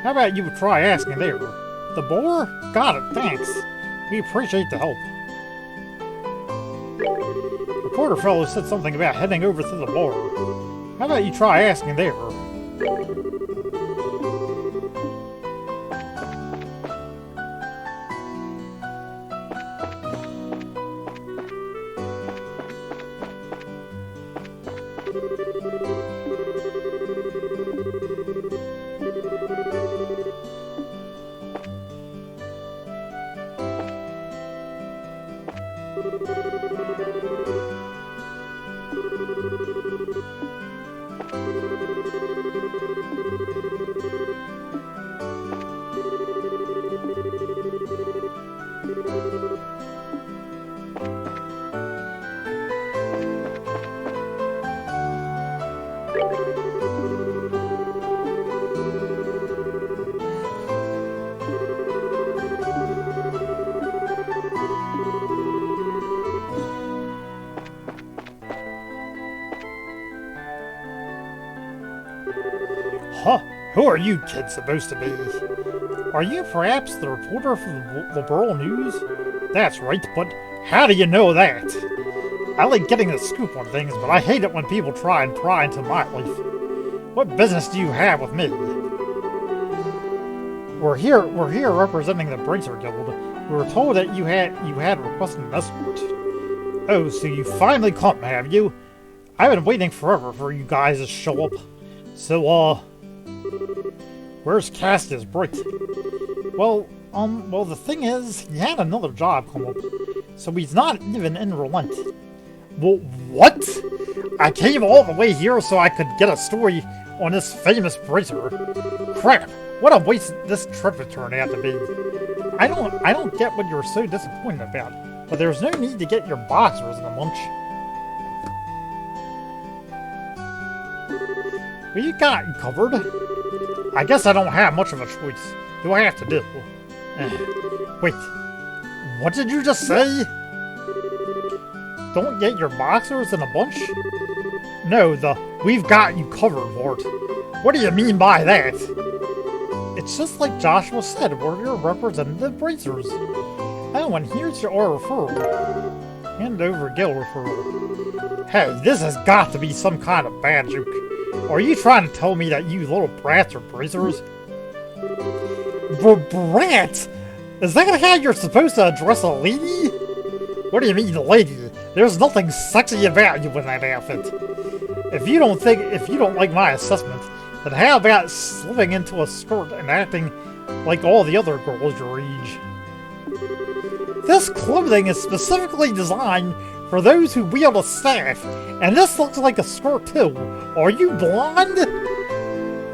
How about you try asking there? The bar? Got it, thanks. We appreciate the help. Reporter fellow said something about heading over to the bar. How about you try asking there? Huh? Who are you kids supposed to be? Are you perhaps the reporter from the Liberl News? That's right, but how do you know that? I like getting the scoop on things, but I hate it when people try and pry into my life. What business do you have with me? We're here representing the Bracer Guild. We were told that you had requested an escort. Oh, so you finally come, have you? I've been waiting forever for you guys to show up. So, where's Cassius Bright? Well, the thing is, he had another job come up, so he's not even in Relent. Well, what? I came all the way here so I could get a story on this famous bracer. Crap, what a waste this trip would turn out to be. I don't get what you're so disappointed about, but there's no need to get your boxers in a munch. Well, you got you covered. I guess I don't have much of a choice. Do I have to do? Wait, what did you just say? Don't get your boxers in a bunch? No, we've got you covered, Mort. What do you mean by that? It's just like Joshua said, we're your representative bracers. Oh, and here's your referral. Hand over guild referral. Hey, this has got to be some kind of bad joke. Are you trying to tell me that you little brats are bracers? Brats? Is that how you're supposed to address a lady? What do you mean, lady? There's nothing sexy about you in that outfit. If you don't like my assessment, then how about slipping into a skirt and acting like all the other girls your age? This clothing is specifically designed for those who wield a staff, and this looks like a skirt too. Are you blonde?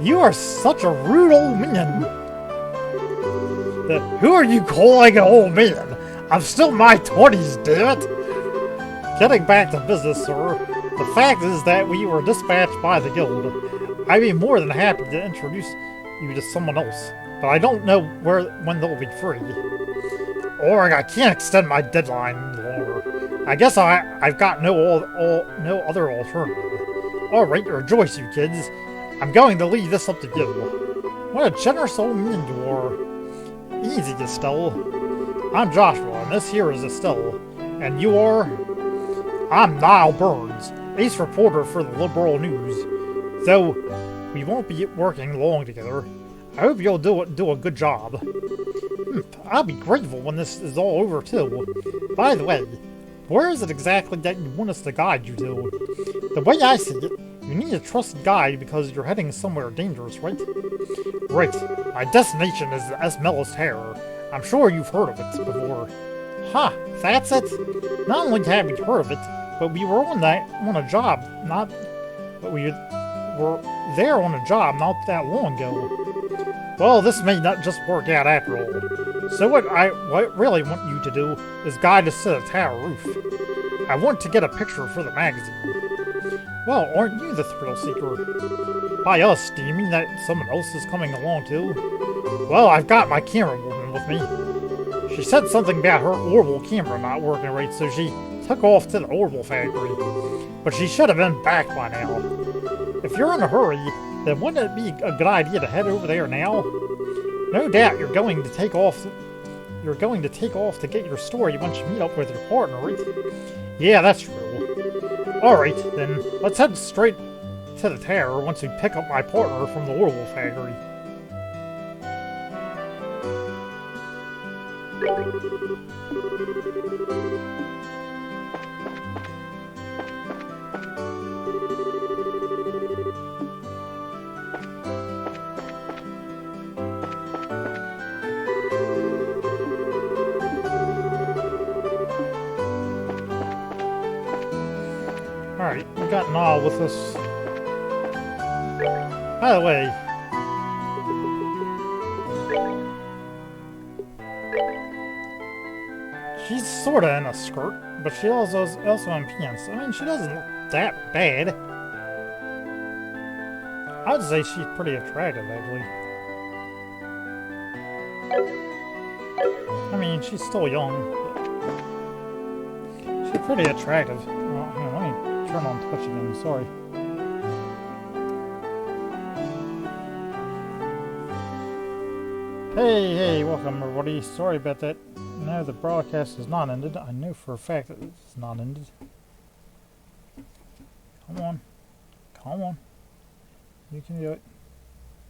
You are such a rude old man. Who are you calling an old man? I'm still in my 20s, damn it. Getting back to business, sir. The fact is that we were dispatched by the guild. I'd be more than happy to introduce you to someone else, but I don't know when they'll be free. Or I can't extend my deadline any longer. I guess I've got no other alternative. Alright, rejoice you kids. I'm going to leave this up to you. What a generous old man you are. Easy, Estelle. I'm Joshua, and this here is Estelle. And you are? I'm Niall Burns, ace reporter for the Liberl News. Though we won't be working long together, I hope you'll do a good job. I'll be grateful when this is all over, too. By the way, where is it exactly that you want us to guide you to? The way I see it, you need a trusted guide because you're heading somewhere dangerous, right? Right. My destination is the Esmelis Terror. I'm sure you've heard of it before. Huh, that's it? Not only have we heard of it, but we were on a job not that long ago. Well, this may not just work out after all. So what I really want you to do is guide us to the tower roof. I want to get a picture for the magazine. Well, aren't you the thrill seeker? By us, do you mean that someone else is coming along too? Well, I've got my camera woman with me. She said something about her orbital camera not working right, so she took off to the orbital factory. But she should have been back by now. If you're in a hurry, then wouldn't it be a good idea to head over there now? No doubt you're going to take off to get your story once you meet up with your partner, right? Yeah, that's true. Alright, then let's head straight to the tower once we pick up my partner from the orbital factory. Alright, we got Nal with us. By the way, she's sorta in a skirt, but she also in pants. I mean, she doesn't look that bad. I would say she's pretty attractive, actually. I mean, she's still young, but she's pretty attractive. Oh, hang on, let me turn on Twitch again, sorry. Hey, welcome everybody. Sorry about that. No, the broadcast is not ended. I know for a fact that it's not ended. Come on. You can do it.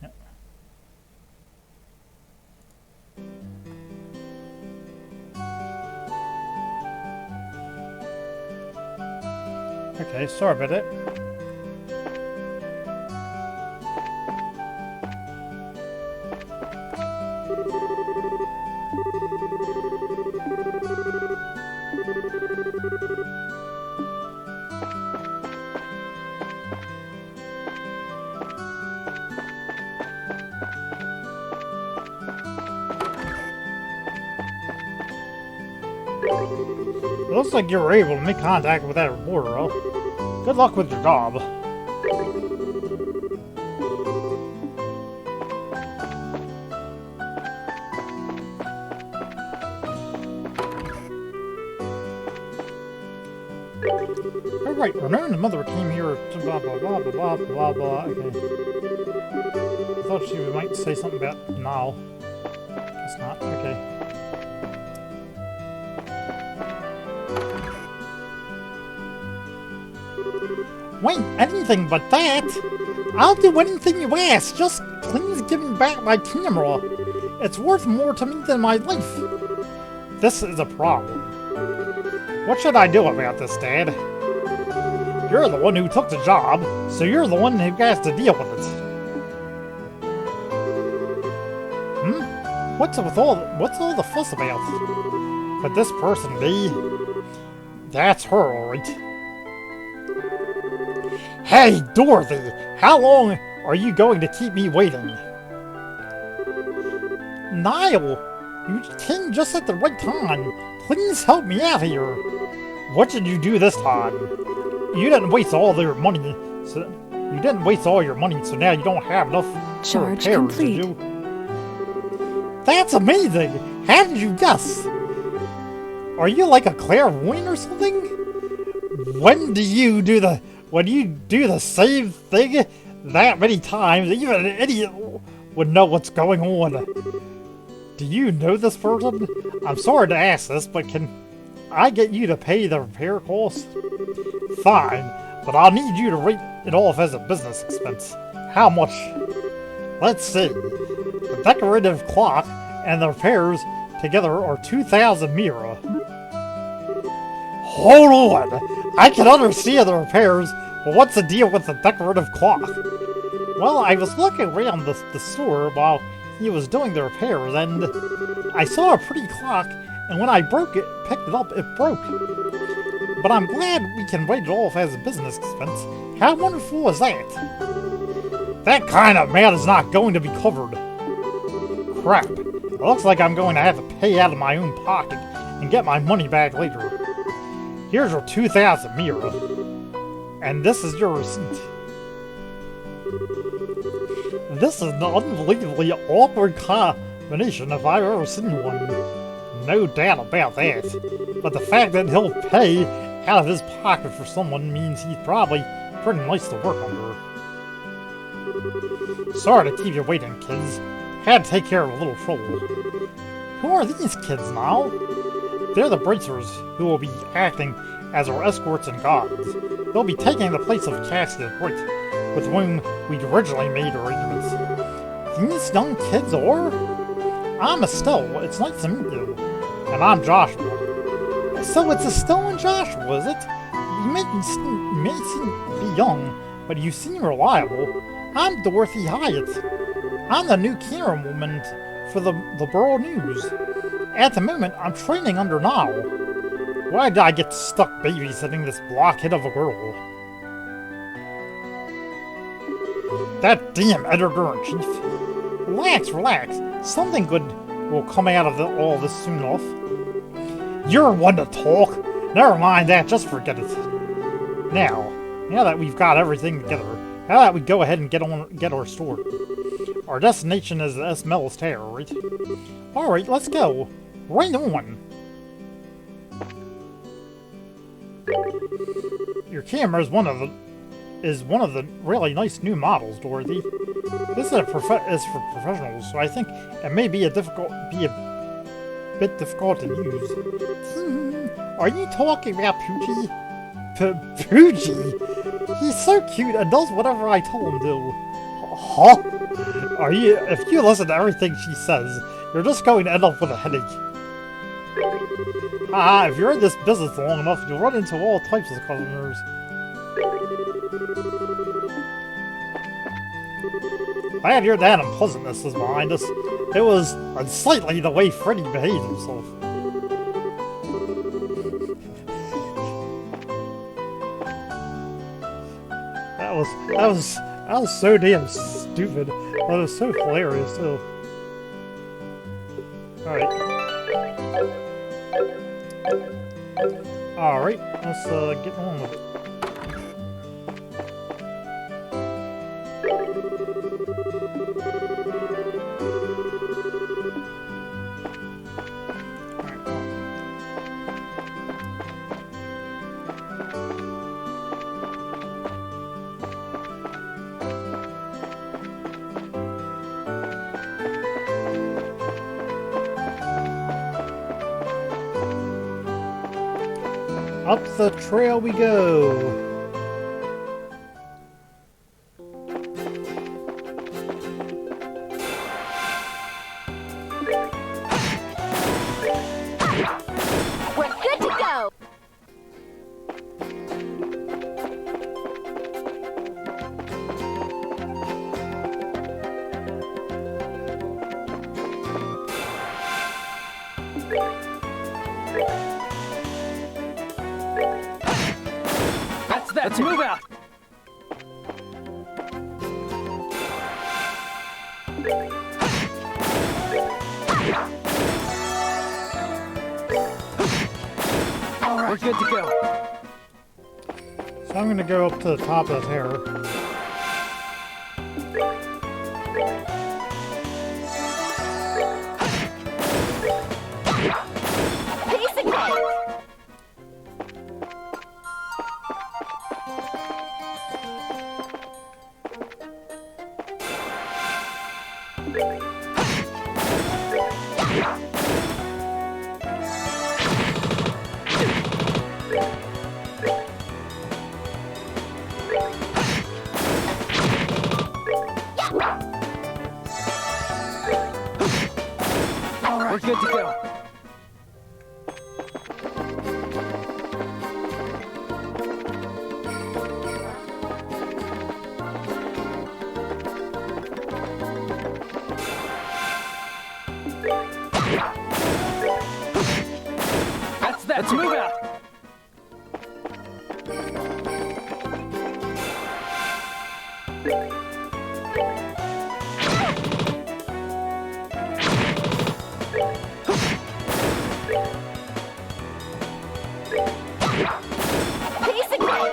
Yep. Okay, sorry about that. It looks like you were able to make contact with that reporter, huh? Good luck with your job. Alright, Renee and the mother came here to blah blah blah blah blah blah blah. Okay. I thought she might say something about Niall. Guess not. Okay. Wait, anything but that? I'll do anything you ask, just please give me back my camera. It's worth more to me than my life. This is a problem. What should I do about this, Dad? You're the one who took the job, so you're the one who has to deal with it. What's all the fuss about? Could this person be? That's her, alright. Hey, Dorothy! How long are you going to keep me waiting? Niall! You came just at the right time. Please help me out here. What did you do this time? You didn't waste all your money, so now you don't have enough for Charge repairs, did complete. you? That's amazing! How did you guess? Are you like a clairvoyant or something? When you do the same thing that many times, even an idiot would know what's going on. Do you know this person? I'm sorry to ask this, but can I get you to pay the repair costs? Fine, but I'll need you to write it off as a business expense. How much? Let's see. The decorative clock and the repairs together are 2,000 mira. Hold on! I can understand the repairs, but what's the deal with the decorative clock? Well, I was looking around the store while he was doing the repairs, and I saw a pretty clock, and when I picked it up, it broke. But I'm glad we can write it off as a business expense. How wonderful is that? That kind of matter is not going to be covered. Crap. It looks like I'm going to have to pay out of my own pocket and get my money back later. Here's your 2,000 mira. And this is your receipt. This is an unbelievably awkward combination if I've ever seen one. No doubt about that. But the fact that he'll pay out of his pocket for someone means he's probably pretty nice to work under. Sorry to keep you waiting, kids. Had to take care of a little trouble. Who are these kids now? They're the bracers who will be acting as our escorts and guards. They'll be taking the place of Cassie and Britt, with whom we'd originally made arrangements. These young kids are? I'm Estelle. It's nice to meet you. And I'm Joshua. So it's Estelle and Joshua, is it? You may be young, but you seem reliable. I'm Dorothy Hyatt. I'm the new camerawoman for the Liberl News. At the moment, I'm training under Niall. Why did I get stuck babysitting this blockhead of a girl? That damn editor-in-chief. Relax. Something good will come out of all this soon enough. You're one to talk. Never mind that, just forget it. Now that we've got everything together, how about we go ahead and get our store? Our destination is the S. Mel's Tower, right? Alright, let's go. Right on. Your camera is one of the really nice new models, Dorothy. This is for professionals, so I think it may be a bit difficult to use. Are you talking about Poochie? Poochie? He's so cute and does whatever I tell him to. Huh? If you listen to everything she says, you're just going to end up with a headache. If you're in this business long enough, you'll run into all types of customers. Glad your that unpleasantness is behind us. It was unsightly the way Freddy behaved himself. That was so damn stupid, but it was so hilarious too. Alright, let's get on with it. Up the trail we go! We're good to go! Let's move out! All right. We're good to go. So I'm gonna go up to the top of the tower. Piece of cake. We're good to go. That's that. Let's move out. Piece of cake.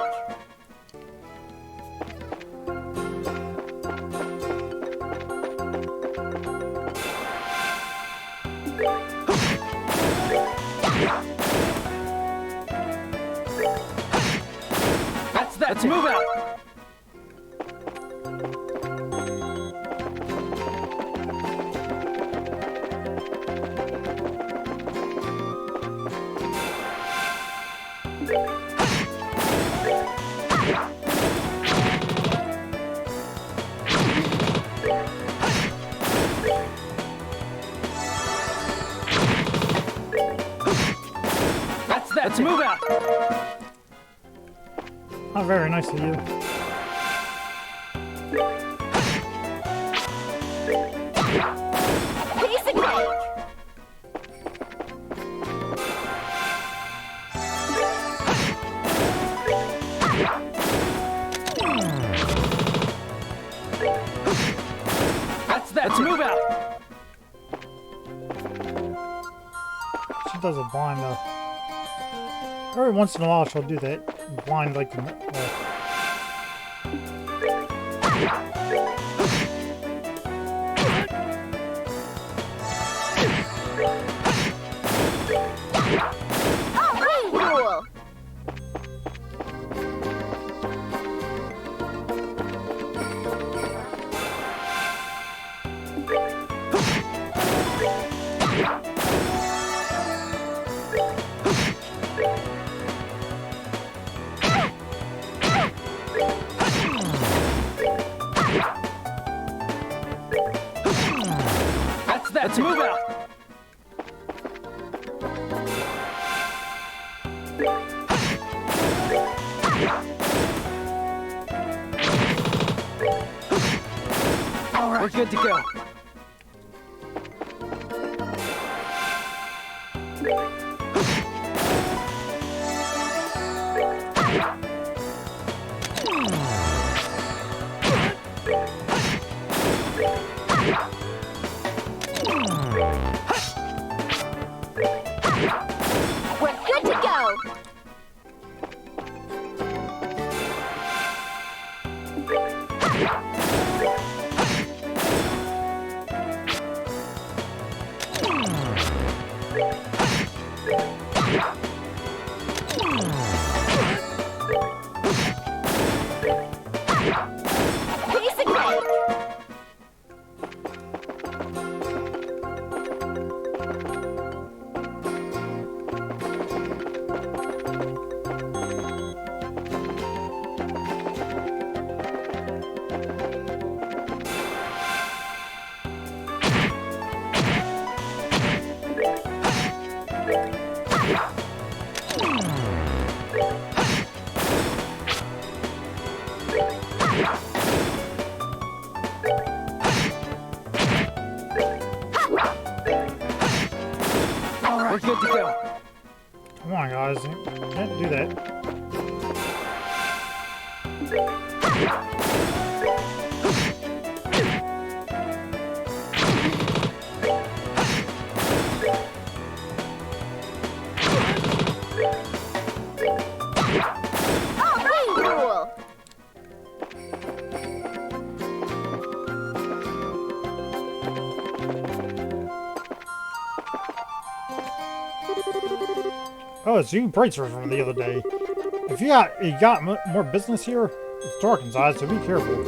That's that. Let's move out. That's that. Let's move out. Oh, very nice of you. Piece of cake. That's that. Let's move out. She does a blind, every once in a while she'll do that blind, like, Oh, really cool. That's that. Let's move out. All right. We're good to go. We're good to go. Piece of cake. All right. We're good to go. come on guys, you can't do that. Oh, it's you bracers from the other day. If you got more business here, it's dark inside, so be careful.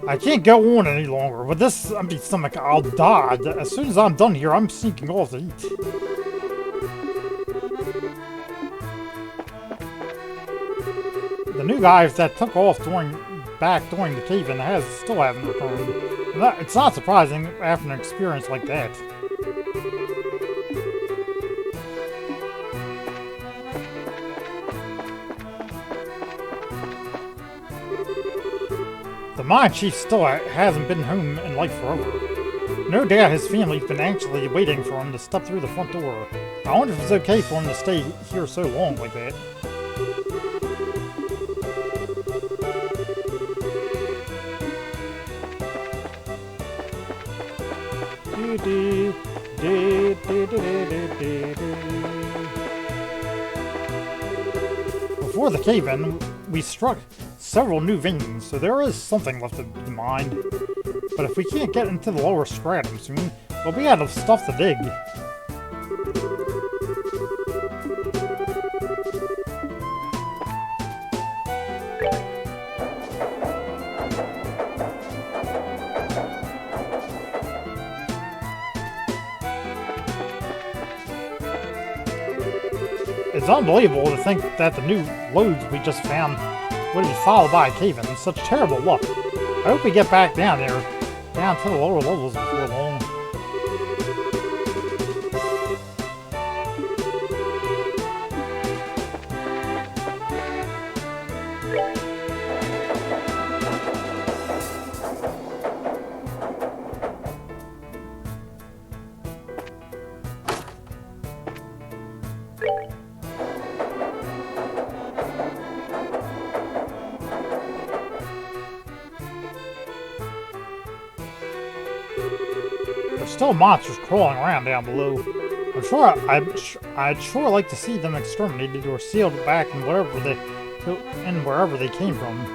I can't go on any longer. With this empty stomach, I'll die. As soon as I'm done here, I'm sneaking off to eat. The new guys that took off back during the cave-in still haven't returned. It's not surprising after an experience like that. The mine chief still hasn't been home in life forever. No doubt his family's been anxiously waiting for him to step through the front door. I wonder if it's okay for him to stay here so long like that. Before the cave-in, we struck several new veins, so there is something left to be mined. But if we can't get into the lower stratum soon, we'll be out of stuff to dig. It's unbelievable to think that the new lodes we just found would be followed by a cave-in. Such terrible luck. I hope we get back down there, down to the lower levels before long. There's still monsters crawling around down below. I'd sure like to see them exterminated or sealed back in wherever they came from.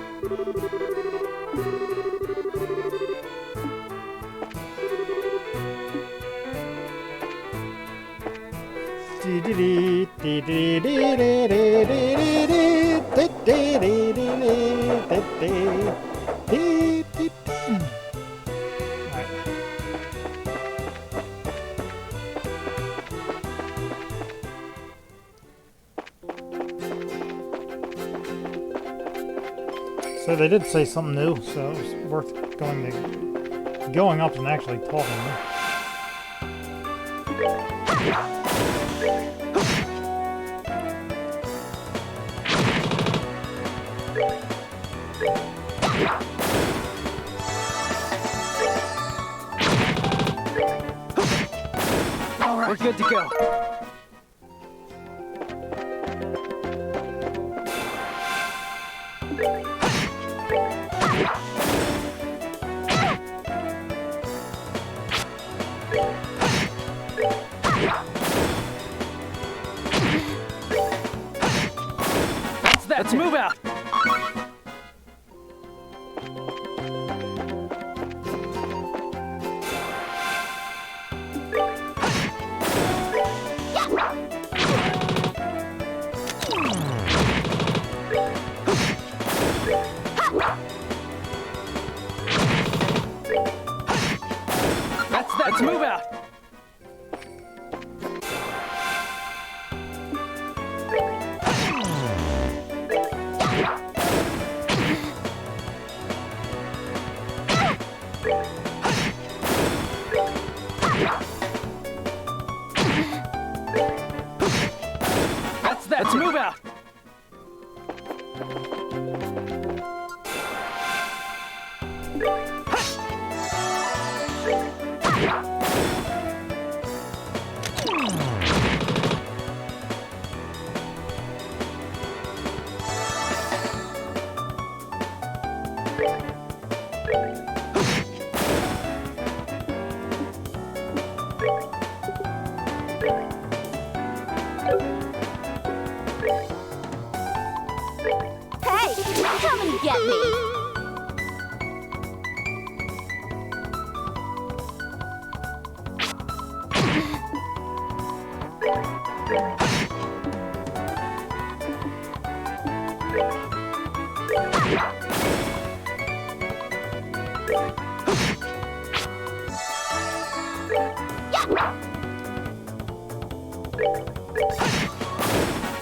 So they did say something new, so it was worth going up and actually talking to them. All right, we're good to go. Let's move out! Let's move out! Let's move out! Hey, come and get me.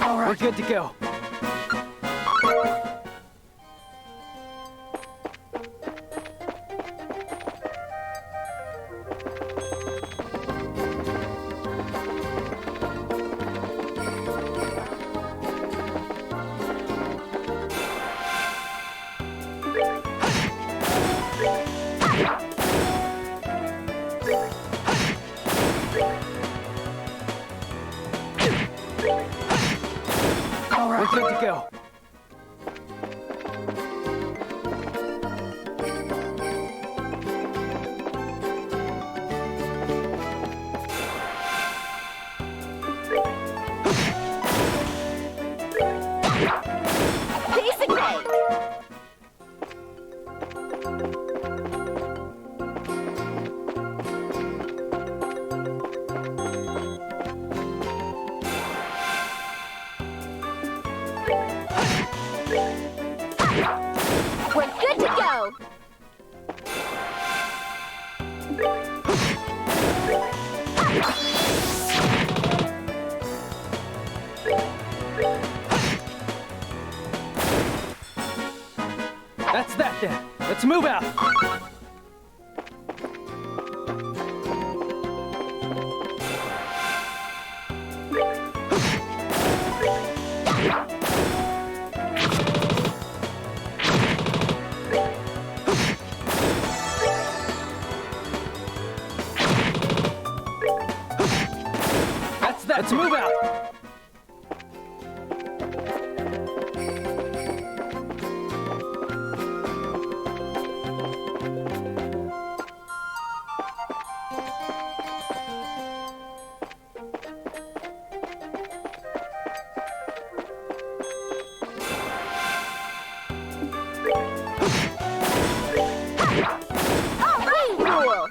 All right. We're good to go. All right. We're good to go. Piece of cake. We're good to go. That's that then. Let's move out. That's that. Let's move out. All right, rule.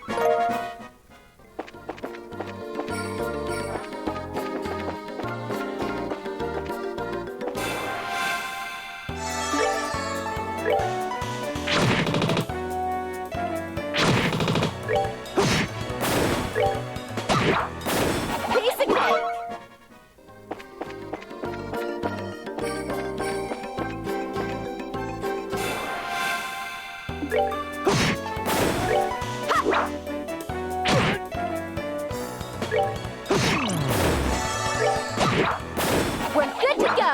Piece of cake. We're good to go.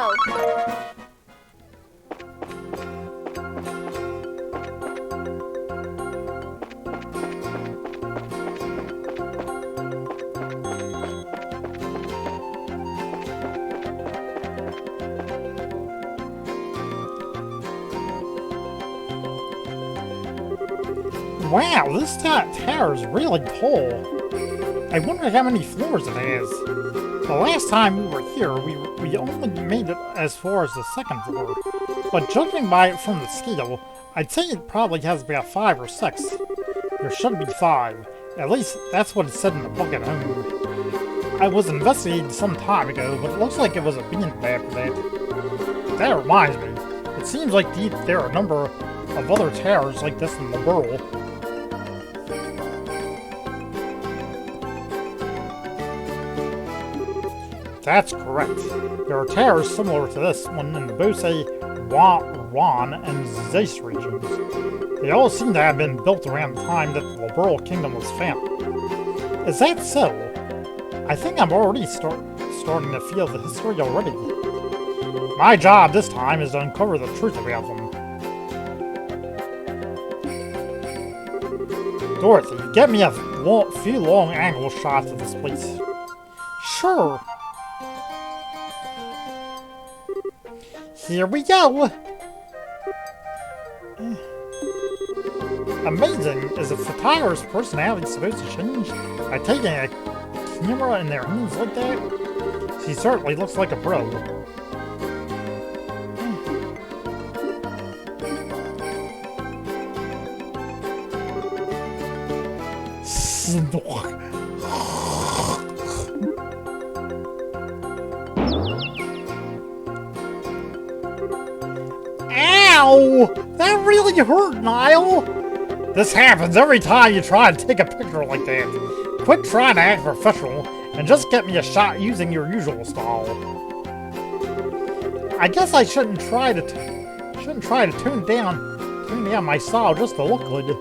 Wow, this tower is really tall. I wonder how many floors it has. The last time we were here, we only made it as far as the second floor. But judging by it from the scale, I'd say it probably has about 5 or 6. There should be 5. At least, that's what it said in the book at home. I was investigating some time ago, but it looks like it was a beanbag after that. That reminds me, it seems like there are a number of other towers like this in Liberl. That's correct. There are towers similar to this one in the Bose, Wan, and Zeiss regions. They all seem to have been built around the time that the Liberl Kingdom was founded. Is that so? I think I'm already starting to feel the history already. My job this time is to uncover the truth about them. Dorothy, get me a few long angle shots of this place. Sure. Here we go! Amazing! Is a photographer's personality supposed to change by taking a camera in their hands like that? She certainly looks like a pro. Ow! That really hurt, Niall! This happens every time you try to take a picture like that. Quit trying to act professional and just get me a shot using your usual style. I guess I shouldn't try to tune down my style just to look good.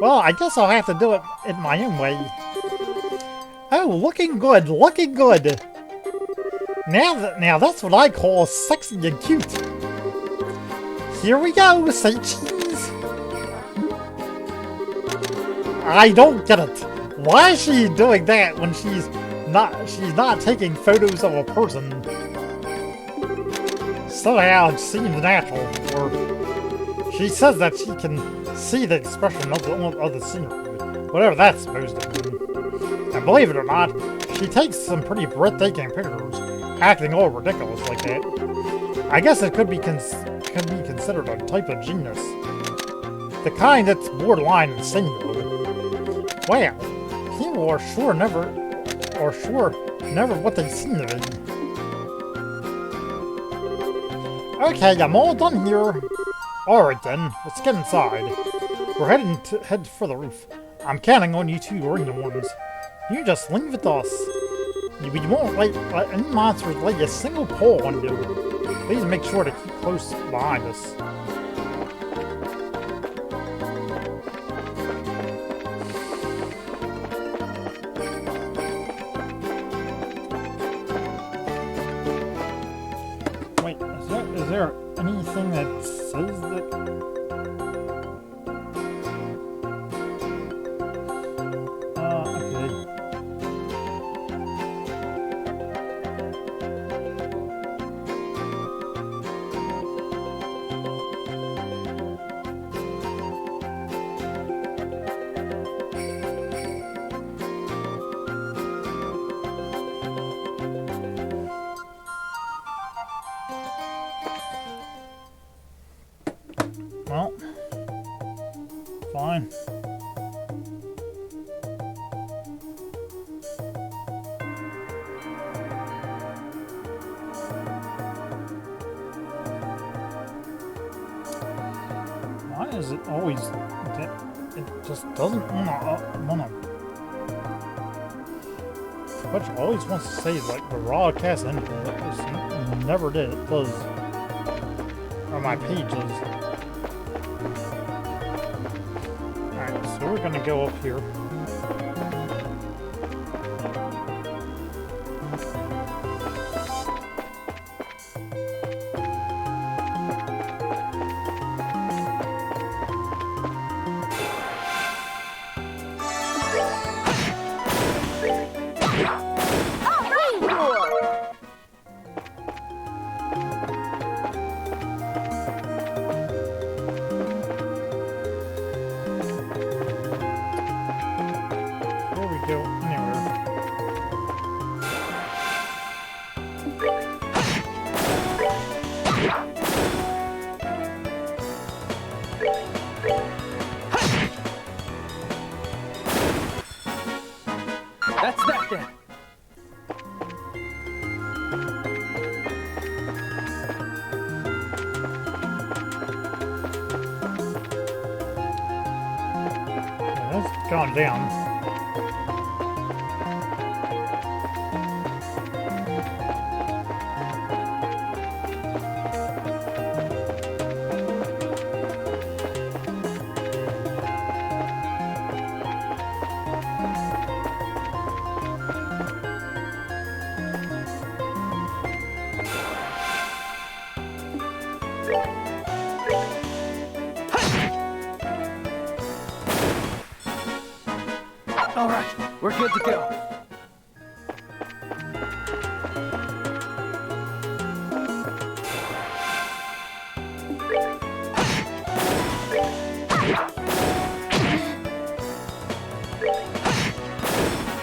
Well, I guess I'll have to do it in my own way. Oh, looking good, looking good. Now that's what I call sexy and cute. Here we go, say cheese. I don't get it. Why is she doing that when she's not taking photos of a person? Somehow it seems natural, or she says that she can see the expression of the scenery, whatever that's supposed to mean. And believe it or not, she takes some pretty breathtaking pictures, acting all ridiculous like that. I guess it could be considered a type of genius. The kind that's borderline insane though. Wow, people are sure never what they seem to be. Okay, I'm all done here. Alright then, let's get inside. We're headed for the roof. I'm counting on you two to ring the horns. You just leave with us. We won't let any monsters lay a single paw on you. Please make sure to keep close behind us. Wait, is there anything that says that? Okay. Well, fine. Why is it always that it just doesn't wanna Twitch always wants to say like the broadcast ended, but it never did. It does. Or my page is. So we're gonna go up here. Go anywhere. That's that then. Yeah, that's gone down. All right, we're good to go.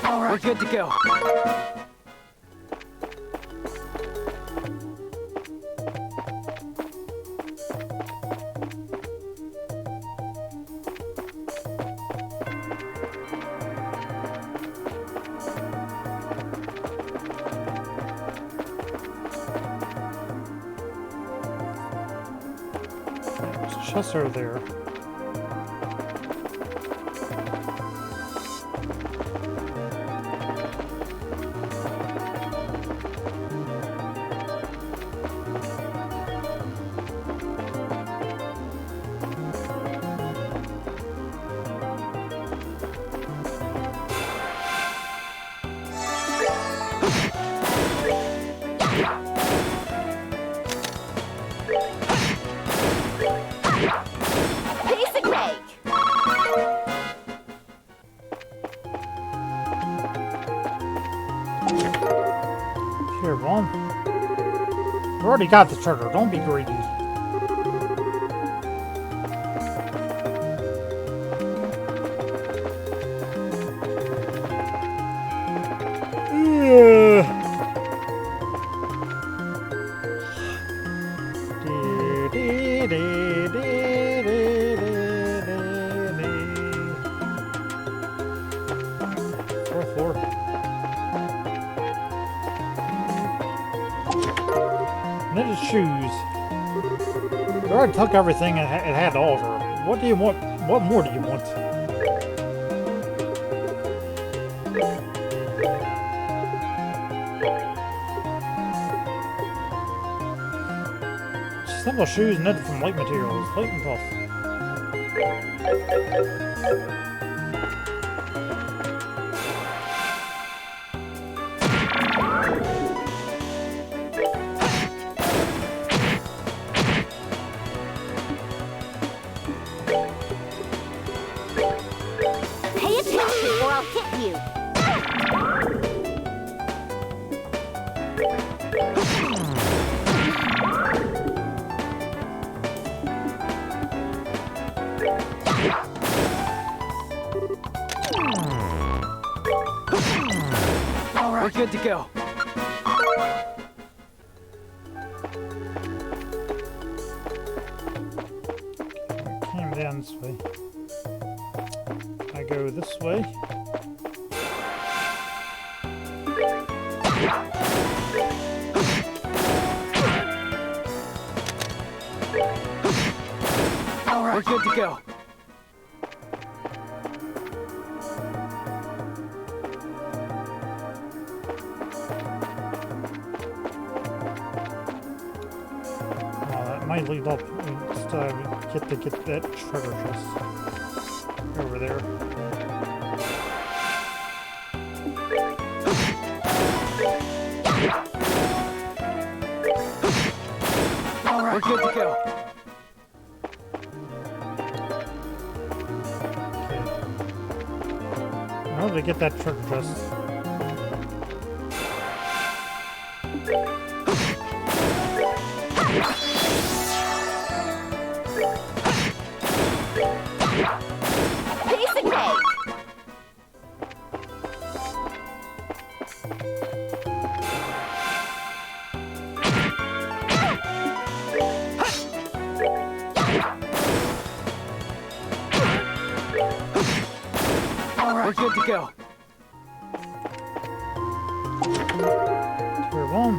All right, we're good to go. Chests are there. Here, Vaughn. You already got the trigger. Don't be greedy. Fourth floor. Knitted shoes. You already took everything it had to offer. What do you want? What more do you want? Simple shoes knitted from light materials, light and tough. Pay attention or I'll hit you. All right, we're good to go. Came down this way. I go this way. All right, we're good to go. Might lead up just get that treasure chest over there. All right, we're good to go. Okay. How do I get that treasure chest? Piece of cake. All right, we're good to go. Here, one.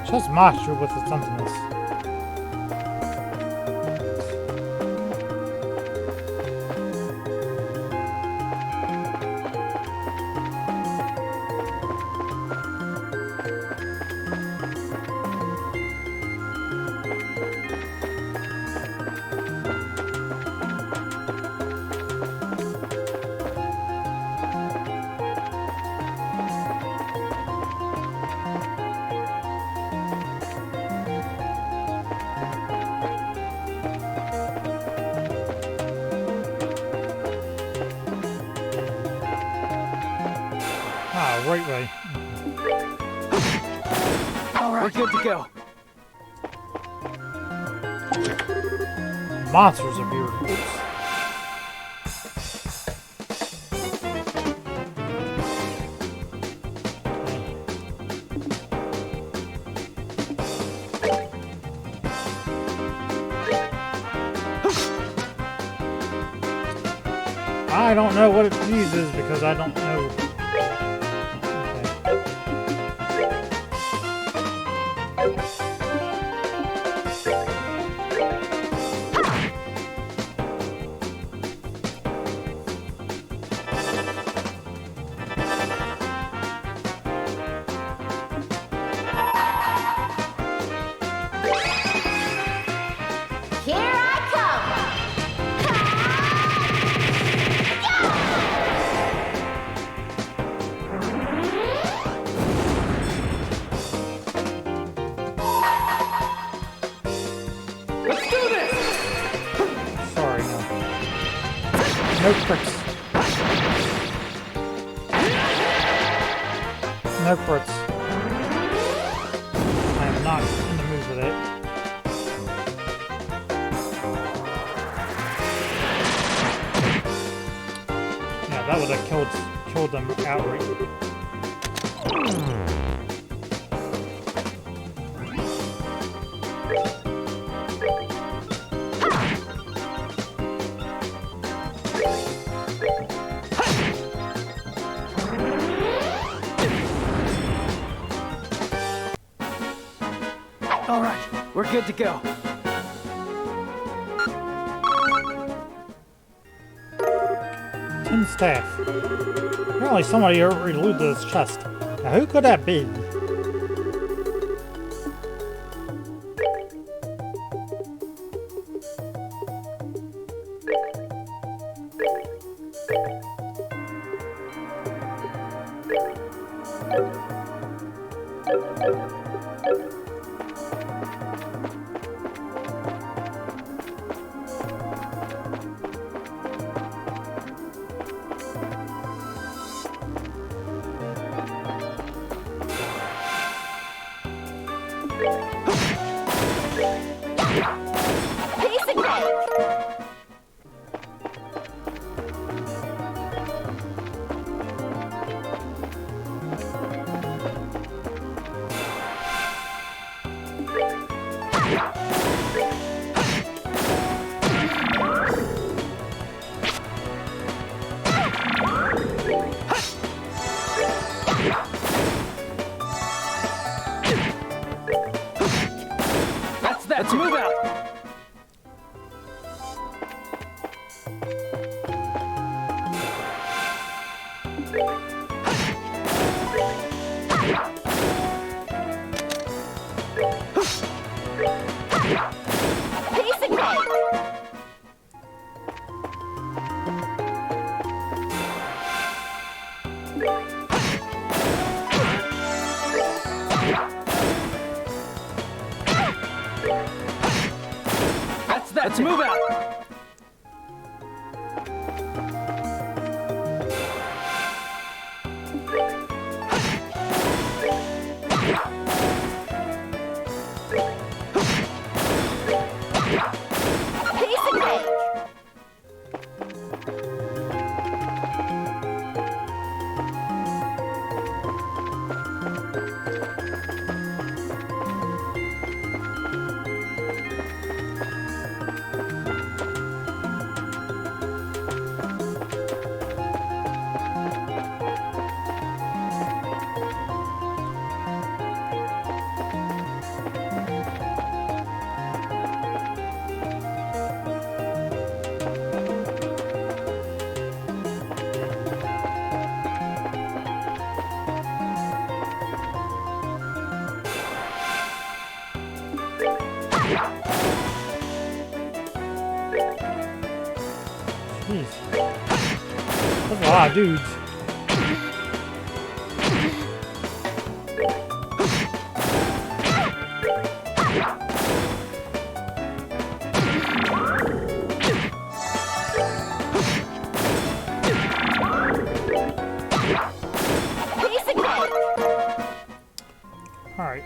Just master with its emptiness. Ah, right way. All right, we're good to go. Monsters appeared. Oops. I don't know what it uses because I don't know. Here I come. Let's do this. Sorry, no. No tricks. No crits. I am not in the mood for that. Yeah, that would have killed them outright. All right, we're good to go. Tin staff. Apparently somebody overloaded this chest. Now who could that be? Piece of cake. That's that. Let's move out. Piece of cake. That's that. Let's move out. Piece of cake. Jeez. That's a lot of dudes. Piece of cake. Alright.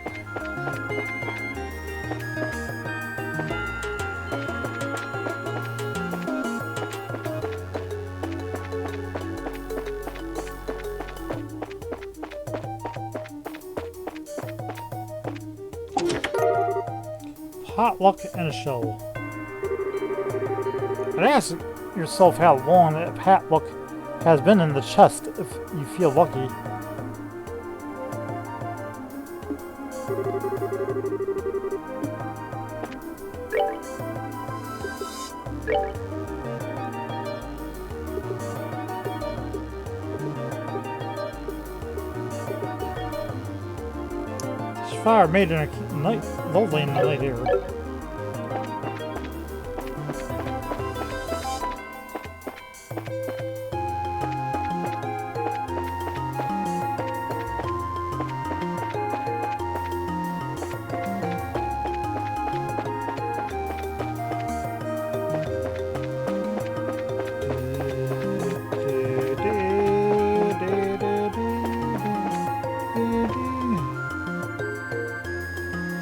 Potluck and a shell. And ask yourself how long that potluck has been in the chest if you feel lucky. This fire made in a night, lovely in the night air.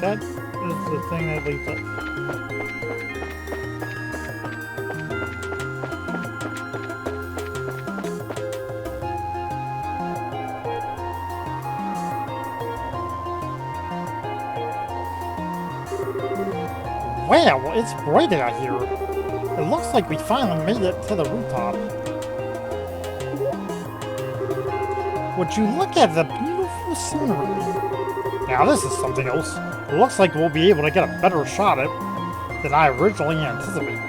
that is the thing that leads up. Wow, it's bright out here. It looks like we finally made it to the rooftop. Would you look at the beautiful scenery? Now this is something else. It looks like we'll be able to get a better shot at it than I originally anticipated.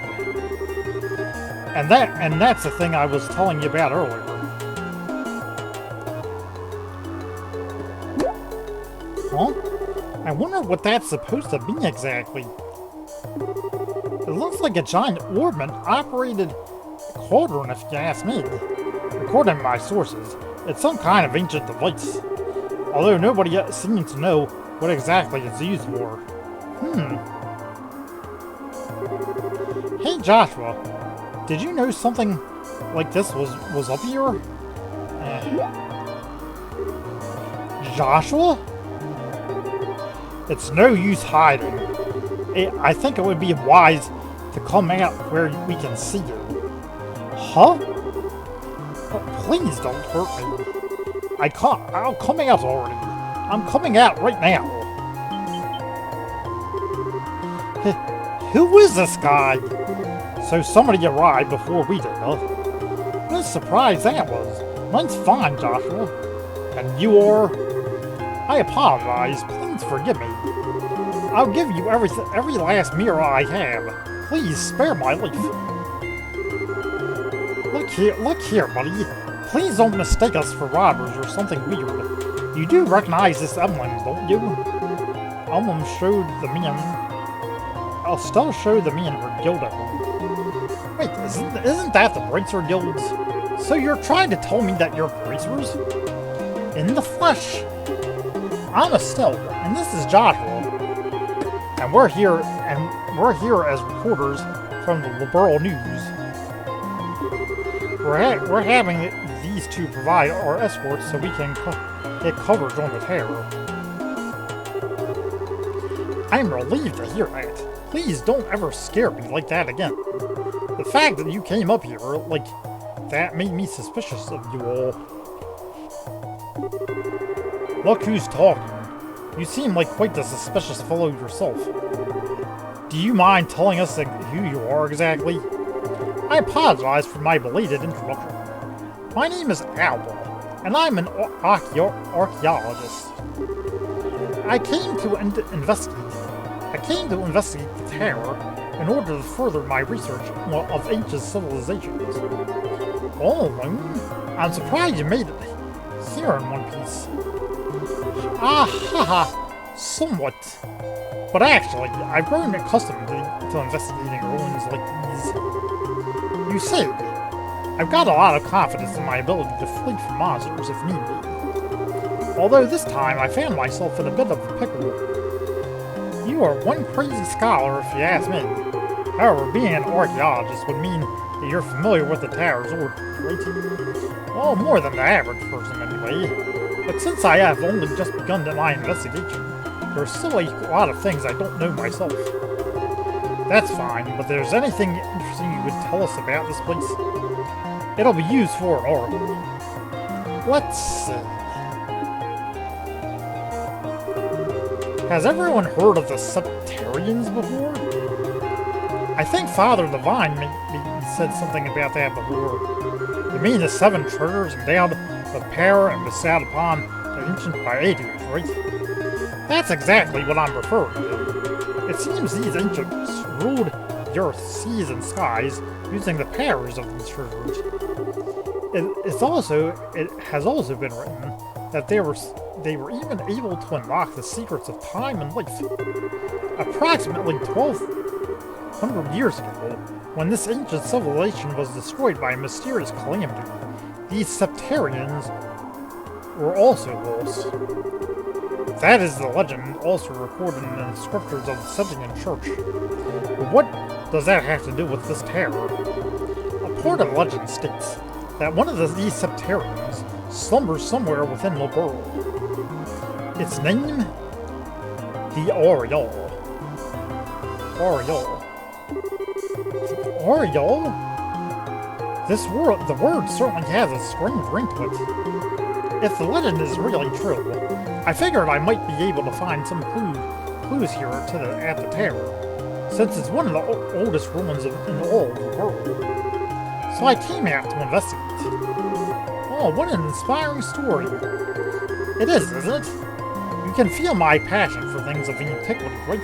And that's the thing I was telling you about earlier. Huh? I wonder what that's supposed to be exactly. It looks like a giant orbit-operated cauldron, if you ask me. According to my sources, it's some kind of ancient device, although nobody yet seems to know what exactly it's used for. Hey Joshua, did you know something like this was up here? Joshua? It's no use hiding. I think it would be wise to come out where we can see you. Huh? Please don't hurt me. I'm coming out already. I'm coming out right now. Who is this guy? So somebody arrived before we did, huh? What a surprise that was. Mine's fine, Joshua. And you are? I apologize. Please forgive me. I'll give you every last mirror I have. Please spare my life. Look here, buddy. Please don't mistake us for robbers or something weird. You do recognize this emblem, don't you? Emblem showed the man. I'll still show the man her guild emblem. Wait, isn't that the Bracer Guilds? So you're trying to tell me that you're Bracers? In the flesh. I'm Estelle, and this is Joshua. And we're here as reporters from the Liberl News. We're having these two provide our escorts so we can get coverage on the terror. I'm relieved to hear that. Please don't ever scare me like that again. The fact that you came up here like that made me suspicious of you all. Look who's talking. You seem like quite the suspicious fellow yourself. Do you mind telling us who you are exactly? I apologize for my belated introduction. My name is Alba, and I'm an archaeologist. I came to investigate the terror in order to further my research of ancient civilizations. All alone? I'm surprised you made it here in one piece. Ah, haha, somewhat. But actually, I've grown accustomed to investigating ruins like these. You see, I've got a lot of confidence in my ability to flee from monsters if need be. Although this time I found myself in a bit of a pickle. You are one crazy scholar if you ask me. However, being an archaeologist would mean that you're familiar with the tower's origins, right? Well, more than the average person anyway. But since I have only just begun my investigation, there's still a lot of things I don't know myself. That's fine, but if there's anything interesting you would tell us about this place, it'll be used for an article. Let's see. Has everyone heard of the Septarians before? I think Father Levine said something about that before. You mean the 7 treasures endowed with power and bestowed upon the ancient Pleiadians, right? That's exactly what I'm referring to. It seems these ancients ruled the earth, seas, and skies using the powers of these treasures. It has also been written that they were even able to unlock the secrets of time and life. Approximately 1,200 years ago, when this ancient civilization was destroyed by a mysterious calamity, these Septarians were also lost. That is the legend also recorded in the scriptures of the Septian Church. But what does that have to do with this terror? A part of the legend states that one of these Septarians slumbers somewhere within Liberl. Its name The Oriole. Oriole. Oriole? The word certainly has a strange ring to it. If the legend is really true, I figured I might be able to find some clues here at the tower, since it's one of the oldest ruins in all of the world. So I came out to investigate. Oh, what an inspiring story. It is, isn't it? You can feel my passion for things of antiquity, right?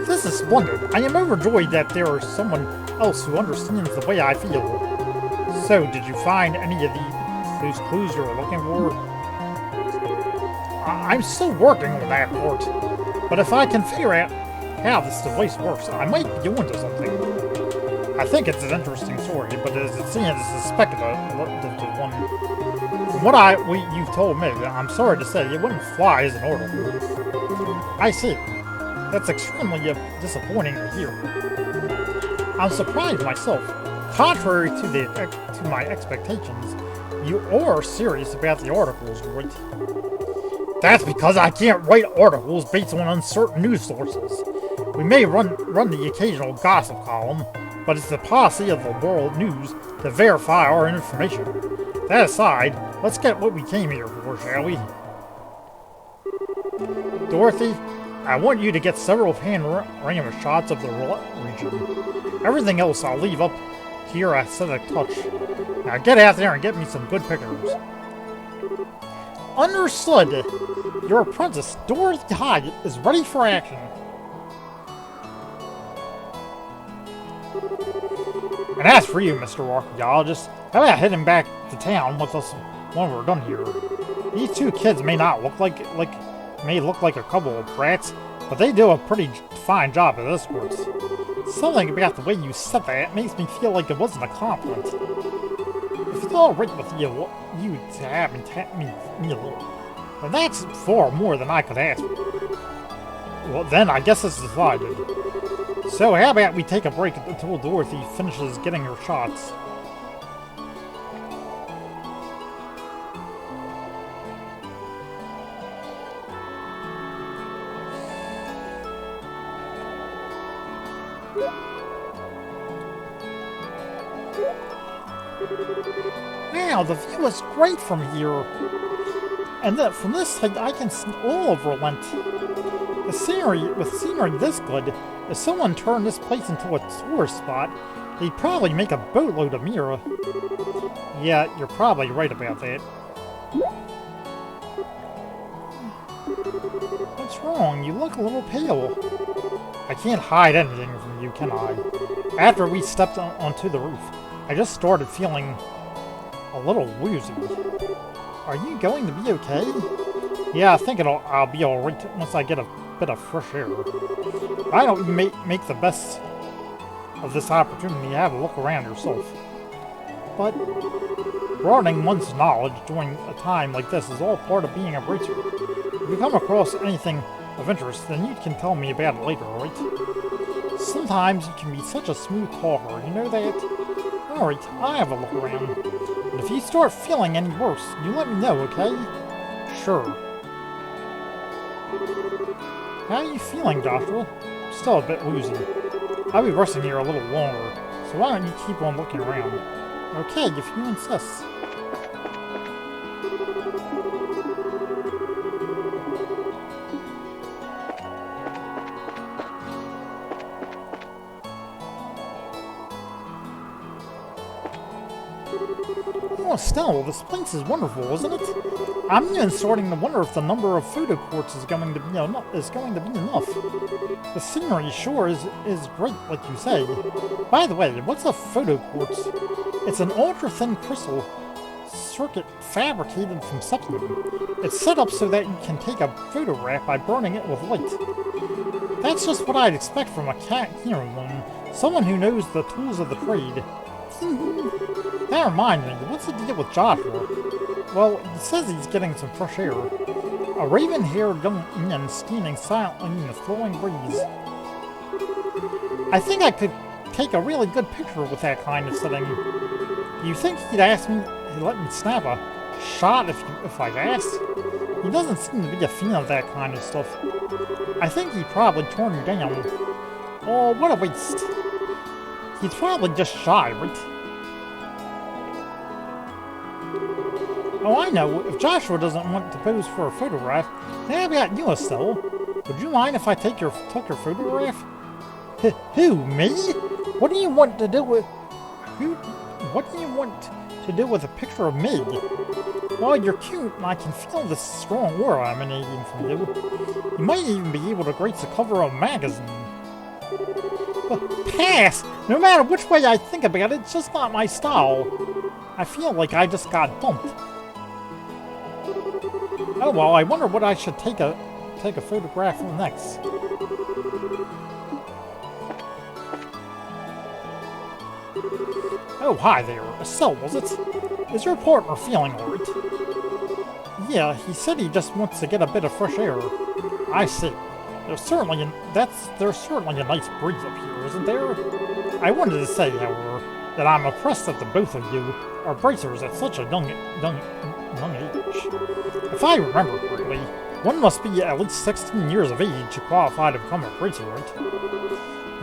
This is splendid. I am overjoyed that there is someone else who understands the way I feel. So, did you find any of those clues you were looking for? I'm still working on that part, but if I can figure out how this device works, I might be onto something. I think it's an interesting story, but as it seems, it's a speculative one. From what you've told me, I'm sorry to say, it wouldn't fly as an article. I see. That's extremely disappointing to hear. I'm surprised myself. Contrary to my expectations, you are serious about the articles, right? That's because I can't write articles based on uncertain news sources. We may run the occasional gossip column, but it's the policy of the world news to verify our information. That aside, let's get what we came here for, shall we? Dorothy, I want you to get several panorama shots of the region. Everything else I'll leave up here at Aesthetic Touch. Now get out there and get me some good pictures. Understood! Your apprentice, Dorothy Hyde, is ready for action. And as for you, Mr. Archaeologist, how about heading back to town with us when we're done here? These two kids may look like a couple of brats, but they do a pretty fine job of this work. Something about the way you said that makes me feel like it wasn't a compliment. If it's all right with you to have me tap me a little, then that's far more than I could ask for. Well, then I guess it's decided. So how about we take a break until Dorothy finishes getting her shots? Wow, the view is great from here. And from this side, I can see all of Relent. With scenery this good, if someone turned this place into a tourist spot, they'd probably make a boatload of Mira. Yeah, you're probably right about that. What's wrong? You look a little pale. I can't hide anything from you, can I? After we stepped onto the roof, I just started feeling a little woozy. Are you going to be okay? Yeah, I think I'll be alright once I get a bit of fresh air. Why don't you make the best of this opportunity to have a look around yourself? But broadening one's knowledge during a time like this is all part of being a bracer. If you come across anything of interest, then you can tell me about it later, right? Sometimes you can be such a smooth talker, you know that? Alright, I'll have a look around. And if you start feeling any worse, you let me know, okay? Sure. How are you feeling, Doctor? Still a bit woozy. I'll be resting here a little longer, so why don't you keep on looking around? Okay, if you insist. Oh, Estelle, this place is wonderful, isn't it? I'm even starting to wonder if the number of photo courts is going to be enough. The scenery sure is great, like you say. By the way, what's a photo quartz? It's an ultra-thin crystal circuit fabricated from septum. It's set up so that you can take a photograph by burning it with light. That's just what I'd expect from a cat-hearing woman, someone who knows the tools of the trade. That reminds me, what's the deal with Joshua? Well, he says he's getting some fresh air. A raven-haired young man steaming silently in the flowing breeze. I think I could take a really good picture with that kind of setting. Do you think he'd ask me to let me snap a shot if I asked? He doesn't seem to be a fan of that kind of stuff. I think he probably turned you down. Oh, what a waste. He's probably just shy, right? Oh, I know. If Joshua doesn't want to pose for a photograph, then I've got you, Estelle. Would you mind if I took your photograph? Who, me? What do you want to do with... What do you want to do with a picture of me? Well, you're cute, and I can feel this strong aura emanating from you. You might even be able to grace the cover of a magazine. But pass! No matter which way I think about it, it's just not my style. I feel like I just got bumped. Oh well, I wonder what I should take a photograph of next. Oh, hi there. Estelle, was it? Is your partner feeling alright? Yeah, he said he just wants to get a bit of fresh air. I see. There's certainly a nice breeze up here, isn't there? I wanted to say, however, that I'm impressed that the both of you are bracers at such a young age. If I remember correctly, one must be at least 16 years of age to qualify to become a bracer, right?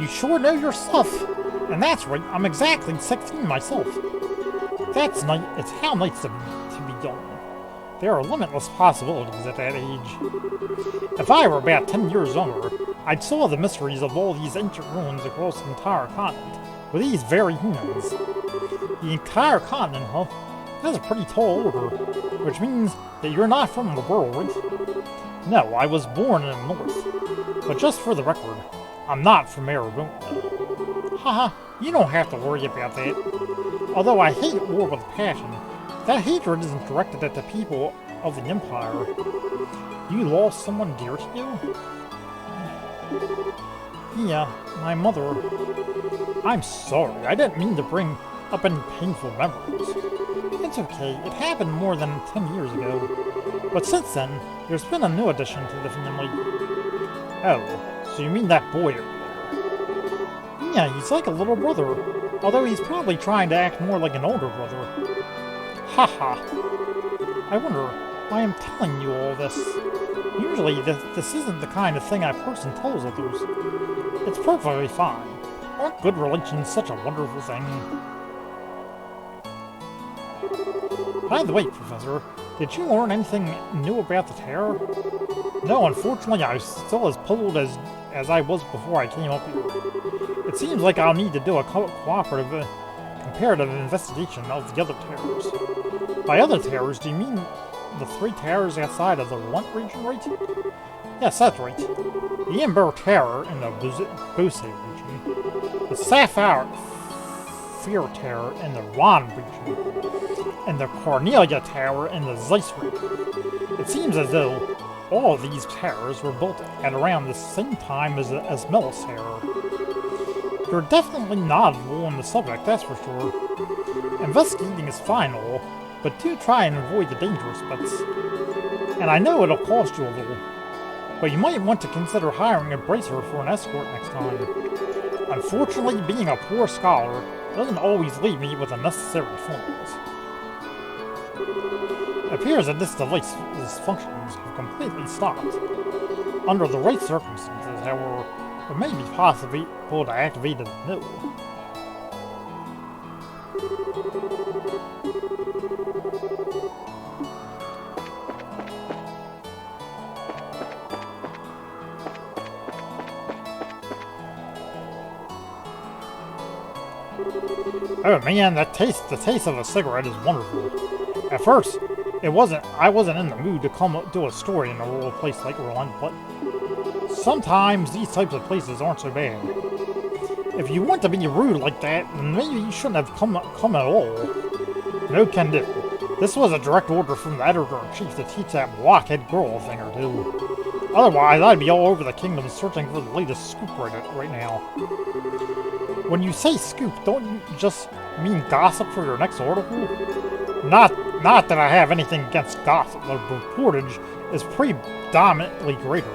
You sure know your stuff. And that's right, I'm exactly 16 myself. That's nice. It's how nice to be young. There are limitless possibilities at that age. If I were about 10 years younger, I'd solve the mysteries of all these ancient ruins across the entire continent with these very humans. The entire continent, huh? That's a pretty tall order, which means that you're not from the world, right? No, I was born in the north. But just for the record, I'm not from Arizona. Haha, you don't have to worry about that. Although I hate war with passion, that hatred isn't directed at the people of the Empire. You lost someone dear to you? Yeah, my mother. I'm sorry, I didn't mean to bring up any painful memories. It's okay, it happened more than 10 years ago. But since then, there's been a new addition to the family. Oh, so you mean that boy over there? Yeah, he's like a little brother, although he's probably trying to act more like an older brother. Haha. I wonder why I'm telling you all this. Usually, this isn't the kind of thing a person tells others. It's perfectly fine. Aren't good relations such a wonderful thing? By the way, Professor, did you learn anything new about the tower? No, unfortunately, I'm still as puzzled as I was before I came up here. It seems like I'll need to do a comparative investigation of the other towers. By other towers, do you mean the 3 towers outside of the Runt region, right? Yes, that's right. The Ember Tower in the Bose region. The Sapphire Tower in the Ron region. And the Cornelia Tower in the Zeiss region. It seems as though all of these towers were built at around the same time as Melis Tower. You're definitely knowledgeable on the subject, that's for sure. Investigating is fine all, but do try and avoid the dangerous bits. And I know it'll cost you a little, but you might want to consider hiring a bracer for an escort next time. Unfortunately, being a poor scholar doesn't always leave me with the necessary funds. It appears that this device's functions have completely stopped. Under the right circumstances, however, it may be possible to activate it anew. Oh man, the taste of a cigarette is wonderful. At first, I wasn't in the mood to come do a story in a rural place like Roland, but sometimes these types of places aren't so bad. If you want to be rude like that, then maybe you shouldn't have come at all. No can do. This was a direct order from the editor-in-chief to teach that blockhead girl a thing or two. Otherwise, I'd be all over the kingdom searching for the latest scoop right now. When you say scoop, don't you just mean gossip for your next article? Not that I have anything against gossip, the reportage is predominantly greater.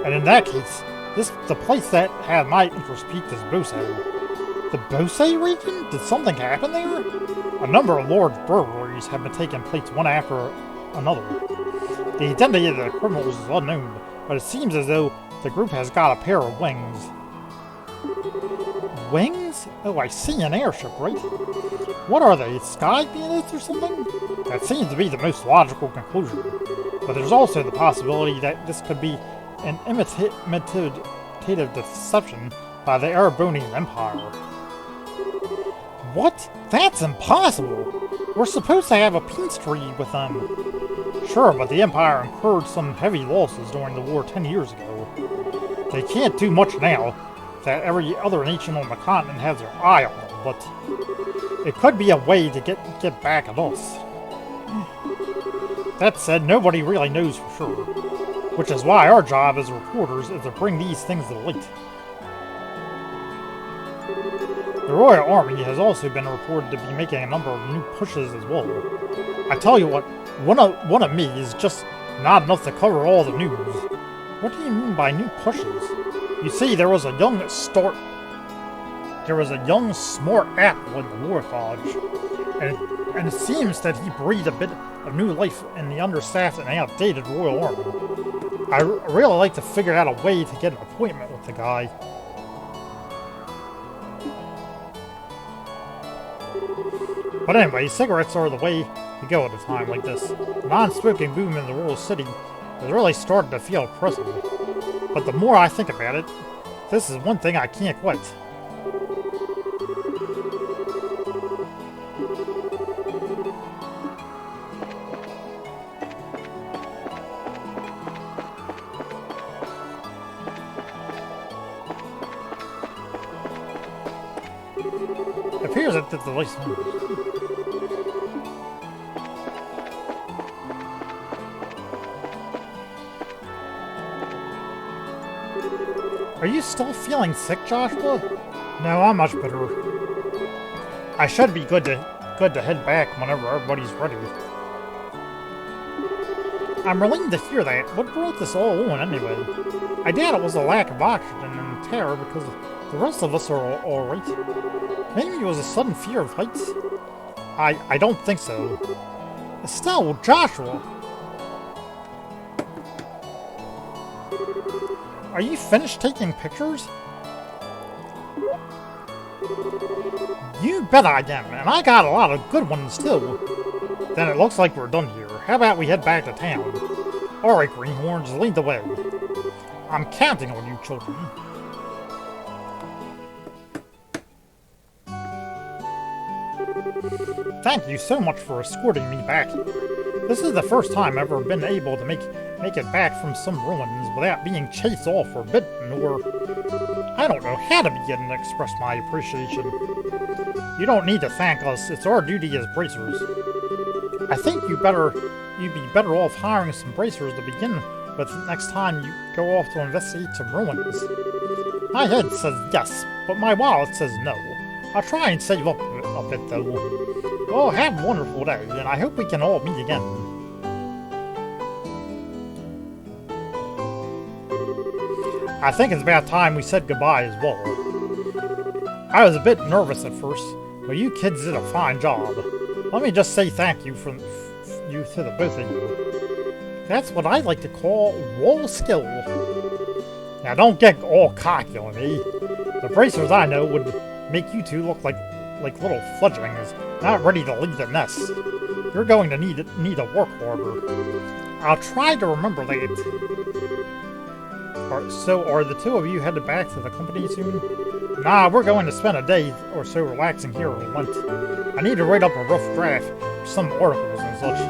And in that case, the place that had my interest peaked is Bose. The Bose region? Did something happen there? A number of large burglaries have been taking place one after another. The identity of the criminals is unknown, but it seems as though the group has got a pair of wings. Wings? Oh, I see an airship, right? What are they, sky bandits or something? That seems to be the most logical conclusion. But there's also the possibility that this could be an imitative deception by the Erebonian Empire. What? That's impossible! We're supposed to have a peace treaty with them. Sure, but the Empire incurred some heavy losses during the war 10 years ago. They can't do much now that every other nation on the continent has their eye on them, but it could be a way to get back at us. That said, nobody really knows for sure, which is why our job as reporters is to bring these things to light. The Royal Army has also been reported to be making a number of new pushes as well. I tell you what, one of me is just not enough to cover all the news. What do you mean by new pushes? You see, there was a young smart admiral in the War College, and it seems that he breathed a bit of new life in the understaffed and outdated Royal Army. I really like to figure out a way to get an appointment with the guy. But anyway, cigarettes are the way to go at a time like this. The non-smoking boom in the rural city has really started to feel oppressive. But the more I think about it, this is one thing I can't quit. It appears that the lights. Are you still feeling sick, Joshua? No, I'm much better. I should be good to head back whenever everybody's ready. I'm relieved to hear that. What brought this all on anyway? I doubt it was a lack of oxygen and terror because the rest of us are alright. Maybe it was a sudden fear of heights? I don't think so. Estelle, Joshua! Are you finished taking pictures? You bet I am, and I got a lot of good ones too. Then it looks like we're done here. How about we head back to town? Alright, greenhorns, lead the way. I'm counting on you, children. Thank you so much for escorting me back. This is the first time I've ever been able to make it back from some ruins without being chased off or bitten, or I don't know how to begin to express my appreciation. You don't need to thank us, it's our duty as bracers. I think you'd be better off hiring some bracers to begin with next time you go off to investigate some ruins. My head says yes, but my wallet says no. I'll try and save up a bit though. Well, have a wonderful day, and I hope we can all meet again. I think it's about time we said goodbye as well. I was a bit nervous at first, but you kids did a fine job. Let me just say thank you to the both of you. That's what I like to call raw skill. Now don't get all cocky on me. The bracers I know would make you two look like little fledglings, not ready to leave the nest. You're going to need a work order. I'll try to remember that. So are the two of you headed back to the company soon? Nah, we're going to spend a day or so relaxing here in Lent. I need to write up a rough draft for some articles and such.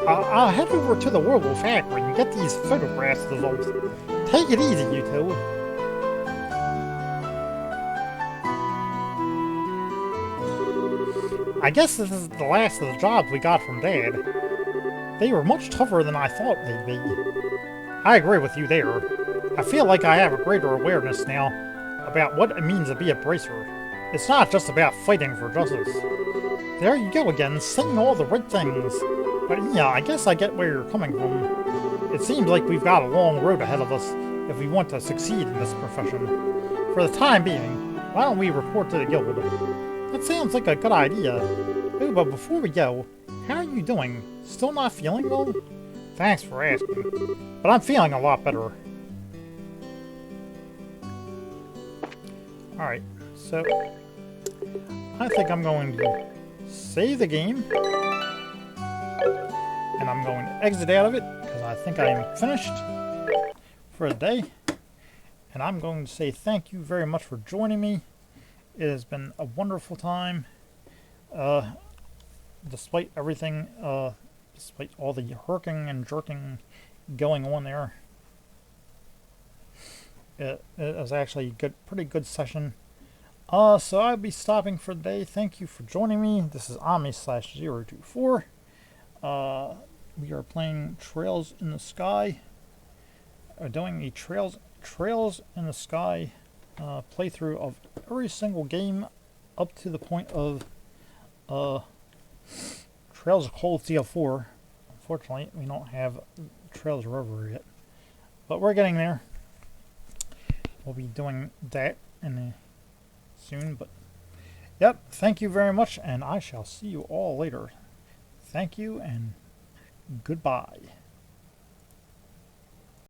I'll head over to the Whirlpool factory and get these photographs developed. Take it easy, you two. I guess this is the last of the jobs we got from Dad. They were much tougher than I thought they'd be. I agree with you there. I feel like I have a greater awareness now about what it means to be a bracer. It's not just about fighting for justice. There you go again, saying all the right things. But yeah, I guess I get where you're coming from. It seems like we've got a long road ahead of us if we want to succeed in this profession. For the time being, why don't we report to the guild? That sounds like a good idea. Oh, but before we go, how are you doing? Still not feeling well? Thanks for asking. But I'm feeling a lot better. Alright, so I think I'm going to save the game. And I'm going to exit out of it because I think I am finished for the day. And I'm going to say thank you very much for joining me. It has been a wonderful time. Despite everything, despite all the herking and jerking going on there. It was actually a pretty good session. So I'll be stopping for the day. Thank you for joining me. This is Omni/024. We are playing Trails in the Sky. Doing a Trails in the Sky playthrough of every single game up to the point of Trails of Cold Steel 4. Unfortunately, we don't have Trails River yet, but we're getting there. We'll be doing that soon, but yep, thank you very much, and I shall see you all later. Thank you, and goodbye.